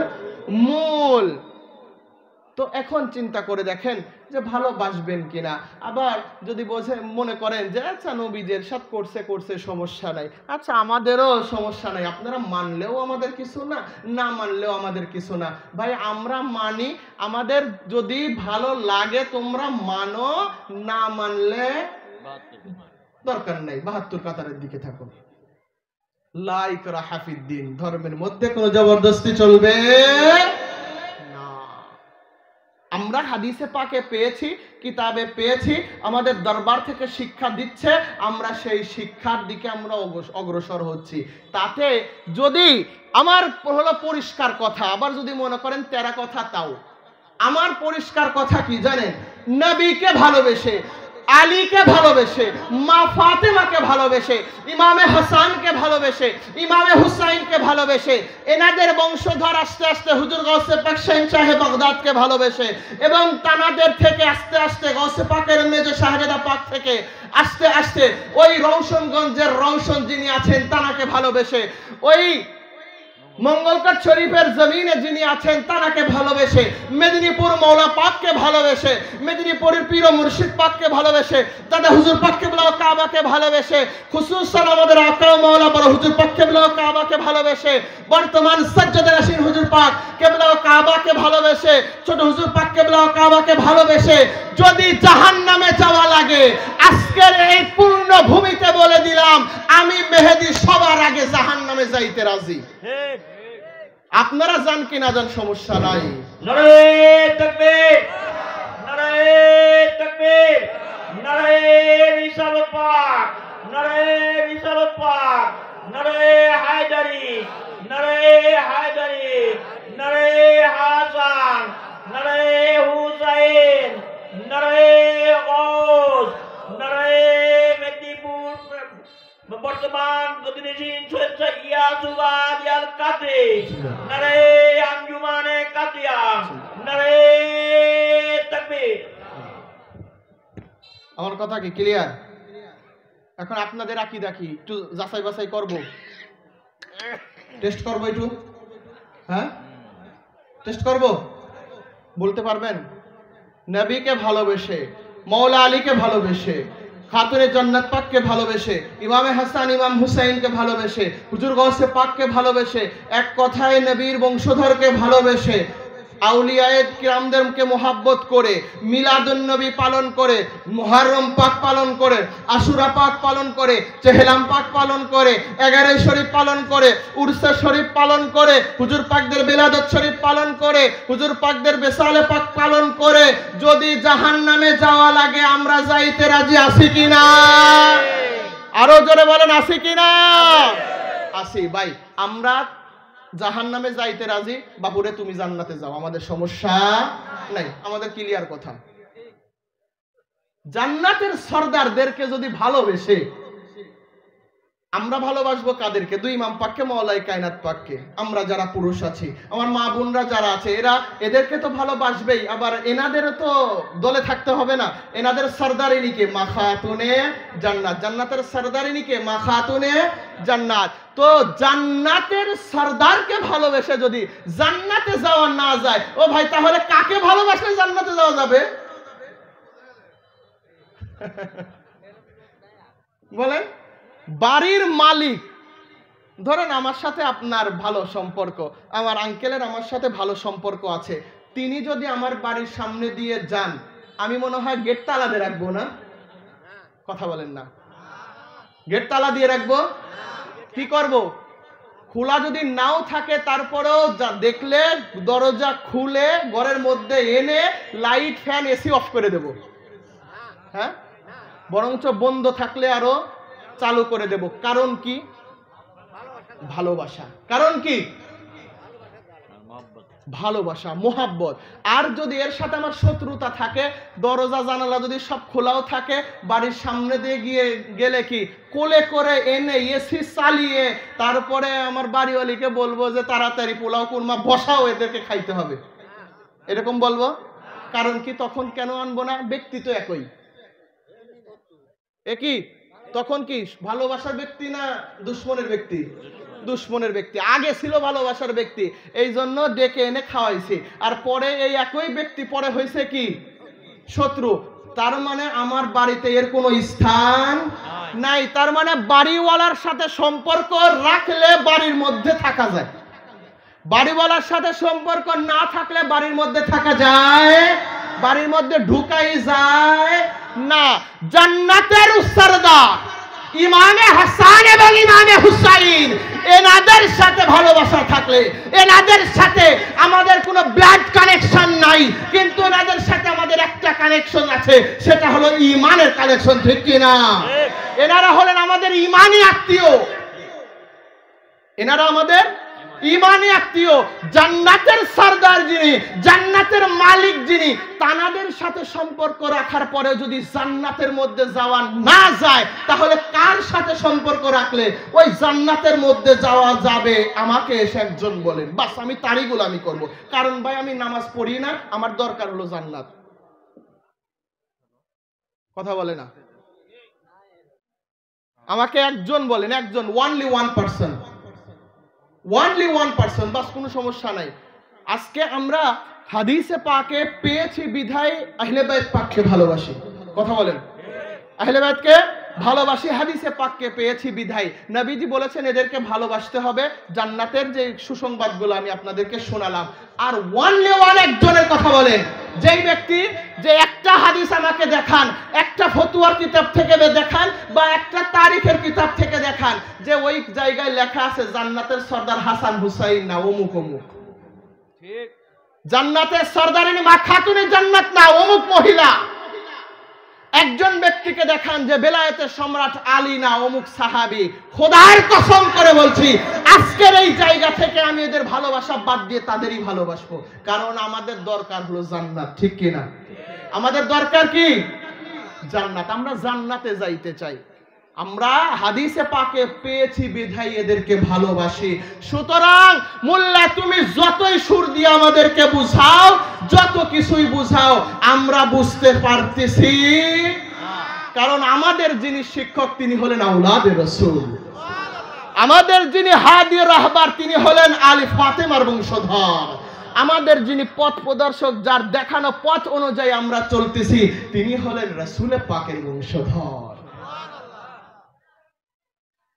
মূল। তো এখন চিন্তা করে দেখেন যে ভালোবাসবেন কিনা। আবার যদি মনে করেন যে আচ্ছা নবীজি ইরশাদ করছে সমস্যা নাই, আচ্ছা আমাদেরও সমস্যা নাই, আপনারা মানলেও আমাদের কিছু না, না মানলেও আমাদের কিছু না। ভাই আমরা মানি, আমাদের যদি ভালো লাগে তোমরা মানো, না মানলে দরকার নাই, ৭২ কাতারের দিকে থাকো। লা ইকরাহা ফিদ্দিন, ধর্মের মধ্যে কোনো জবরদস্তি চলবে না। আমরা হাদিসে পাকে পেয়েছি, কিতাবে পেয়েছি, আমাদের দরবার থেকে শিক্ষা দিচ্ছে, আমরা সেই শিক্ষার দিকে আমরা অগ্রসর হচ্ছি। তাতে যদি আমার হলো পরিষ্কার কথা, আবার যদি মনে করেন তেরা কথা, তাও আমার পরিষ্কার কথা কি জানেন? নবীকে ভালোবেসে, আলীকে ভালোবেসে, মা ফাতেমাকে ভালোবেসে, ইমামে হাসানকে ভালোবেসে, ইমামে হুসাইনকে ভালোবেসে, এনাদের বংশধর আস্তে আস্তে হুজুর গাউসে পাক শাহে বাগদাদকে ভালোবেসে, এবং তানাদের থেকে আস্তে আস্তে গাউসে পাকের মেজে শাহজাদা পাক থেকে আস্তে আস্তে ওই রওশনগঞ্জের রওশন যিনি আছেন তানাকে ভালোবেসে, ওই মঙ্গলকট শরীফের জমিনে যিনি আছেন তানাকে ভালোবেসে, মেদিনীপুর মৌলা পাককে ভালোবেসে, মেদিনীপুরের পীর ও মুর্শিদ পাককে ভালোবেসে, দাদা হুজুর পাক কিবলা কাবাকে ভালোবেসে, খুসুসান আমাদের আকা মৌলা বড় হুজুর পাক কিবলা কাবাকে ভালোবেসে, বর্তমান সাজ্জাদা রাশিদ হুজুর পাক কিবলা কাবাকে ভালোবেসে, ছোট হুজুর পাক কিবলা কাবাকে ভালোবেসে যদি জাহান্নামে যাওয়া লাগে, আজকের এই পূর্ণ ভূমিতে বলে দিলাম, আমি মেহেদী সবার আগে জাহান্নামে যাইতে রাজি। আপনারা যান কি না যান সমস্যা নাই। নারে তাকবীর, নারে তাকবীর, নারে রিসালাত পাক, নারে রিসালাত পাক, নারে হায়দারি, নারে হায়দারি, নারে হাসান, নারে হুসাইন, নারে গাউস, নারে মেদিনীপুর বর্তমান প্রতিনিধি সৈয়দ ইয়াসুবাদ ইয়াল কাদরি, নারে আঞ্জুমানে কাদিয়া, নারে তাকবীর। আমার কথা কি ক্লিয়ার? এখন আপনাদের আকীদা কি একটু যাচাই বাছাই করব, টেস্ট করব একটু, হ্যাঁ টেস্ট করব। বলতে পারবেন নবীকে ভালোবেসে, মৌলা আলীকে ভালোবেসে, খাতুনে জান্নাত পাককে ভালোবেসে, ইমামে হাসান ইমাম হুসাইনকে ভালোবেসে, হুজুর গাউসে পাককে ভালোবেসে, এক কথায় নবীর বংশধরকে ভালোবেসে, আউলিয়ায়ে কিরামদেরকে মোহাব্বত করে, মিলাদুন নবী পালন করে, মুহররম পাক পালন করে, আশুরা পাক পালন করে, চেহলাম পাক পালন করে, 11 শরীফ পালন করে, উরসে শরীফ পালন করে, হুজুর পাকদের বিলাদত শরীফ পালন করে, হুজুর পাকদের বেসালে পাক পালন করে যদি জাহান্নামে যাওয়া লাগে, আমরা যাইতে রাজি আছি কিনা? আরো জোরে বলেন আছি কিনা? আছি ভাই। আমরা জাহান্নামে যাইতে রাজি, বাপুরে তুমি জান্নাতে যাও, আমাদের সমস্যা নাই, আমাদের ক্লিয়ার কথা। জান্নাতের সরদারদেরকে যদি ভালোবেসে, আমরা ভালোবাসবো কাদেরকে? দুই ইমাম পাককে, মাওলাই কায়নাত পাককে। আমরা যারা পুরুষ আছি, আমার মা বোনরা যারা আছে, এদেরকে তো ভালোবাসবেই, আবার এনাদেরও তো দলে থাকতে হবে না। এনাদের সরদারিনী কে? মা খাতুনে জান্নাত। জান্নাতের সরদারিনী কে? মা খাতুনে জান্নাত। তো জান্নাতের সরদারকে ভালোবেসে যদি জান্নাতে যাওয়া না যায়, ও ভাই তাহলে কাকে ভালোবাসলে জান্নাতে যাওয়া যাবে? বলেন। বাড়ির মালিক, ধরেন আমার সাথে আপনার ভালো সম্পর্ক, আমার আঙ্কেলের আমার সাথে ভালো সম্পর্ক আছে, তিনি যদি আমার বাড়ির সামনে দিয়ে যান, আমি মনে হয় গেট তালা দিয়ে রাখবো না? কথা বলেন না? গেট তালা দিয়ে রাখবো? কি করব? খোলা যদি নাও থাকে তারপরেও দেখলে দরজা খুলে ঘরের মধ্যে এনে লাইট ফ্যান এসি অফ করে দেব। হ্যাঁ, বরঞ্চ বন্ধ থাকলে আরো চালু করে দেব। কারণ কি? ভালোবাসা। কারণ কি? ভালোবাসা, মোহাব্বত। আর যদি এর সাথে আমার শত্রুতা থাকে, দরজা জানালা যদি সব খোলাও থাকে, বাড়ির সামনে দিয়ে গেলে কি কোলে করে এনে এসি চালিয়ে তারপরে আমার বাড়িওয়ালিকে বলবো যে তাড়াতাড়ি পোলাও কুরমা বসাও, এদেরকে খাইতে হবে, এরকম বলবো? কারণ কি? তখন কেন আনবো না? ব্যক্তি তো একই, একই। তখন কি ভালোবাসার ব্যক্তি না দুশ্মনের ব্যক্তি? দুশ্মনের ব্যক্তি। আগে ছিল ভালোবাসার ব্যক্তি, এই জন্য ডেকে এনে খাওয়াইছি, আর পরে এই একই ব্যক্তি পরে হয়েছে কি শত্রু। তার মানে আমার বাড়িতে এর কোনো স্থান নাই। তার মানে বাড়িওয়ালার সাথে সম্পর্ক রাখলে বাড়ির মধ্যে থাকা যায়, বাড়িওয়ালার সাথে সম্পর্ক না থাকলে বাড়ির মধ্যে থাকা যায়, বাড়ির মধ্যে ঢুকাই যায় না। জান্নাতের সরদার ইমামে হাসান এবং ইমামে হুসাইন, এনাদের সাথে ভালোবাসা থাকলে, এনাদের সাথে আমাদের কোনো ব্লাড কানেকশন নাই, কিন্তু এনাদের কানেকশন আছে, সেটা হলো ঈমানের কানেকশন, ঠিক কি না? এনারা হলেন আমাদের ঈমানি আত্মীয়, এনারা আমাদের ঈমানি আত্মীয়। জান্নাতের সরদার যিনি, জান্নাতের মালিক যিনি, তানাদের সাথে সম্পর্ক রাখার পরে যদি জান্নাতের মধ্যে যাওয়া না যায়, তাহলে কার সাথে সম্পর্ক রাখলে ওই জান্নাতের মধ্যে যাওয়া যাবে? আমাকে এসে একজন বলেন, বাস আমি তারই গোলামি করব। কারণ ভাই আমি নামাজ পড়ি না, আমার দরকার হলো জান্নাত। কথা বলে না? আমাকে একজন বলেন, একজন, ওনলি 1%, ওনলি 1%, বাস কোনো সমস্যা নাই। আজকে আমরা হাদিসে পাকে পেয়েছি বিধায় আহলে বাইত পাককে ভালোবাসি। কথা বলেন, আহলে বাইতকে ভালোবাসি, হাদিসে পাককে পেয়েছি বিধায়। নবীজি বলেছেন এদেরকে ভালোবাসতে হবে। জান্নাতের যে সুসংবাদগুলো আমি আপনাদেরকে শোনালাম। আর ওয়ানলি ওয়ান একজনের কথা বলেন, যেই ব্যক্তি যে একটা হাদিস আমাকে দেখান, একটা ফতুয়ার কিতাব থেকে দেখান, বা একটা তারিখের কিতাব থেকে দেখান যে ওই জায়গায় লেখা আছে জান্নাতের সর্দার হাসান হুসাইন না অমুক অমুক, ঠিক? জান্নাতের সর্দারিনী মা খাতুনে জান্নাত না অমুক মহিলা। একজন ব্যক্তিকে দেখান যে বেলায়েতের সম্রাট আলী না অমুক সাহাবী। খোদার কসম করে বলছি, আজকের এই জায়গা থেকে আমি এদের ভালোবাসা বাদ দিয়ে তাদেরই ভালোবাসবো। কারণ আমাদের দরকার হলো জান্নাত, ঠিক কি না? আমাদের দরকার কি? জান্নাত। আমরা জান্নাতে যাইতে চাই। আমরা হাদিসে পাকে পেয়েছি বিধায় এদেরকে ভালোবাসি। সুতরাং মোল্লা তুমি যতই সুর দিয়ে আমাদেরকে বুঝাও, যত কিছুই বুঝাও, আমরা বুঝতে পারতেছি, কারণ আমাদের যিনি শিক্ষক তিনি হলেন আওলাদে রাসূল। আমাদের যিনি হাদি রাহবার তিনি হলেন আলী ফাতেমার বংশধর। আমাদের যিনি পথ প্রদর্শক, যার দেখানো পথ অনুযায়ী আমরা চলতেছি, তিনি হলেন রাসূল পাকের বংশধর।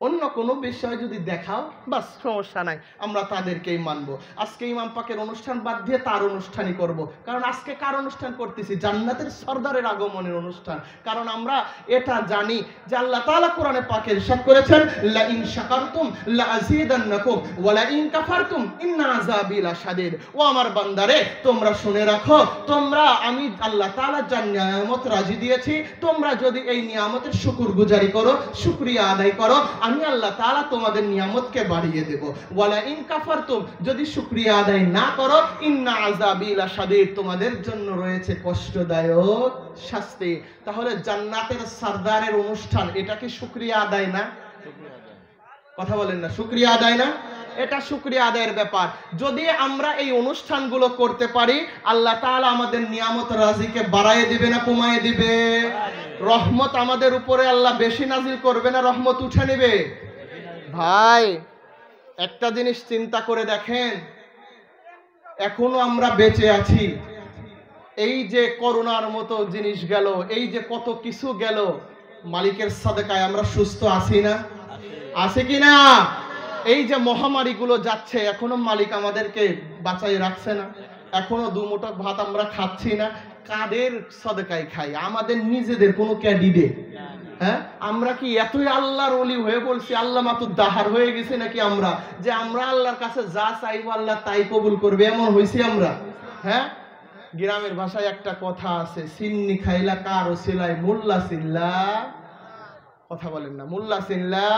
অন্য কোনো বিষয় যদি দেখাও, বাস সমস্যা নাই, আমরা তাদেরকেই মানবো। আজকে ইমাম পাকের অনুষ্ঠান বাদ দিয়ে তার অনুষ্ঠানই করব। কারণ আজকে কার অনুষ্ঠান করতেছি? জান্নাতের সর্দারের আগমনের অনুষ্ঠান। কারণ আমরা এটা জানি যে আল্লাহ তাআলা কোরআনে পাকে ইরশাদ করেছেন, লা ইন শাকারতুম লা আযীদান্নাকুম ওয়া লা ইন কাফারতুম ইন্না আযাবি লাশাদীদ। ও আমার বান্দারে, তোমরা শুনে রাখো, তোমরা আমি আল্লাহ তাআলা যা নিয়ামত রাজি দিয়েছি, তোমরা যদি এই নিয়ামতের শুকরগুজারি করো, শুকরিয়া আদায় করো, আমি আল্লাহ তাআলা তোমাদের নিয়ামতকে বাড়িয়ে দেব। ওয়ালা ইন কাফারতুম, যদি শুকরিয়া আদায় না করো, ইন্না আযাবি লাশাদীদ, তোমাদের জন্য রয়েছে কষ্টদায়ক শাস্তি। তাহলে জান্নাতের সরদারের অনুষ্ঠান, এটা কি শুকরিয়া আদায় না? কথা বলেন না, শুকরিয়া আদায় না? এটা শুকরিয়া আদায়ের ব্যাপার। যদি আমরা এই অনুষ্ঠানগুলো করতে পারি, আল্লাহ তাআলা আমাদের নিয়ামত রাজিকে বাড়ায় দিবে না কমায় দিবে? রহমত আমাদের উপরে আল্লাহ বেশি নাজিল করবে না রহমত উঠে নেবে? ভাই একটা জিনিস চিন্তা করে দেখেন, এখনো আমরা বেঁচে আছি, এই যে করোনার মতো জিনিস গেল, এই যে কত কিছু গেল, মালিকের সাদেকায় আমরা সুস্থ আছি না? আছে কি না? এই যে মহামারী গুলো যাচ্ছে, এখনো মালিক আমাদেরকে বাঁচাই রাখছে না? এখনো দুমুঠো ভাত আমরা খাচ্ছি না? কাদের সাদেকায় খাই? আমাদের নিজেদের কোনো ক্যাডিডে? হ্যাঁ, আমরা কি এতই আল্লাহর ওলি হয়ে বলছি, আল্লাহ মাতুর দাহার হয়ে গেছে নাকি আমরা, যে আমরা আল্লাহর কাছে যা চাইবো আল্লাহ তাই কবুল করবে, এমন হয়েছি আমরা? হ্যাঁ, গ্রামের ভাষায় একটা কথা আছে, সিন্নি খাইলা কার ওসিলায় মোল্লা সিল্লা। কথা বলেন না, মোল্লা সিল্লা।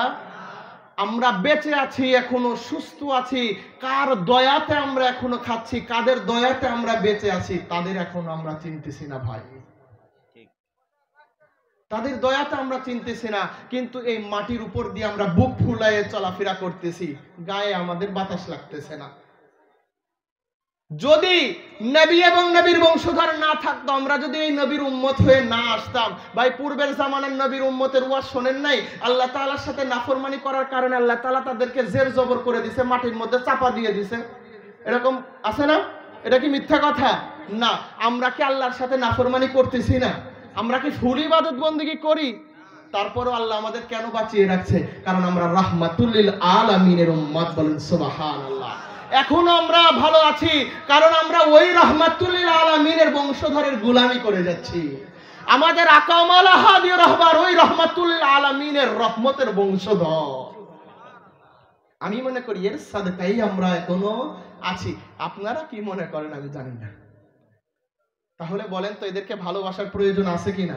আমরা বেঁচে আছি, এখনো সুস্থ আছি, কার দয়াতে আমরা এখনো খাচ্ছি, কাদের দয়াতে আমরা বেঁচে আছি, তাদের এখনো আমরা চিনতেছি না ভাই। তাদের দয়াতে আমরা চিনতেছি না, কিন্তু এই মাটির উপর দিয়ে আমরা বুক ফুলায়ে চলাফেরা করতেছি, গায়ে আমাদের বাতাস লাগতেছে না। যদি নবী এবং নবীর বংশধর না থাকতো, আমরা যদি এই নবীর উম্মত হয়ে না আসতাম, ভাই পূর্বের জামানার নবীর উম্মতের ওয়াজ শোনেন নাই? আল্লাহ তাআলার সাথে নাফরমানি করার কারণে আল্লাহ তাআলা তাদেরকে জের জবর করে দিয়েছে, মাটির মধ্যে চাপা দিয়ে দিয়েছে। এরকম আছে না? এটা কি মিথ্যা কথা? না। আমরা কি আল্লাহর সাথে নাফরমানি করতেছি না? আমরা কি ফুল ইবাদত বন্দেগী করি? তারপরও আল্লাহ আমাদের কেন বাঁচিয়ে রাখছে? কারণ আমরা রাহমাতুল লিল আলামিনের উম্মত। বলেন সুবহানাল্লাহ। এখনো আমরা ভালো আছি, কারণ আমরা ওই রাহমাতুল লিল আলামিনের বংশধরের গোলামি করে যাচ্ছি। আমাদের আকা মাওলা হাদি রাহবার ওই রাহমাতুল লিল আলামিনের রহমতের বংশধর। আমি মনে করি এর সাদকাই আমরা এখনো আছি। আপনারা কি মনে করেন আমি জানি না। তাহলে বলেন তো এদেরকে ভালোবাসার প্রয়োজন আছে কিনা?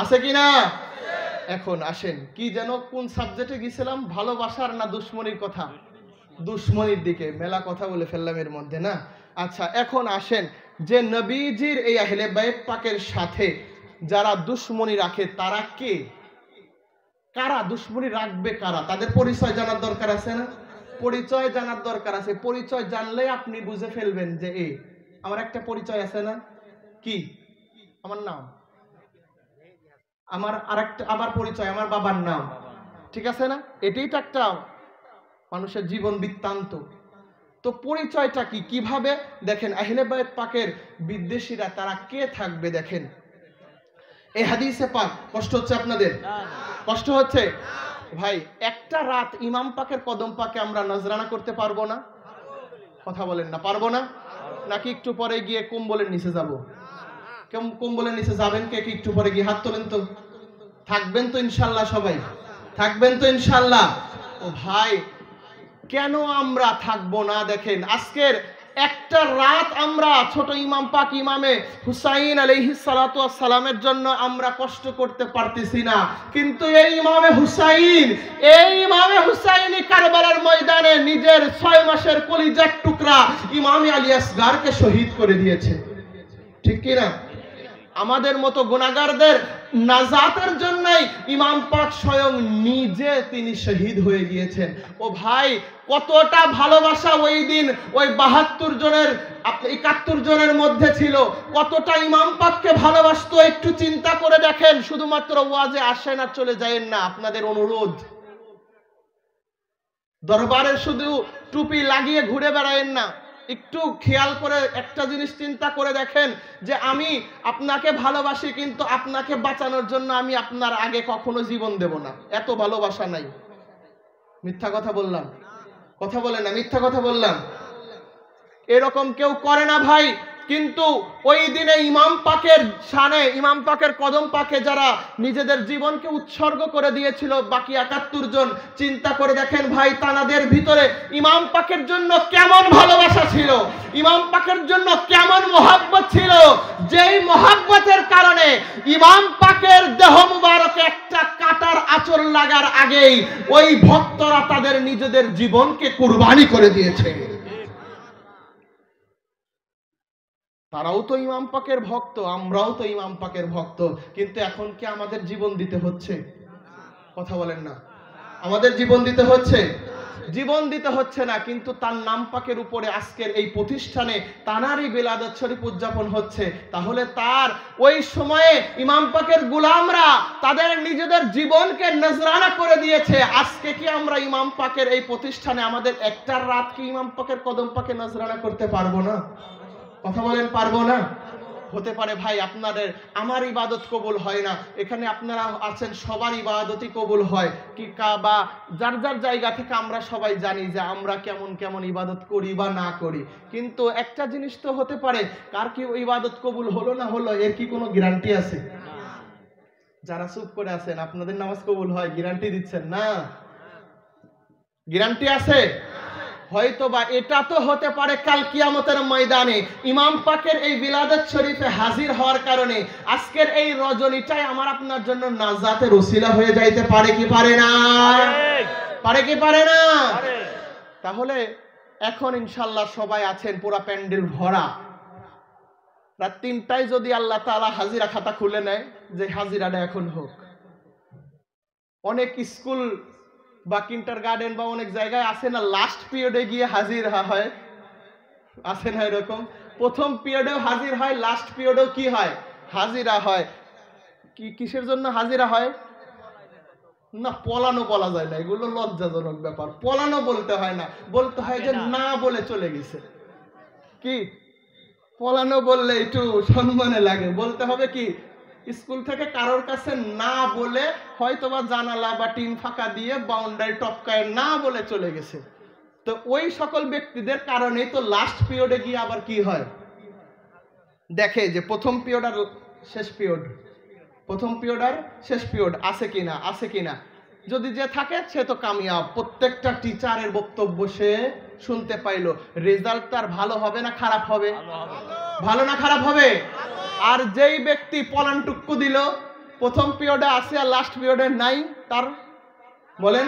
আছে কিনা? এখন আসেন, কি যেন কোন সাবজেক্টে গেছিলাম, ভালোবাসার না দুশ্মনির কথা? দুশ্মনির দিকে মেলা কথা বলে ফেললাম এর মধ্যে না। আচ্ছা, এখন আসেন যে নবীজির এই আহলে বাইত পাকের সাথে যারা দুশ্মনি রাখে তারা কে? কারা দুশ্মনি রাখবে? কারা? তাদের পরিচয় জানার দরকার আছে না? পরিচয় জানার দরকার আছে। পরিচয় জানলে আপনি বুঝে ফেলবেন যে আমার একটা পরিচয় আছে না? কি? আমার নাম, আমার আরেকটা, আমার পরিচয় আমার বাবার নাম, ঠিক আছে না? এটাই তো একটা মানুষের জীবন বৃত্তান্ত। তো পরিচয়টা কি? কিভাবে? দেখেন আহলে বাইত পাকের বিদ্বেষীরা তারা কে থাকবে। দেখেন এই হাদিসে পাক, কষ্ট হচ্ছে আপনাদের? কষ্ট হচ্ছে ভাই? একটা রাত ইমাম পাকের কদম পাকে আমরা নজরানা করতে পারবো না? কথা বলেন না, পারবো না? নাকি একটু পরে গিয়ে কম্বলের নিচে যাব? কম্বলের নিচে যাবেন কে? একটু পরে গিয়ে হাত তোলেন তো। থাকবেন তো ইনশাল্লাহ? সবাই থাকবেন তো ইনশাল্লাহ? ও ভাই, কেন আমরা থাকবো না? দেখেন আজকের একটা রাত আমরা ছোট ইমাম পাক ইমামে হুসাইন আলাইহিস সালাতু ওয়াস সালামের জন্য আমরা কষ্ট করতে পারতেছি না, কিন্তু এই ইমামে হুসাইনি কারবালার ময়দানে নিজের 6 মাসের কলিজার টুকরা ইমাম আলী আসগারকে শহীদ করে দিয়েছে, ঠিক কি না? আমাদের মতো গুনাহগারদের নাজাতের জন্যই ইমাম পাক স্বয়ং নিজে তিনি শহীদ হয়ে গিয়েছেন। ও ভাই, কতটা ভালোবাসা ওই দিন ওই 72 জনের 71 জনের মধ্যে ছিল, কতটা ইমাম পাককে ভালোবাসতো একটু চিন্তা করে দেখেন। শুধুমাত্র ওয়াজে আসেন আর চলে যায়েন না, আপনাদের অনুরোধ। দরবারে শুধু টুপি লাগিয়ে ঘুরে বেড়ায়েন না, একটু খেয়াল করে একটা জিনিস চিন্তা করে দেখেন যে আমি আপনাকে ভালোবাসি, কিন্তু আপনাকে বাঁচানোর জন্য আমি আপনার আগে কখনো জীবন দেব না, এত ভালোবাসা নাই। মিথ্যা কথা বললাম? কথা বলে না, মিথ্যা কথা বললাম? এরকম কেউ করে না ভাই। কিন্তু ওই দিনে ইমাম পাকের শানে, ইমাম পাকের কদম পাকে যারা নিজেদের জীবনকে উৎসর্গ করে দিয়েছিল বাকি 71 জন, চিন্তা করে দেখেন ভাই তানাদের ভিতরে ইমাম পাকের জন্য কেমন ভালোবাসা ছিল, ইমাম পাকের জন্য কেমন মহব্বত ছিল, যেই মহব্বতের কারণে ইমাম পাকের দেহ মুবারকে একটা কাটার আঁচড় লাগার আগেই ওই ভক্তরা তাদের নিজেদের জীবনকে কুরবানি করে দিয়েছে। তারাও তো ইমাম পাকের ভক্ত, আমরাও তো ইমাম পাকের ভক্ত, কিন্তু এখন কি আমাদের জীবন দিতে হচ্ছে? কথা বলেন না, আমাদের জীবন দিতে হচ্ছে? জীবন দিতে হচ্ছে না, কিন্তু তার নাম পাকের উপরে আজকের এই প্রতিষ্ঠানে তানারই বেলাদত শরীফ উদযাপন হচ্ছে। তাহলে তার ওই সময়ে ইমাম পাকের গোলামরা তাদের নিজেদের জীবনকে নজরানা করে দিয়েছে। আজকে কি আমরা ইমাম পাকের এই প্রতিষ্ঠানে আমাদের একটা রাত কি ইমাম পাকের কদম পাকে নজরানা করতে পারবো না? কথা বলেন, পারবো না? হতে পারে ভাই আপনাদের আমার ইবাদত কবুল হয় না, এখানে আপনারা আছেন সবার ইবাদতই কবুল হয় কি বা যার যার জায়গা থেকে আমরা সবাই জানি যে আমরা কেমন কেমন ইবাদত করি বা না করি, কিন্তু একটা জিনিস তো হতে পারে কার কি ইবাদত কবুল হলো না হলো এর কি কোনো গ্যারান্টি আছে? যারা চুপ করে আছেন আপনাদের নামাজ কবুল হয়, গ্যারান্টি দিচ্ছেন না? গ্যারান্টি আছে? হয়তোবা এটা তো হতে পারে কাল কিয়ামতের ময়দানে ইমাম পাকের এই বিলাদত শরীফে হাজির হওয়ার কারণে আজকের এই রজনীটাই আমার আপনার জন্য নাজাতের ওসিলা হয়ে যাইতে পারে কি পারে না? পারে কি পারে না? তাহলে এখন ইনশাআল্লাহ সবাই আছেন, পুরা প্যান্ডেল ভরা। রাত 3টায় যদি আল্লাহ তাআলা হাজিরা খাতা খুলে নেয় যে হাজিরাটা এখন হোক, অনেক স্কুল বা কিন্ডারগার্টেন বা অনেক জায়গায় আছে না লাস্ট পিরিয়ডে গিয়ে হাজির হয়, আছে না এরকম? প্রথম পিরিয়ডেও হাজির হয়, লাস্ট পিরিয়ডেও কি হয়? হাজিরা হয়। কি কিসের জন্য হাজিরা হয়? না পলানো বলা যায় না, এগুলো লজ্জাজনক ব্যাপার। পলানো বলতে হয় না, বলতে হয় যে না বলে চলে গেছে। কি পলানো বললে একটু সম্মানে লাগে, বলতে হবে কি স্কুল থেকে কারোর কাছে না বলে হয়তোবা জানালা বা টিন ফাঁকা দিয়ে বাউন্ডারি টপকায় না বলে চলে গেছে। তো ওই সকল ব্যক্তিদের কারণেই তো লাস্ট পিরিয়ডে গিয়ে আবার কি হয়, দেখে যে প্রথম পিরিয়ড আর শেষ পিরিয়ড, প্রথম পিরিয়ড আর শেষ পিরিয়ড আছে কিনা, আছে কিনা। যদি যে থাকে সে তো কামিয়াব, প্রত্যেকটা টিচারের বক্তব্য সে শুনতে পাইলো। রেজাল্ট তার ভালো হবে না খারাপ হবে? ভালো না খারাপ হবে? আর যেই ব্যক্তি পলান টুক্কু দিল, প্রথম পিরিয়ডে আসে আর লাস্ট পিরিয়ডে নাই, তার বলেন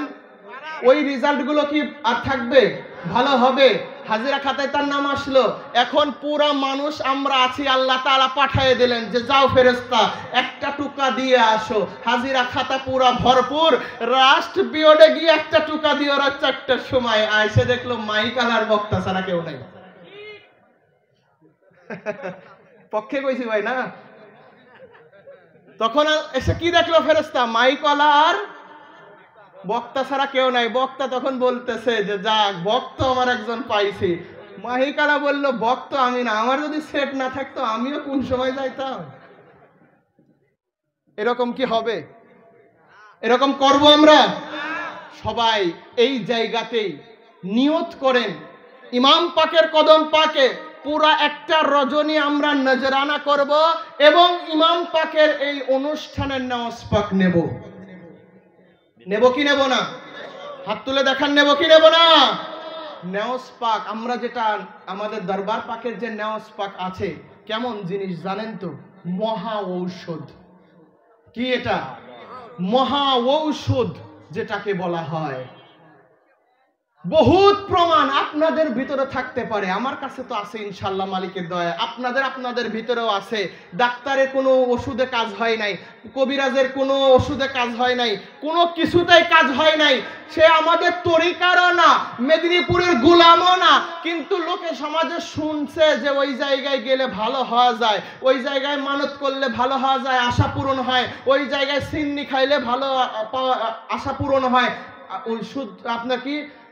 ওই রেজাল্ট গুলো কি আর থাকবে? ভালো হবে? হাজিরা খাতায় তার নাম আসলো। এখন পুরা মানুষ আমরা আছি, আল্লাহ তাআলা পাঠিয়ে দিলেন যে যাও ফেরেশতা একটা টুকা দিয়ে আসো, হাজিরা খাতা পুরা ভরপুর। লাস্ট পিরিয়ডে গিয়ে একটা টুকা দিয়ে ওরা 4টার সময় আইসে দেখলো মাইক আলার বক্তা ছাড়া কেউ নাই। পক্ষে কইছি ভাই না? তখন এসে কি দেখলো ফেরেশতা? মাইকওয়ালা আর বক্তা ছাড়া কেউ নাই। বক্তা তখন বলতেছে যে যাক, বক্তা আমার একজন পাইছি। মাইকওয়ালা বলল বক্তা আমি না, আমার যদি সেট না থাকতো আমিও কোন সময় যাইতাম। এরকম কি হবে? এরকম করব আমরা? সবাই এই জায়গাতেই নিয়ত করেন ইমাম পাকের কদম পাকে পুরা একটা রজনী আমরা নজরানা করব এবং ইমাম পাকের এই অনুষ্ঠানের নামাজ পাক নেব। নেব কি নেব না? হাত তুলে দেখান, নেব কি নেব না? নেওয়াজ পাক আমরা যেটা আমাদের দরবার পাকের যে নেওয়াজ পাক আছে, কেমন জিনিস জানেন তো? মহা ঔষধ। কি এটা? মহা ঔষধ যেটাকে বলা হয়। বহুত প্রমাণ আপনাদের ভিতরে থাকতে পারে, আমার কাছে তো আছে ইনশাআল্লাহ মালিকের দয়া। আপনাদের ভিতরেও আছে। ডাক্তারের কোনো ওষুধে কাজ হয় নাই, কবিরাজের কোনো ওষুধে কাজ হয় নাই, কোনো কিছুতেই কাজ হয় নাই। সে আমাদের তরিকারও না, মেদিনীপুরের গোলামও না, কিন্তু লোকে সমাজে শুনছে যে ওই জায়গায় গেলে ভালো হওয়া যায়, ওই জায়গায় মানত করলে ভালো হওয়া যায়, আশা পূরণ হয়, ওই জায়গায় সিন্নি খাইলে ভালো আশা পূরণ হয়, ওষুধ আপনার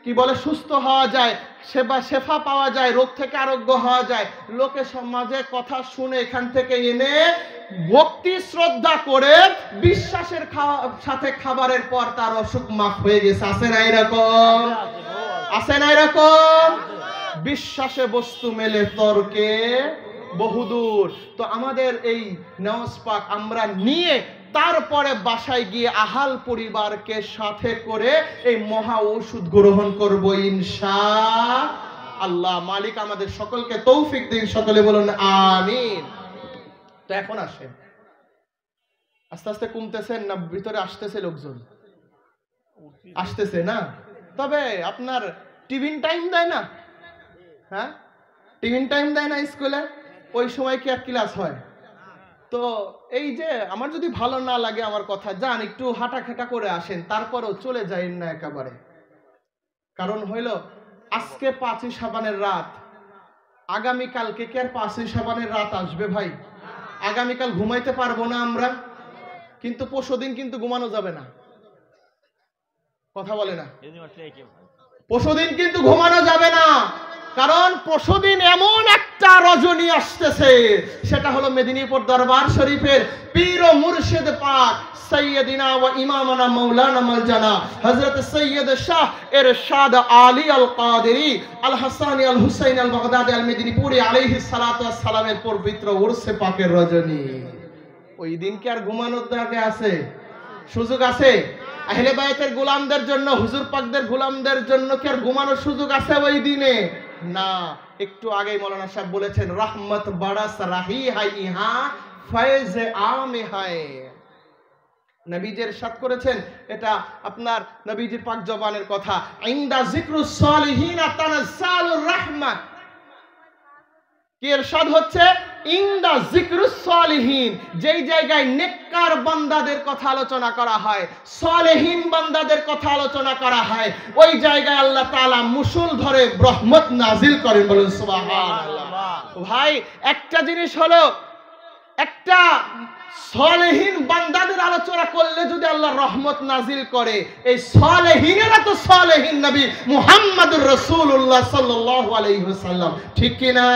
কি বলে সুস্থ হওয়া যায়, শেফা পাওয়া যায়, রোগ থেকে আরোগ্য হওয়া যায়। লোকে সমাজে কথা শুনে এখান থেকে এনে ভক্তি শ্রদ্ধা করে বিশ্বাসের সাথে খাবারের পর তার অসুখ মাফ হয়ে গেছে। আছে না এরকম? আছে না এরকম? বিশ্বাসে বস্তু মেলে তর্কে বহুদূর। তো আমাদের এই নেওয়াজ পাক আমরা নিয়ে তারপরে বাসায় গিয়ে আহাল পরিবারকে সাথে করে এই মহা ঔষধ গ্রহণ করব ইনশাআল্লাহ। মালিক আমাদের সকলকে তৌফিক দিন, সকলে বলুন আমিন। তো এখন আসেন, আস্তে আস্তে কমতেছেন না ভিতরে আসতেছে লোকজন? আসতেছে না? তবে আপনার টিফিন টাইম দেয় না? হ্যাঁ, টিফিন টাইম দেয় না স্কুলে? ওই সময় কি আর ক্লাস হয়? তো এই যে আমার যদি ভালো না লাগে আমার কথা, যান একটু হাঁটাখাটা করে আসেন, তারপরেও চলে যাইন না একেবারে। কারণ হইল আজকে 5ই শাবানের রাত, আগামীকালকে কি আর 5ই শাবানের রাত আসবে ভাই? আগামীকাল ঘুমাইতে পারবো না আমরা, কিন্তু পরশুদিন কিন্তু ঘুমানো যাবে না। কথা বলে না? পরশুদিন কিন্তু ঘুমানো যাবে না, কারণ পরশুদিন এমন একটা রজনী আসতেছে, সেটা হলো মেদিনীপুর দরবার শরীফের পীর ও মুর্শিদ পাক সৈয়দিনা ওয়া ইমামানা মাওলানা মালজানা হযরত সৈয়দ শাহ ইরশাদ আলী আল কাদেরী আল হাসানী আল হুসাইন আল বাগদাদি আল মেদিনীপুরি আলাইহিস সালাতু ওয়াস সালামের পবিত্র উরসে পাকের রজনী। ওই দিন কি আর ঘুমানোর দরকার আছে? সুযোগ আছে? আহলে বায়াতের গোলামদের জন্য, হুজুর পাকদের গোলামদের জন্য কি আর ঘুমানোর সুযোগ আছে ওই দিনে? না। একটু আগেই মৌলানা সাহেব বলেছেন রহমত বরস রাহি হাই ইহা ফয়েজ আমে হায়। নবীজি ইরশাদ করেছেন, এটা আপনার নবীজির পাক জবানের কথা, ইনদা যিকরুস সালিহিনা তানাজ্জালুর রাহমাহ। কি ইরশাদ হচ্ছে? ইনদা যিকরুস সালিহিন, যেই জায়গায় নেককার বান্দাদের কথা আলোচনা করা হয়, সালেহিন বান্দাদের কথা আলোচনা করা হয়, ওই জায়গায় আল্লাহ তাআলা মুসুল ধরে রহমত নাজিল করেন। বলুন সুবহানাল্লাহ। ভাই একটা জিনিস হলো, একটা সালেহিন বান্দাদের আলোচনা করলে যদি আল্লাহ রহমত নাজিল করে, এই সালেহিনেরা তো সালেহিন নবী মুহাম্মদুর রাসূলুল্লাহ সাল্লাল্লাহু আলাইহি ওয়াসাল্লাম, ঠিক কি না?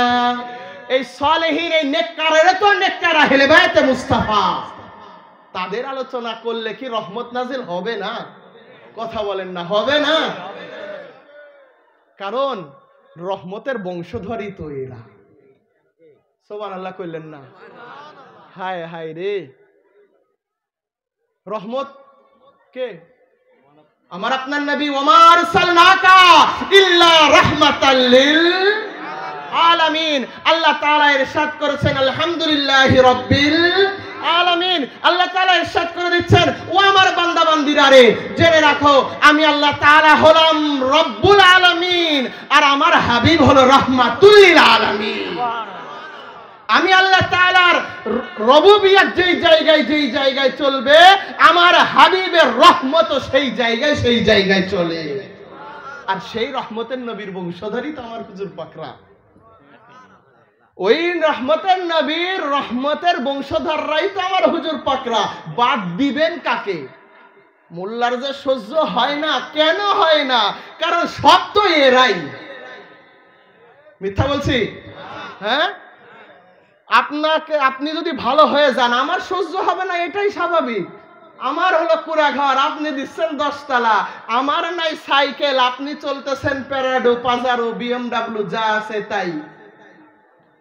এই সালেহিন, এই নেককারেরা তো নেককার আহলে বায়াতে মুস্তাফা, তাদের আলোচনা করলে কি রহমত নাজিল হবে না? কথা বলেন না, হবে না? কারণ রহমতের বংশধরই তো এরা। সুবহানাল্লাহ কইলেন না? হায় হায় রে, রহমত কে? আমার আপনার নবী, ওমা আরসালনাকা ইল্লা রাহমাতাল লিল আলামিন। আল্লাহ তাআলা ইরশাদ করেছেন আলহামদুলিল্লাহি রাব্বিল আলামিন। আল্লাহ তাআলা ইরশাদ করে দিচ্ছেন, ও আমার বান্দা বান্দীরা রে, জেনে রাখো আমি আল্লাহ তাআলা হলাম রব্বুল আলামিন, আর আমার হাবিব হলো রাহমাতুল লিল আলামিন। আমি আল্লাহ তাআলার রুবুবিয়ত যেই জায়গায় চলবে, আমার হাবিবের রহমত সেই জায়গায় চলে। আর সেই রহমতের নবীর বংশধরই তো আমার হুজুর পাকরা। ওই রহমতের নবীর রহমতের বংশধররাই তো আমার হুজুর পাকরা। বাদ দিবেন কাকে? মোল্লার যে সহ্য হয় না, কেন হয় না? কারণ সব তো এরাই। মিথ্যা বলছি? হ্যাঁ, আপনি যদি ভালো হয়ে যান, আমার সহ্য হবে না, এটাই স্বাভাবিক। আমার হলো কুড়াঘর, আপনি দিচ্ছেন 10 তলা, আমার নাই সাইকেল, আপনি চলতেছেন প্যারাডো, পাজারো, BMW, যা আছে তাই।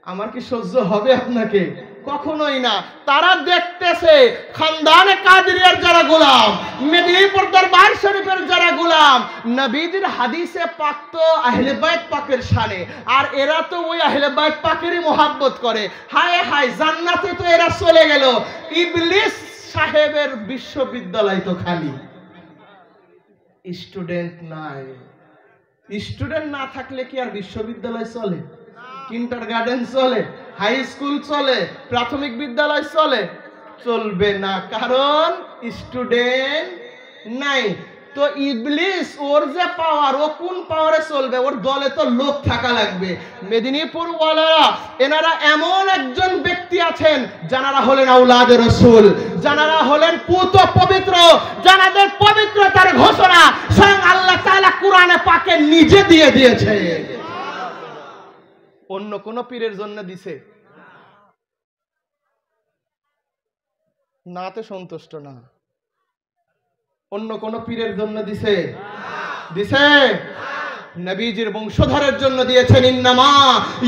আমার কি সহ্য হবে আপনাকে? কখনোই না। তারা দেখতেছে খানদানে কাদেরিয়ার যারা গোলাম, মেদিনীপুর দরবার শরীফের যারা গোলাম, নবীজির হাদিসে পাক তো আহলে বাইত পাকের শানে, আর এরা তো ওই আহলে বাইত পাকেরই মোহাব্বত করে। হায় হায়, জান্নাতে তো এরা চলে গেল, ইবলিস সাহেবের বিশ্ববিদ্যালয় তো খালি, স্টুডেন্ট নাই। স্টুডেন্ট না থাকলে কি আর বিশ্ববিদ্যালয় চলে? কিন্ডারগার্টেন চলে? হাই স্কুল চলে? প্রাথমিক বিদ্যালয় চলে? চলবে না, কারণ স্টুডেন্ট নাই। তো ইবলিস ওর যে পাওয়ার, ও কোন পাওয়ারে চলবে? ওর দলে তো লোক থাকা লাগবে। মেদিনীপুর ওয়ালারা এনারা এমন একজন ব্যক্তি আছেন যারা হলেন আওলাদে রাসূল, যারা হলেন পুত পবিত্র, যাদের পবিত্রতার ঘোষণা স্বয়ং আল্লাহ তাআলা কোরআনে পাকে নিজে দিয়ে দিয়েছে। অন্য কোন পীরের জন্য দিছে নাতে সন্তুষ্ট না। অন্য কোন পীরের জন্য দিছে? নবীজির বংশধরের জন্য দিয়েছেন। ইন্নামা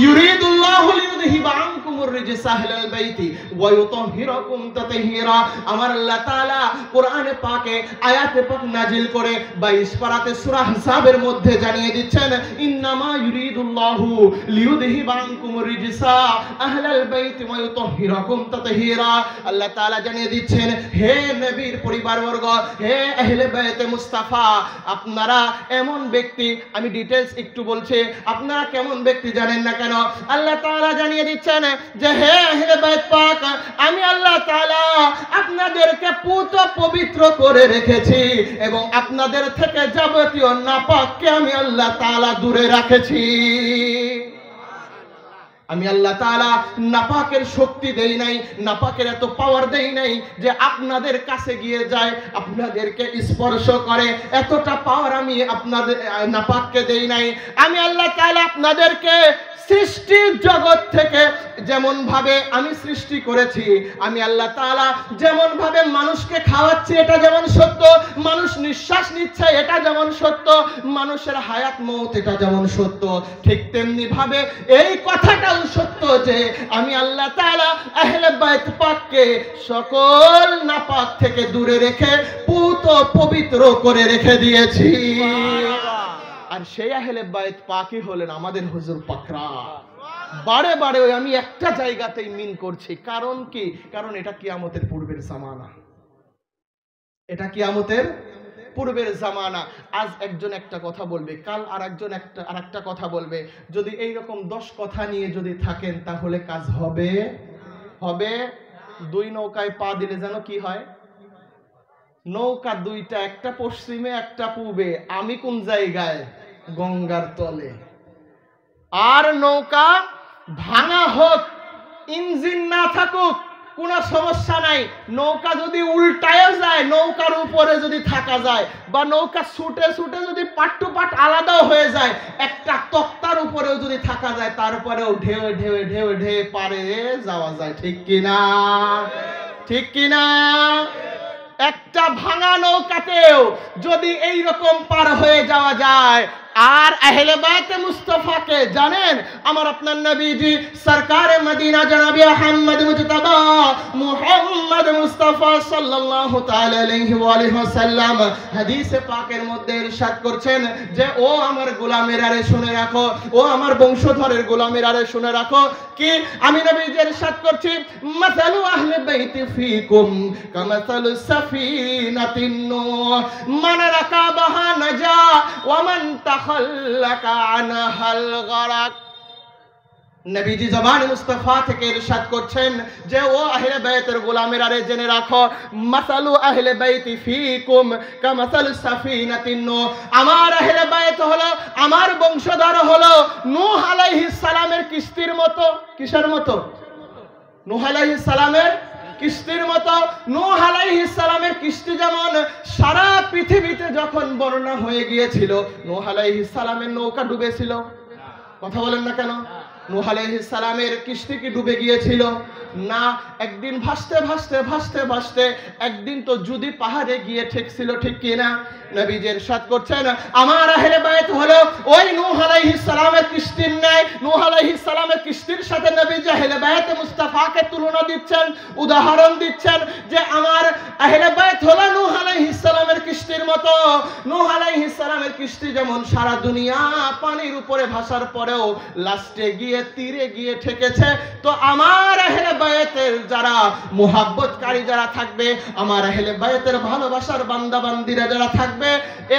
ইউরিদুল্লাহু লিইউযহিবা আনকুমুর রিজসা আহলাল বাইতি ওয়া ইউতাহহিরাকুম তাতহীরা। আমার আল্লাহ তাআলা কোরআনে পাকে আয়াতে পাক নাজিল করে 22 পারাতে সূরা হিসাবের মধ্যে জানিয়ে দিচ্ছেন, ইন্নামা ইউরিদুল্লাহু লিইউযহিবা আনকুমুর রিজসা আহলাল বাইতি ওয়া ইউতাহহিরাকুম তাতহীরা। আল্লাহ তাআলা জানিয়ে দিচ্ছেন, হে নবীর পরিবারবর্গ, হে আহলে বাইতে মুস্তাফা, আপনারা এমন ব্যক্তি, আমি ডিটেইলস একটু বলছি, আপনারা কেমন ব্যক্তি জানেন না কেন? আল্লাহ তাআলা জানিয়ে দিচ্ছেন যে হে আহলে বাইত পাক, আমি আল্লাহ তাআলা আপনাদেরকে পুত পবিত্র করে রেখেছি এবং আপনাদের থেকে যাবতীয় নাপাককে আমি আল্লাহ তাআলা দূরে রেখেছি। আমি আল্লাহ তাআলা নাপাকের শক্তি দেই নাই, নাপাকের এত পাওয়ার দেই নাই যে আপনাদের কাছে গিয়ে যায়, আপনাদেরকে স্পর্শ করে, এতটা পাওয়ার আমি আপনাদের নাপাককে দেই নাই। আমি আল্লাহ তাআলা আপনাদেরকে সৃষ্টির জগৎ থেকে যেমন ভাবে আমি সৃষ্টি করেছি, আমি আল্লাহ তাআলা যেমন ভাবে মানুষকে খাওয়াচ্ছি এটা যেমন সত্য, মানুষ নিঃশ্বাস নিচ্ছে এটা যেমন সত্য, মানুষের হায়াত মওত এটা যেমন সত্য, ঠিক তেমনি ভাবে এই কথাটাও সত্য যে আমি আল্লাহ তাআলা আহলে বাইত পাককে সকল নাপাক থেকে দূরে রেখে পুত পবিত্র করে রেখে দিয়েছি। আর সেই আহলে বাইত পাকই হলেন আমাদের হুজুর পাকরা। বারে বারে ওই আমি একটা জায়গাতেই মিন করছি, কারণ কি? কারণ এটা কিয়ামতের পূর্বের জামানা, এটা কিয়ামতের পূর্বের জামানা। আজ একজন একটা কথা বলবে, কাল আরেকজন আরেকটা কথা বলবে। যদি এই রকম 10 কথা নিয়ে যদি থাকেন তাহলে কাজ হবে? দুই নৌকায় পা দিলে যেন কি হয়? নৌকা দুইটা, একটা পশ্চিমে একটা পূবে, আমি কোন জায়গায়? গঙ্গার তলে। আর নৌকা ভাঙা হোক, ইঞ্জিন না থাকুক, কোনো সমস্যা নাই। নৌকা যদি উল্টায় যায়, নৌকার উপরে যদি থাকা যায়, বা নৌকা ছুটে ছুটে যদি পাট টু পাট আলাদাও হয়ে যায়, একটা তক্তার উপরেও যদি থাকা যায়, তারপরেও ঢেউ ঢেউ ঢেউ ঢেউ পারে যাওয়া যায়। ঠিক কিনা? ঠিক কিনা? একটা ভাঙা নৌকাতেও যদি এই রকম পার হয়ে যাওয়া যায়, আর আহলে বায়তে মুস্তাফাকে জানেন, আমার আপনার নবীজি সরকারে মদিনা জনাবে আহমদ মুজতবা মুহাম্মদ মুস্তাফা সাল্লাল্লাহু তাআলা আলাইহি ওয়া আলিহি ওয়াসাল্লাম হাদিসে পাকের মধ্যে ইরশাদ করছেন যে ও আমার গোলামেরা রে শুনে রাখো, ও আমার বংশধরের গোলামেরা রে শুনে রাখো, কি আমি নবীজি ইরশাদ করছি মাসালু আহলে বাইতি ফিকুম কামাসালু সাফিনাতিন নূহ মান রাকাবাহা নাজা ওয়া মান তাখাল্লাকা আনহাল গারাক। নবীজি জবান মুস্তাফা থেকে ইরশাদ করছেন যে ও আহলে বাইতের গোলামেরা রে জেনে রাখো, মাসালু আহলে বাইতি ফিকুম কামাসালু সাফিনাতিন নূহ, আমার আহলে বাইত হলো, আমার বংশধর হলো নূহ আলাইহিস সালামের কিস্তির মতো। কিসের মতো? নূহ আলাইহিস সালামের কিস্তির মতো। নূহ আলাইহিস সালামের কিস্তি যেমন সারা পৃথিবীতে যখন বর্ণনা হয়ে গিয়েছিল, নূহ আলাইহিস সালামের নৌকা ডুবেছিল। কথা বলেন না কেন? নূহ আলাইহিস সালামের কিস্তি কি ডুবে গিয়েছিল? না, একদিন ভাসতে ভাসতে ভাসতে ভাসতে একদিন তো যদি পাহাড়ে গিয়ে ঠেকছিল, ঠিক কি না? নবীজি ইরশাদ করছেন আমার আহলে বাইত হলো ওই নূহ আলাইহিস সালামের কিস্তির ন্যায়। নূহ আলাইহিস সালামের কিস্তির সাথে নবীজি আহলে বাইত মুস্তাফাকে তুলনা দিচ্ছেন, উদাহরণ দিচ্ছেন যে আমার আহলে বাইত হলো নূহ আলাইহিস সালামের কিস্তির মতো। নূহ আলাইহিস সালামের কিস্তি যেমন সারা দুনিয়া পানির উপরে ভাসার পরেও লাস্টে গিয়ে তীরে গিয়ে ঠেকেছে, তো আমার আহলে বায়াতের যারা মুহাব্বতকারী যারা থাকবে, আমার আহলে বায়াতের ভালোবাসার বান্দা বান্দিরা যারা থাকবে,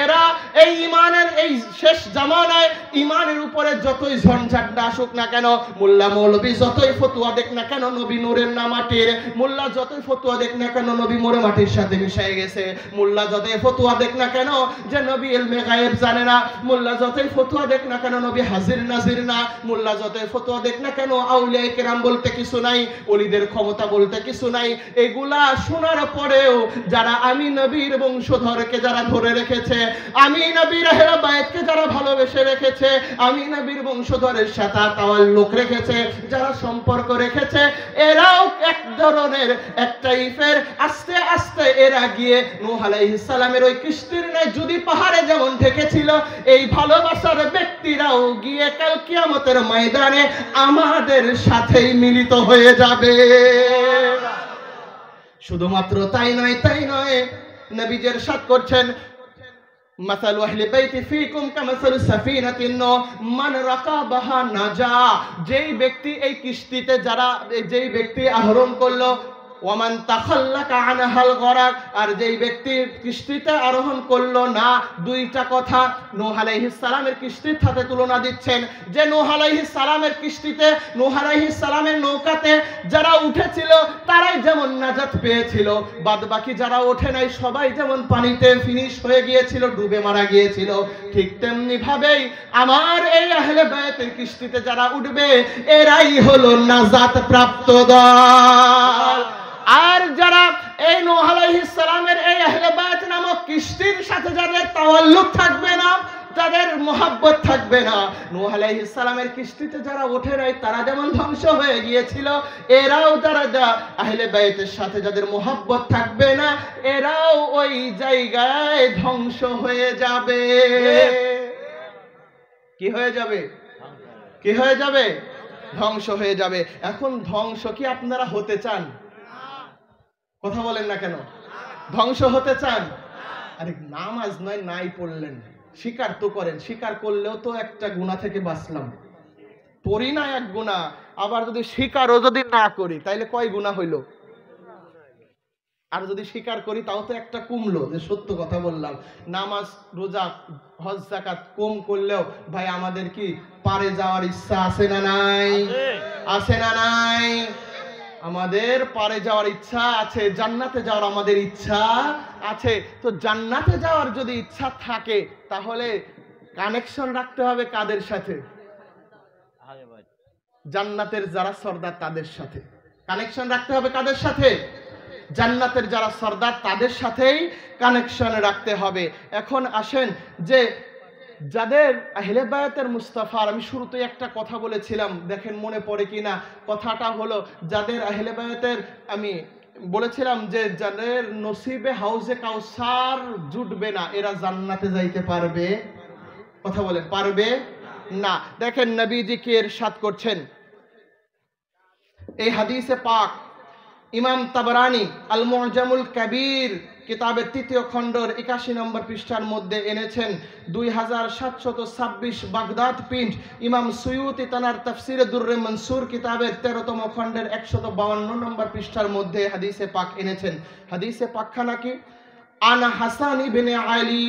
এরা এই ঈমানের এই শেষ জামানায় ঈমানের উপরে যতই ঝঞ্ঝাটটা আসুক না কেন, মোল্লা মৌলবী যতই ফতোয়া দেখ না কেন, নবী নূরের না মাটির, মোল্লা যতই ফতোয়া দেখ না কেন নবী মোরে মাটির সাথে মিশে গেছে, মোল্লা যতই ফতোয়া দেখ না কেন যে নবী ইলমে গায়েব জানে না, মোল্লা যতই ফতোয়া দেখ না কেন নবী হাজির নাজির না, মোল্লা যতই ফতোয়া দেখ না কেন আউলিয়া কেরাম বলতে কিছু নাই, ওলিদের ক্ষমতা বলতে কিছু নাই, এগুলা শোনার পরেও যারা আমি নবীর বংশধরকে যারা ধরে রেখেছে, আমি নবীর আহলে বায়াতকে যারা ভালোবেসে রেখেছে, আমি নবীর বংশধরের সাথে তাওয়াল্লুক রেখেছে, যারা সম্পর্ক রেখেছে, এরাও এক ধরনের এক টাইপের আস্তে আস্তে এরা গিয়ে নূহ আলাইহিস সালামের ওই কিস্তির ন্যায় যদি পাহাড়ে যেমন ঠেকেছিল, এই ভালোবাসার ব্যক্তিরাও গিয়ে কাল কিয়ামতের ময়দানে আমাদের সাথেই মিলিত হয়ে যাবে। শুধুমাত্র তাই নয়, নবীজি ইরশাদ করছেন মাসালু আহলি বাইতি ফিকুম কামাসালু সাফিনাতিন নূহ মান রাকাবাহা নাজা, যেই ব্যক্তি এই কিস্তিতে যারা যেই ব্যক্তি আহরণ করলো, ওয়ামান তাখাল্লাকা আনহাল গরাক, আর যেই ব্যক্তি কিস্তিতে আরোহণ করলো না, দুইটা কথা নূহ আলাইহিস সালামের কিস্তির সাথে তুলনা দিচ্ছেন যে নূহ আলাইহিস সালামের কিস্তিতে, নূহ আলাইহিস সালামের নৌকাতে যারা উঠেছিল তারাই যেমন নাজাত পেয়েছিল, বাদবাকি যারা ওঠে নাই সবাই যেমন পানিতে ফিনিশ হয়ে গিয়েছিল, ডুবে মারা গিয়েছিল, ঠিক তেমনি ভাবেই আমার এই আহলে বায়াতের কিস্তিতে যারা উঠবে এরাই হলো নাজাত প্রাপ্ত দল। আর যারা এই নূহ আলাইহিস সালামের এই আহলে বায়াত নামক কিস্তির সাথে যাদের তাওয়াল্লুক থাকবে না, যাদের মুহাব্বত থাকবে না, নূহ আলাইহিস সালামের কিস্তিতে যারা ওঠে নাই তারা যেমন ধ্বংস হয়ে গিয়েছিল, এরাও যারা আহলে বায়াতের সাথে যাদের মুহাব্বত থাকবে না, এরাও ওই জায়গায় ধ্বংস হয়ে যাবে। কি হয়ে যাবে? কি হয়ে যাবে? ধ্বংস হয়ে যাবে। এখন ধ্বংস কি আপনারা হতে চান? কথা বলেন না কেন? ধ্বংস হতে চান? আরে নামাজ নয় নাই পড়লেন, স্বীকার তো করেন, স্বীকার করলেও তো একটা গুনাহ থেকে বাঁচলাম, পড়ি না এক গুনাহ, আবার যদি স্বীকারও যদি না করি তাইলে কয় গুনাহ হইল? আর যদি স্বীকার করি তাও তো একটা কমলো, যে সত্য কথা বললাম। নামাজ রোজা হজ যাকাত কম করলেও ভাই আমাদের কি পারে যাওয়ার ইচ্ছা আছে না নাই? আছে না নাই? আমাদের পারে যাওয়ার ইচ্ছা আছে, জান্নাতে যাওয়ার আমাদের ইচ্ছা আছে। তো জান্নাতে যাওয়ার যদি ইচ্ছা থাকে তাহলে কানেকশন রাখতে হবে কাদের সাথে? জান্নাতের যারা সর্দার তাদের সাথে কানেকশন রাখতে হবে। কাদের সাথে? জান্নাতের যারা সর্দার তাদের সাথেই কানেকশন রাখতে হবে। এখন আসেন যে যাদের আহলে বায়াতের মুস্তাফার, আমি শুরুতে একটা কথা বলেছিলাম, দেখেন মনে পড়ে কিনা, কথাটা হলো যাদের আহলে বায়াতের, আমি বলেছিলাম যে যাদের নসিবে হাউজে কাউসার জুটবে না এরা জান্নাতে যাইতে পারবে। কথা বলেন, পারবে না। দেখেন নবীজি কি ইরশাদ করছেন, এই হাদিসে পাক ইমাম তাবরানি আল মুআজামুল কবির কিতাবের ৩য় খণ্ডের ৮১ নম্বর পৃষ্ঠার মধ্যে এনেছেন ২৭২৬ বাগদাদ প্রিন্ট। ইমাম সুয়ুতি তানার তাফসিরে দুররে মনসুর কিতাবের ১৩তম খণ্ডের ১৫২ নম্বর পৃষ্ঠার মধ্যে হাদিসে পাক এনেছেন। হাদিসে পাকখানা কি, আন হাসান ইবনে আলী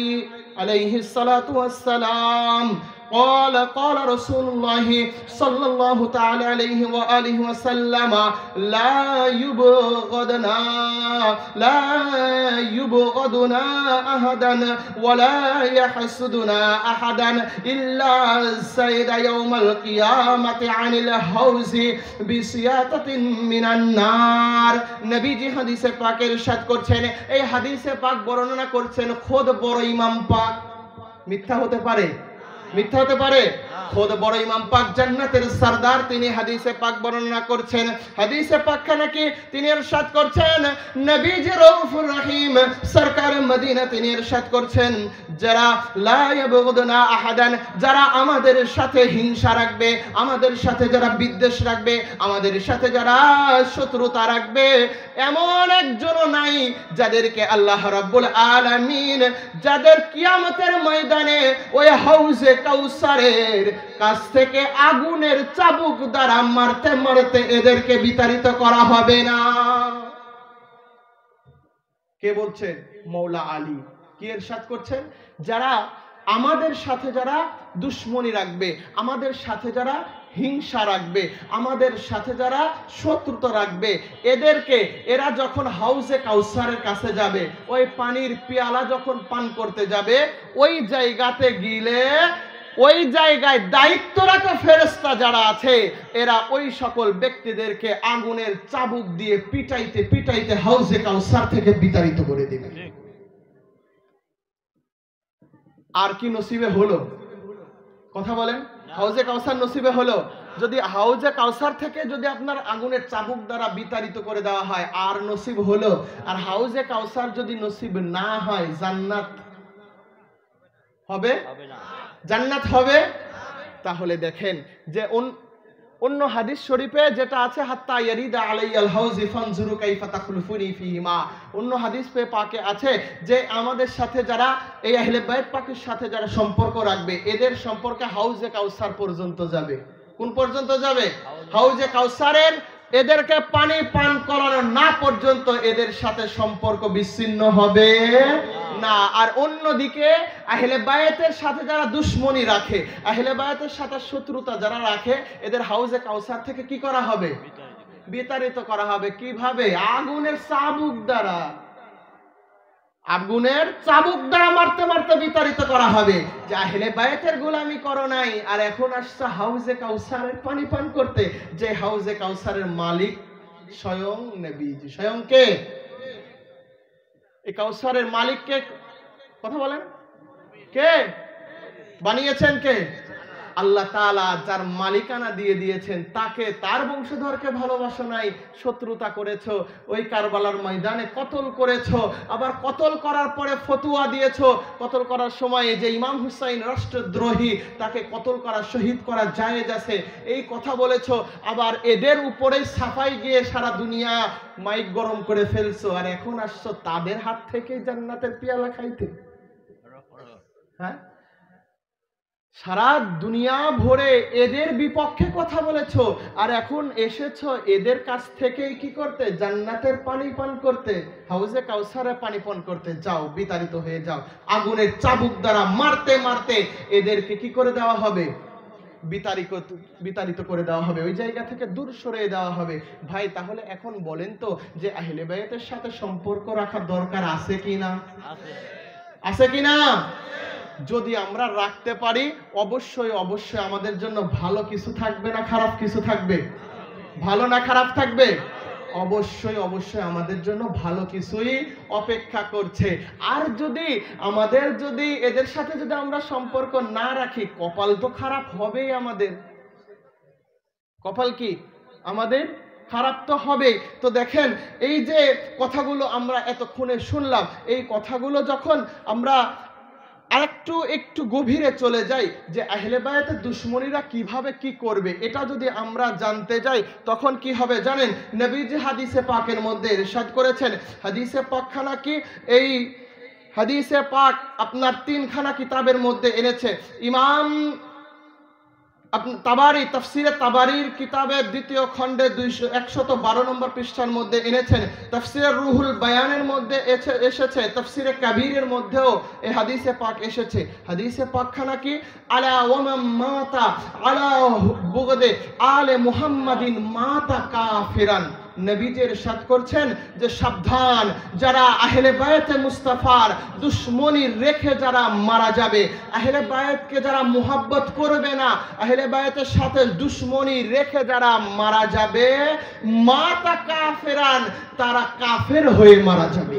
আলাইহিস সালাতু ওয়াস সালাম قال قال رسول الله صلى الله تعالى عليه وآله وسلم لا يبغضنا أحدا ولا يحسدنا أحدا إلا سيد يوم القيامة عن الحوز بسياطة من النار। নবীজি হাদিসে পাকের ইরশাদ করছেন, এই হাদিসে পাক বর্ণনা করছেন খোদ বড় ইমাম পাক। মিথ্যা হতে পারে? মিথ্যা হতে পারে? খোদ বড় ইমাম পাক জান্নাতের সরদার, তিনি হাদিসে পাক বর্ণনা করছেন। হাদিসে পাকখানা কি, তিনি ইরশাদ করছেন, নবীজি রউফুর রহিম সরকার মদিনা তিনি ইরশাদ করছেন, যারা লা ইয়াবগুদুনা আহাদান, যারা আমাদের সাথে হিংসা রাখবে, আমাদের সাথে যারা বিদ্বেষ রাখবে, আমাদের সাথে যারা শত্রুতা রাখবে, এমন একজনও নাই যাদেরকে আল্লাহ রাব্বুল আলামিন, যাদের কিয়ামতের ময়দানে ওই হাউজে কাউসারের কাছ থেকে আগুনের চাবুক দ্বারা মারতে মারতে এদেরকে বিতাড়িত করা হবে না। কে বলছেন? মৌলা আলী। কি ইরশাদ করছেন? যারা আমাদের সাথে যারা দুশ্মনী রাখবে, আমাদের সাথে যারা হিংসা রাখবে, আমাদের সাথে যারা শত্রুতা রাখবে, এদেরকে, এরা যখন হাউজে কাউসারের কাছে যাবে, ওই পানির পেয়ালা যখন পান করতে যাবে, ওই জায়গাতে গিলে ওই জায়গায় দায়িত্বরত ফেরেশতা যারা আছে, এরা ওই সকল ব্যক্তিদেরকে আগুনের চাবুক দিয়ে পিটাইতে পিটাইতে হাউজে কাউসার থেকে বিতাড়িত করে দিবে। আর কি নসিবে হলো? কথা বলেন, হাউজে কাউসার নসিবে হলো? যদি হাউজে কাউসার থেকে যদি আপনার আগুনের চাবুক দ্বারা বিতাড়িত করে দেওয়া হয়, আর নসিব হলো? আর হাউজে কাউসার যদি নসিব না হয়, জান্নাত হবে? জান্নাত হবে? তাহলে দেখেন যে অন্য হাদিস শরীফে যেটা আছে, হাত্তা ইয়ারিদা আলাইয়াল হাউজি ফানজুরু কাইফা তাখলুফুনি ফিহিমা, অন্য হাদিস পাকে আছে যে আমাদের সাথে যারা এই আহলে বাইত পাকের সাথে যারা সম্পর্ক রাখবে, এদের সম্পর্কে হাউজে কাউসার পর্যন্ত যাবে। কোন পর্যন্ত যাবে? হাউজে কাউসারের এদেরকে পানি পান করানো না পর্যন্ত এদের সাথে সম্পর্ক বিচ্ছিন্ন হবে না। আর অন্যদিকে আহলে বায়াতের সাথে যারা দুশ্মনী রাখে, আহলে বায়াতের সাথে শত্রুতা যারা রাখে, এদের হাউজে কাউসার থেকে কি করা হবে? বিতাড়িত করা হবে। কিভাবে? আগুনের চাবুক দ্বারা। আগুনের চাবুক দ্বারা মারতে মারতে বিতাড়িত করা হবে। যে আহলে বায়াতের গোলামি করো নাই, আর এখন আসছে হাউজে কাউসারের পানি পান করতে, যে হাউজে কাউসারের মালিক স্বয়ং নবীজি। স্বয়ং কে? এই কাউসারের মালিক কে? কথা বলেন, কে বানিয়েছেন? কে? আল্লাহ তাআলা। যার মালিকানা দিয়ে দিয়েছেন তাকে, তার বংশধরকে ভালোবাসো নাই, শত্রুতা করেছো, ওই কারবালার ময়দানে কতল করেছো, আবার কতল করার পরে ফতোয়া দিয়েছো, কতল করার সময় যে ইমাম হুসাইন রাষ্ট্রদ্রোহী, তাকে কতল করা, শহীদ করা জায়েজ আছে, এই কথা বলেছো। আবার এদের উপরে সাফাই গিয়ে সারা দুনিয়া মাইক গরম করে ফেলছো, আর এখন আসছো তাদের হাত থেকে জান্নাতের পেয়ালা খাইতে। হ্যাঁ, সারা দুনিয়া ভরে এদের বিপক্ষে কথা বলেছো, আর এখন এসেছো এদের কাছ থেকেই কি করতে? জান্নাতের পানি পান করতে, হাউজে কাউসারে পানি পান করতে। যাও, বিতাড়িত হয়ে যাও। আগুনের চাবুক দ্বারা মারতে মারতে এদেরকে কি করে দেওয়া হবে? বিতাড়িত করে দেওয়া হবে, ওই জায়গা থেকে দূর সরিয়ে দেওয়া হবে। ভাই, তাহলে এখন বলেন তো যে আহলে বায়াতের সাথে সম্পর্ক রাখার দরকার আছে কিনা? আছে কিনা? যদি আমরা রাখতে পারি, অবশ্যই অবশ্যই আমাদের জন্য ভালো কিছু থাকবে না খারাপ কিছু থাকবে? ভালো না খারাপ থাকবে? অবশ্যই অবশ্যই আমাদের জন্য ভালো কিছুই অপেক্ষা করছে। আর যদি এদের সাথে যদি আমরা সম্পর্ক না রাখি, কপাল তো খারাপ হবেই আমাদের। কপাল কি আমাদের? খারাপ তো হবে। তো দেখেন, এই যে কথাগুলো আমরা এতক্ষণে শুনলাম, এই কথাগুলো যখন আমরা একটু গভীরে চলে যাই যে আহলে বায়াতের দুশমনীরা কিভাবে কি করবে, এটা যদি আমরা জানতে যাই তখন কি হবে জানেন? নবীজি হাদিসে পাকের মধ্যে ইরশাদ করেছেন, হাদিসে পাকখানা কি, এই হাদিসে পাক আপনার 3খানা কিতাবের মধ্যে এনেছে। ইমাম তাবারি, তাফসিরে তাবারির কিতাবের 2য় খণ্ডে 112 নম্বর পৃষ্ঠার মধ্যে এনেছেন। তাফসিরে রুহুল বায়ানের মধ্যে এসেছে, তাফসিরে কাবীরের মধ্যেও এই হাদিসে পাক এসেছে। হাদিসে পাকখানা কি, আলা ওয়ামান মাতা আলা বুগদে আলে মুহাম্মাদিন মাতা কাফিরান। নবীজি ইরশাদ করছেন যে সাবধান, যারা আহলে বায়াতে মুস্তাফার দুশমনী রেখে যারা মারা যাবে, আহলে বায়াতকে যারা মুহাব্বত করবে না, আহলে বায়াতের সাথে দুশমনী রেখে যারা মারা যাবে, মাতা কাফেরান, তারা কাফের হয়ে মারা যাবে।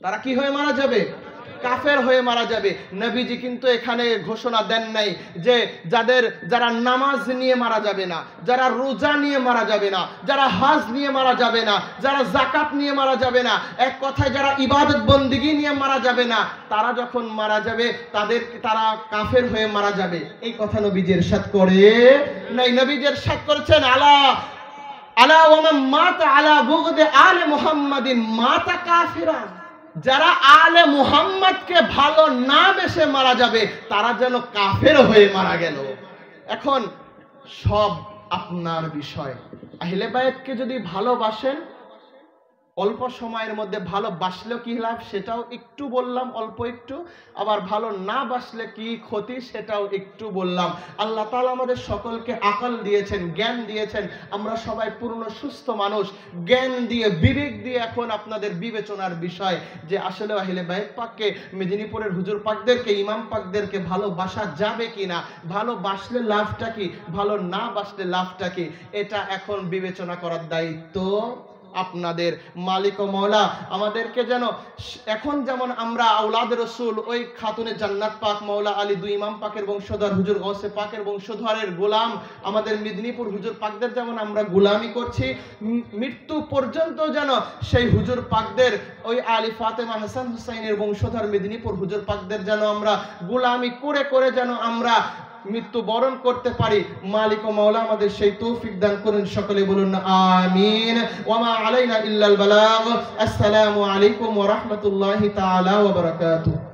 তারা কি হয়ে মারা যাবে? কাফের হয়ে মারা যাবে। নবীজি কিন্তু এখানে ঘোষণা দেন নাই যে যারা নামাজ নিয়ে মারা যাবে না, যারা রোজা নিয়ে মারা যাবে না, যারা হজ নিয়ে মারা যাবে না, যারা যাকাত নিয়ে মারা যাবে না, এক কথায় যারা ইবাদত বন্দেগী নিয়ে মারা যাবে না, তারা যখন মারা যাবে তারা কাফের হয়ে মারা যাবে, এই কথা নবীজি ইরশাদ করে নাই। নবীজি ইরশাদ করেছেন আলা ওয়া মাতা আলা বুগদে আলে মুহাম্মাদিন মাতা কাফিরান, যারা আলে মুহাম্মদকে ভালো না বেশে মারা যাবে তারা যেন কাফের হয়ে মারা গেল। এখন সব আপনার বিষয়। আহলে বায়াতকে যদি ভালোবাসেন, অল্প সময়ের মধ্যে ভালোবাসলেও কি লাভ সেটাও একটু বললাম, অল্প একটু। আবার ভালো না বাসলে কি ক্ষতি সেটাও একটু বললাম। আল্লাহ তাআলা আমাদের সকলকে আকল দিয়েছেন, জ্ঞান দিয়েছেন। আমরা সবাই পূর্ণ সুস্থ মানুষ। জ্ঞান দিয়ে, বিবেক দিয়ে এখন আপনাদের বিবেচনার বিষয় যে আসলে আহলে বায়াত পাককে, মেদিনীপুরের হুজুর পাকদেরকে, ইমাম পাকদেরকে ভালোবাসা যাবে কিনা, ভালোবাসলে লাভটা কি, ভালো না বাসলে লাভটা কি, এটা এখন বিবেচনা করার দায়িত্ব আপনাদের। মালিক ও মওলা আমাদেরকে যেন এখন যেমন আমরা আওলাদ রাসূল ওই খাতুনে জান্নাত পাক মওলা আলী 2 ইমাম পাকের বংশধর, হুজুর গৌসে পাকের বংশধরের গোলাম, আমাদের মেদিনীপুর হুজুর পাকদের যেমন আমরা গোলামি করছি, মৃত্যু পর্যন্ত যেন সেই হুজুর পাকদের, ওই আলী ফাতেমা হাসান হুসাইনের বংশধর মেদিনীপুর হুজুর পাকদের যেন আমরা গোলামি করে করে যেন আমরা মৃত্যু বরণ করতে পারি। মালিক ও মাওলা আমাদের সেই তৌফিক দান করুন। সকলে বলুন আমিন। ওয়া মা আলাইনা ইল্লাল বালাগ। আসসালামু আলাইকুম ওয়া রাহমাতুল্লাহি তাআলা ওয়া বারাকাতুহু।